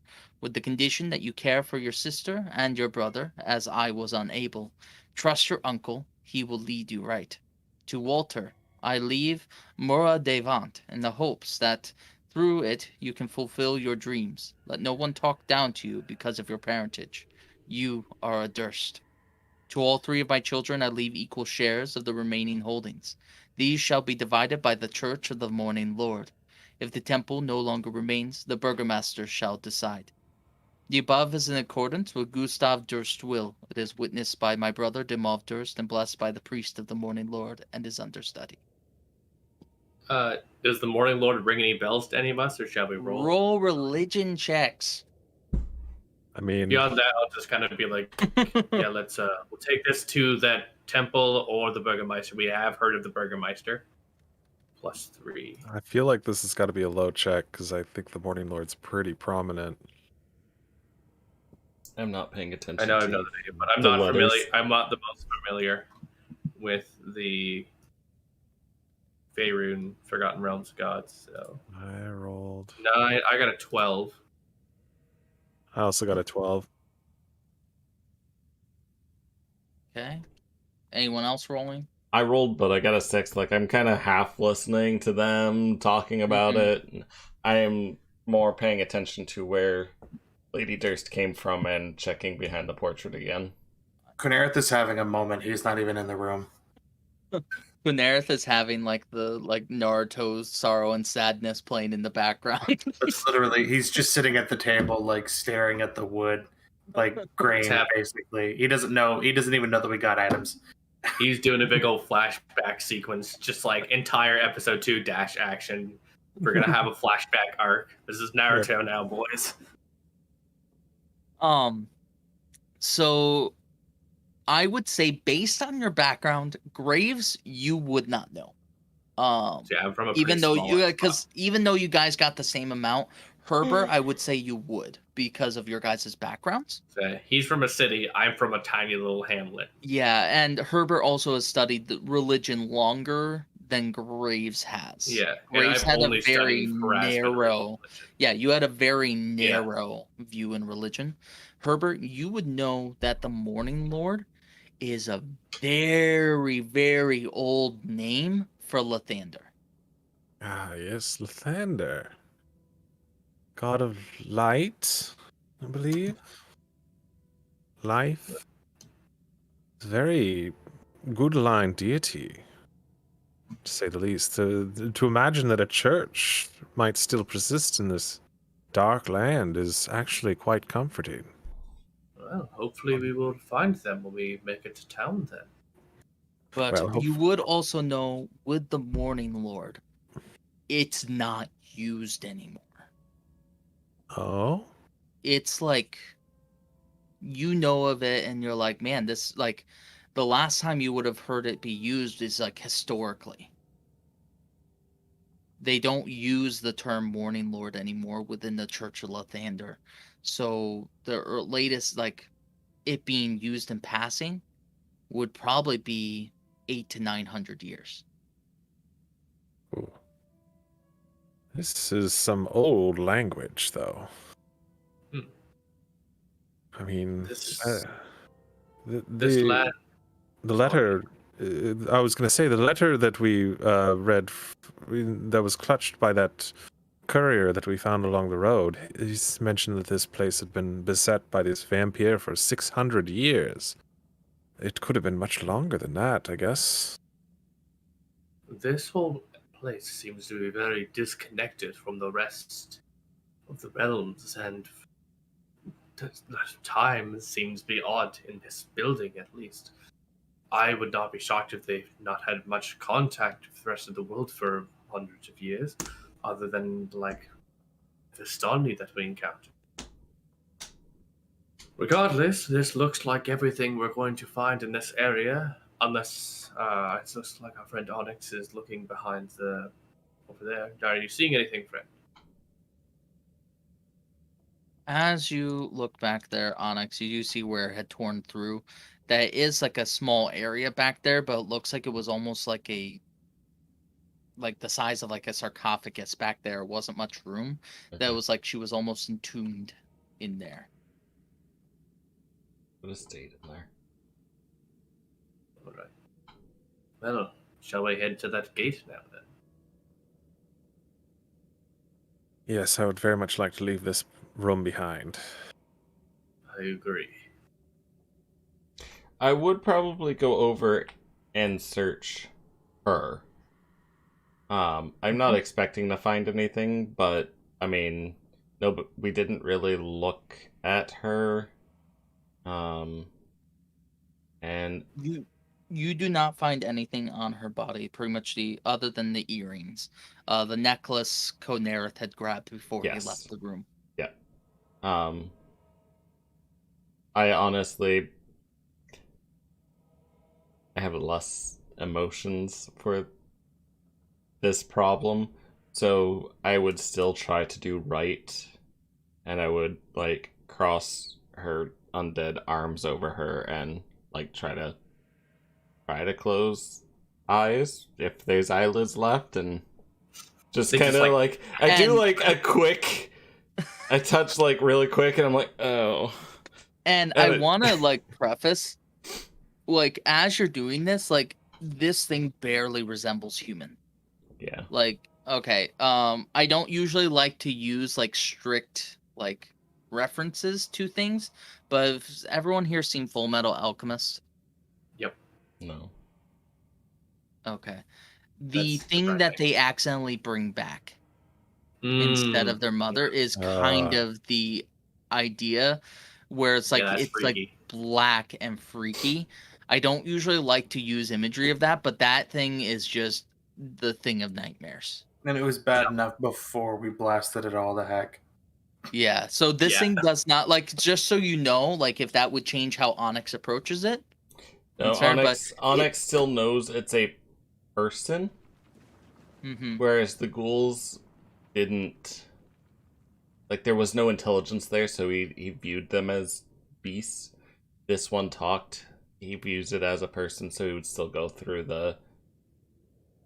with the condition that you care for your sister and your brother, as I was unable. Trust your uncle, he will lead you right. To Walter, I leave Mora Devant in the hopes that through it you can fulfill your dreams. Let no one talk down to you because of your parentage. You are a Durst. To all 3 of my children I leave equal shares of the remaining holdings. These shall be divided by the Church of the Morning Lord. If the temple no longer remains, the burgomaster shall decide. The above is in accordance with Gustav Durst's will. It is witnessed by my brother Dimov Durst and blessed by the priest of the Morning Lord and his understudy. Does the Morning Lord ring any bells to any of us, or shall we roll? Roll religion checks. I mean, Beyond that, I'll just kind of be like, yeah, let's we'll take this to that temple or the Burgermeister. We have heard of the Burgermeister. +3. I feel like this has got to be a low check because I think the Morning Lord's pretty prominent. I'm not paying attention. I know to the name, but I'm the not letters. familiar. I'm not the most familiar with the Faerun Forgotten Realms gods. So I rolled. 9. I got a 12. I also got a 12. Okay. Anyone else rolling? I rolled, but I got a 6. Like, I'm kind of half listening to them talking about it. I am more paying attention to where Lady Durst came from and checking behind the portrait again. Konarith is having a moment. He's not even in the room. Konarith is having like the Naruto's sorrow and sadness playing in the background. It's literally, he's just sitting at the table, like staring at the wood, like grain, basically. He doesn't even know that we got items. He's doing a big old flashback sequence, just like entire episode 2 dash action. We're gonna have a flashback arc. This is Naruto now, boys. So I would say based on your background, Graves, you would not know. Yeah, I'm from a even though pretty small even though you guys got the same amount, Herbert, I would say you would because of your guys' backgrounds. He's from a city. I'm from a tiny little hamlet. Yeah, and Herbert also has studied the religion longer than Graves has. Yeah, Graves had a very narrow. Yeah, you had a very narrow view in religion. Herbert, you would know that the Morning Lord is a very, very old name for Lathander. Ah, yes, Lathander. God of light, I believe. Life. Very good line deity, to say the least. To imagine that a church might still persist in this dark land is actually quite comforting. Well, hopefully we will find them when we make it to town then. But Well, you would also know with the Morning Lord, it's not used anymore. Oh? It's like, you know of it and you're like, man, this, like, the last time you would have heard it be used is like historically. They don't use the term Morning Lord anymore within the Church of Lathander. So the latest, like, it being used in passing would probably be 800 to 900 years. Ooh. This is some old language, though. I mean, this lad. The letter. I was going to say the letter that we read, that was clutched by that courier that we found along the road. He's mentioned that this place had been beset by this vampire for 600 years. It could have been much longer than that, I guess. This whole place seems to be very disconnected from the rest of the realms, and the time seems to be odd in this building, at least. I would not be shocked if they've not had much contact with the rest of the world for hundreds of years, other than, like, the Stani that we encountered. Regardless, this looks like everything we're going to find in this area, unless it looks like our friend Onyx is looking behind over there. Are you seeing anything, friend? As you look back there, Onyx, you do see where it had torn through. That is like a small area back there, but it looks like it was almost like the size of like a sarcophagus back there. It wasn't much room. That was like she was almost entombed in there. Would have stayed in there. Alright. Well, Shall we head to that gate now then? Yes, I would very much like to leave this room behind. I agree. I would probably go over and search her. I'm not expecting to find anything, but I mean, no, but we didn't really look at her. And You do not find anything on her body, pretty much other than the earrings. The necklace Konarith had grabbed before he Yes. left the room. yeah, I honestly, I have less emotions for this problem, so I would still try to do right, and I would like cross her undead arms over her and like try to close eyes if there's eyelids left, and just They kind just, of like- I do And- like a quick, I touch like really quick, and I'm like, oh. And And I it- want to like preface, like as you're doing this, like this thing barely resembles human. Yeah. Like, okay, I don't usually like to use like strict like references to things, but has everyone here seen Full Metal Alchemist? No. Okay. The That's thing that depressing. they accidentally bring back instead of their mother is kind of the idea where it's like that's it's freaky. like black and freaky. I don't usually like to use imagery of that, but that thing is just the thing of nightmares. And it was bad enough before we blasted it all to heck. Yeah, so this Yeah. thing does not, like, just so you know, like if that would change how Onyx approaches it. No, Sorry, but Onyx still knows it's a person, whereas the ghouls didn't. Like, there was no intelligence there, so he viewed them as beasts. This one talked. He views it as a person, so he would still go through the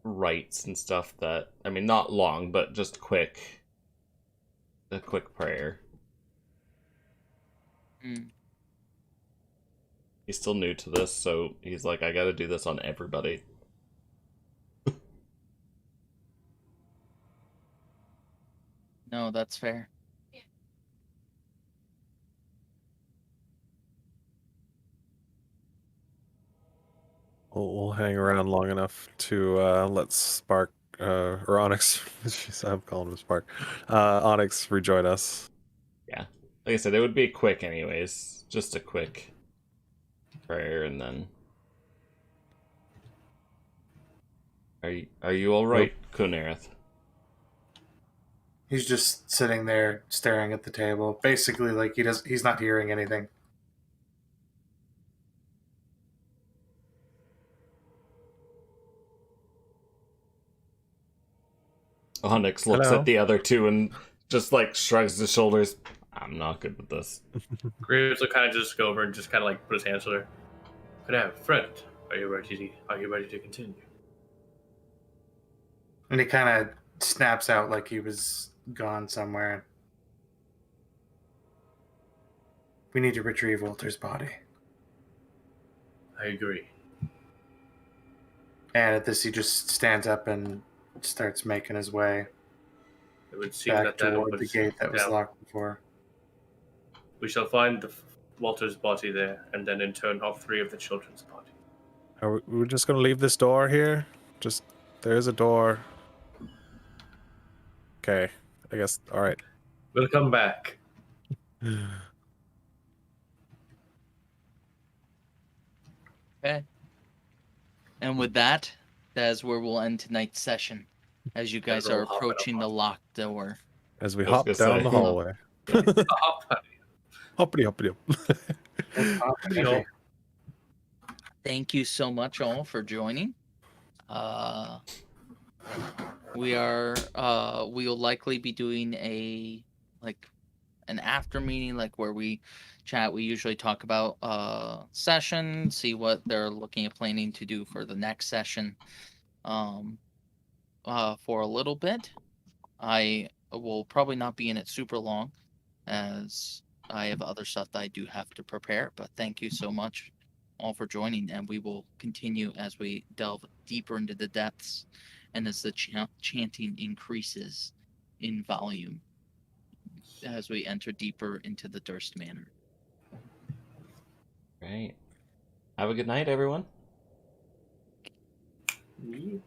rites and stuff that, I mean, not long, but just quick. A quick prayer. He's still new to this, so he's like, I gotta do this on everybody. No, that's fair. We'll hang around long enough to let Spark or Onyx. I'm calling him Spark. Onyx rejoin us. Yeah. Like I said, it would be quick anyways. Just a quick prayer, and then... Are you alright, Konarith? He's just sitting there staring at the table. Basically, like he's not hearing anything. Onyx looks Hello. at the other two and just like shrugs his shoulders. I'm not good with this. Graves will kind of just go over and just kind of like put his hands on her. Good have friend. Are you ready to continue? And he kind of snaps out like he was gone somewhere. We need to retrieve Walter's body. I agree. And at this, he just stands up and starts making his way It would seem back that toward the opens gate that was down. locked before. We shall find Walter's body there, and then in turn all three of the children's body. Are we're just gonna leave this door here? Just there's a door. Okay, I guess. All right. We'll come back. Okay. And with that, that is where we'll end tonight's session, as you guys Gotta are roll hop it approaching up. the locked door. As we I was hop gonna down say. the hallway. Hoppity hoppity up. Thank you so much all for joining. We'll likely be doing an after meeting, like where we chat. We usually talk about session, see what they're looking at planning to do for the next session. For a little bit. I will probably not be in it super long, as I have other stuff that I do have to prepare. But thank you so much all for joining, and we will continue as we delve deeper into the depths and as the chanting increases in volume as we enter deeper into the Durst Manor. Right. Have a good night, everyone. We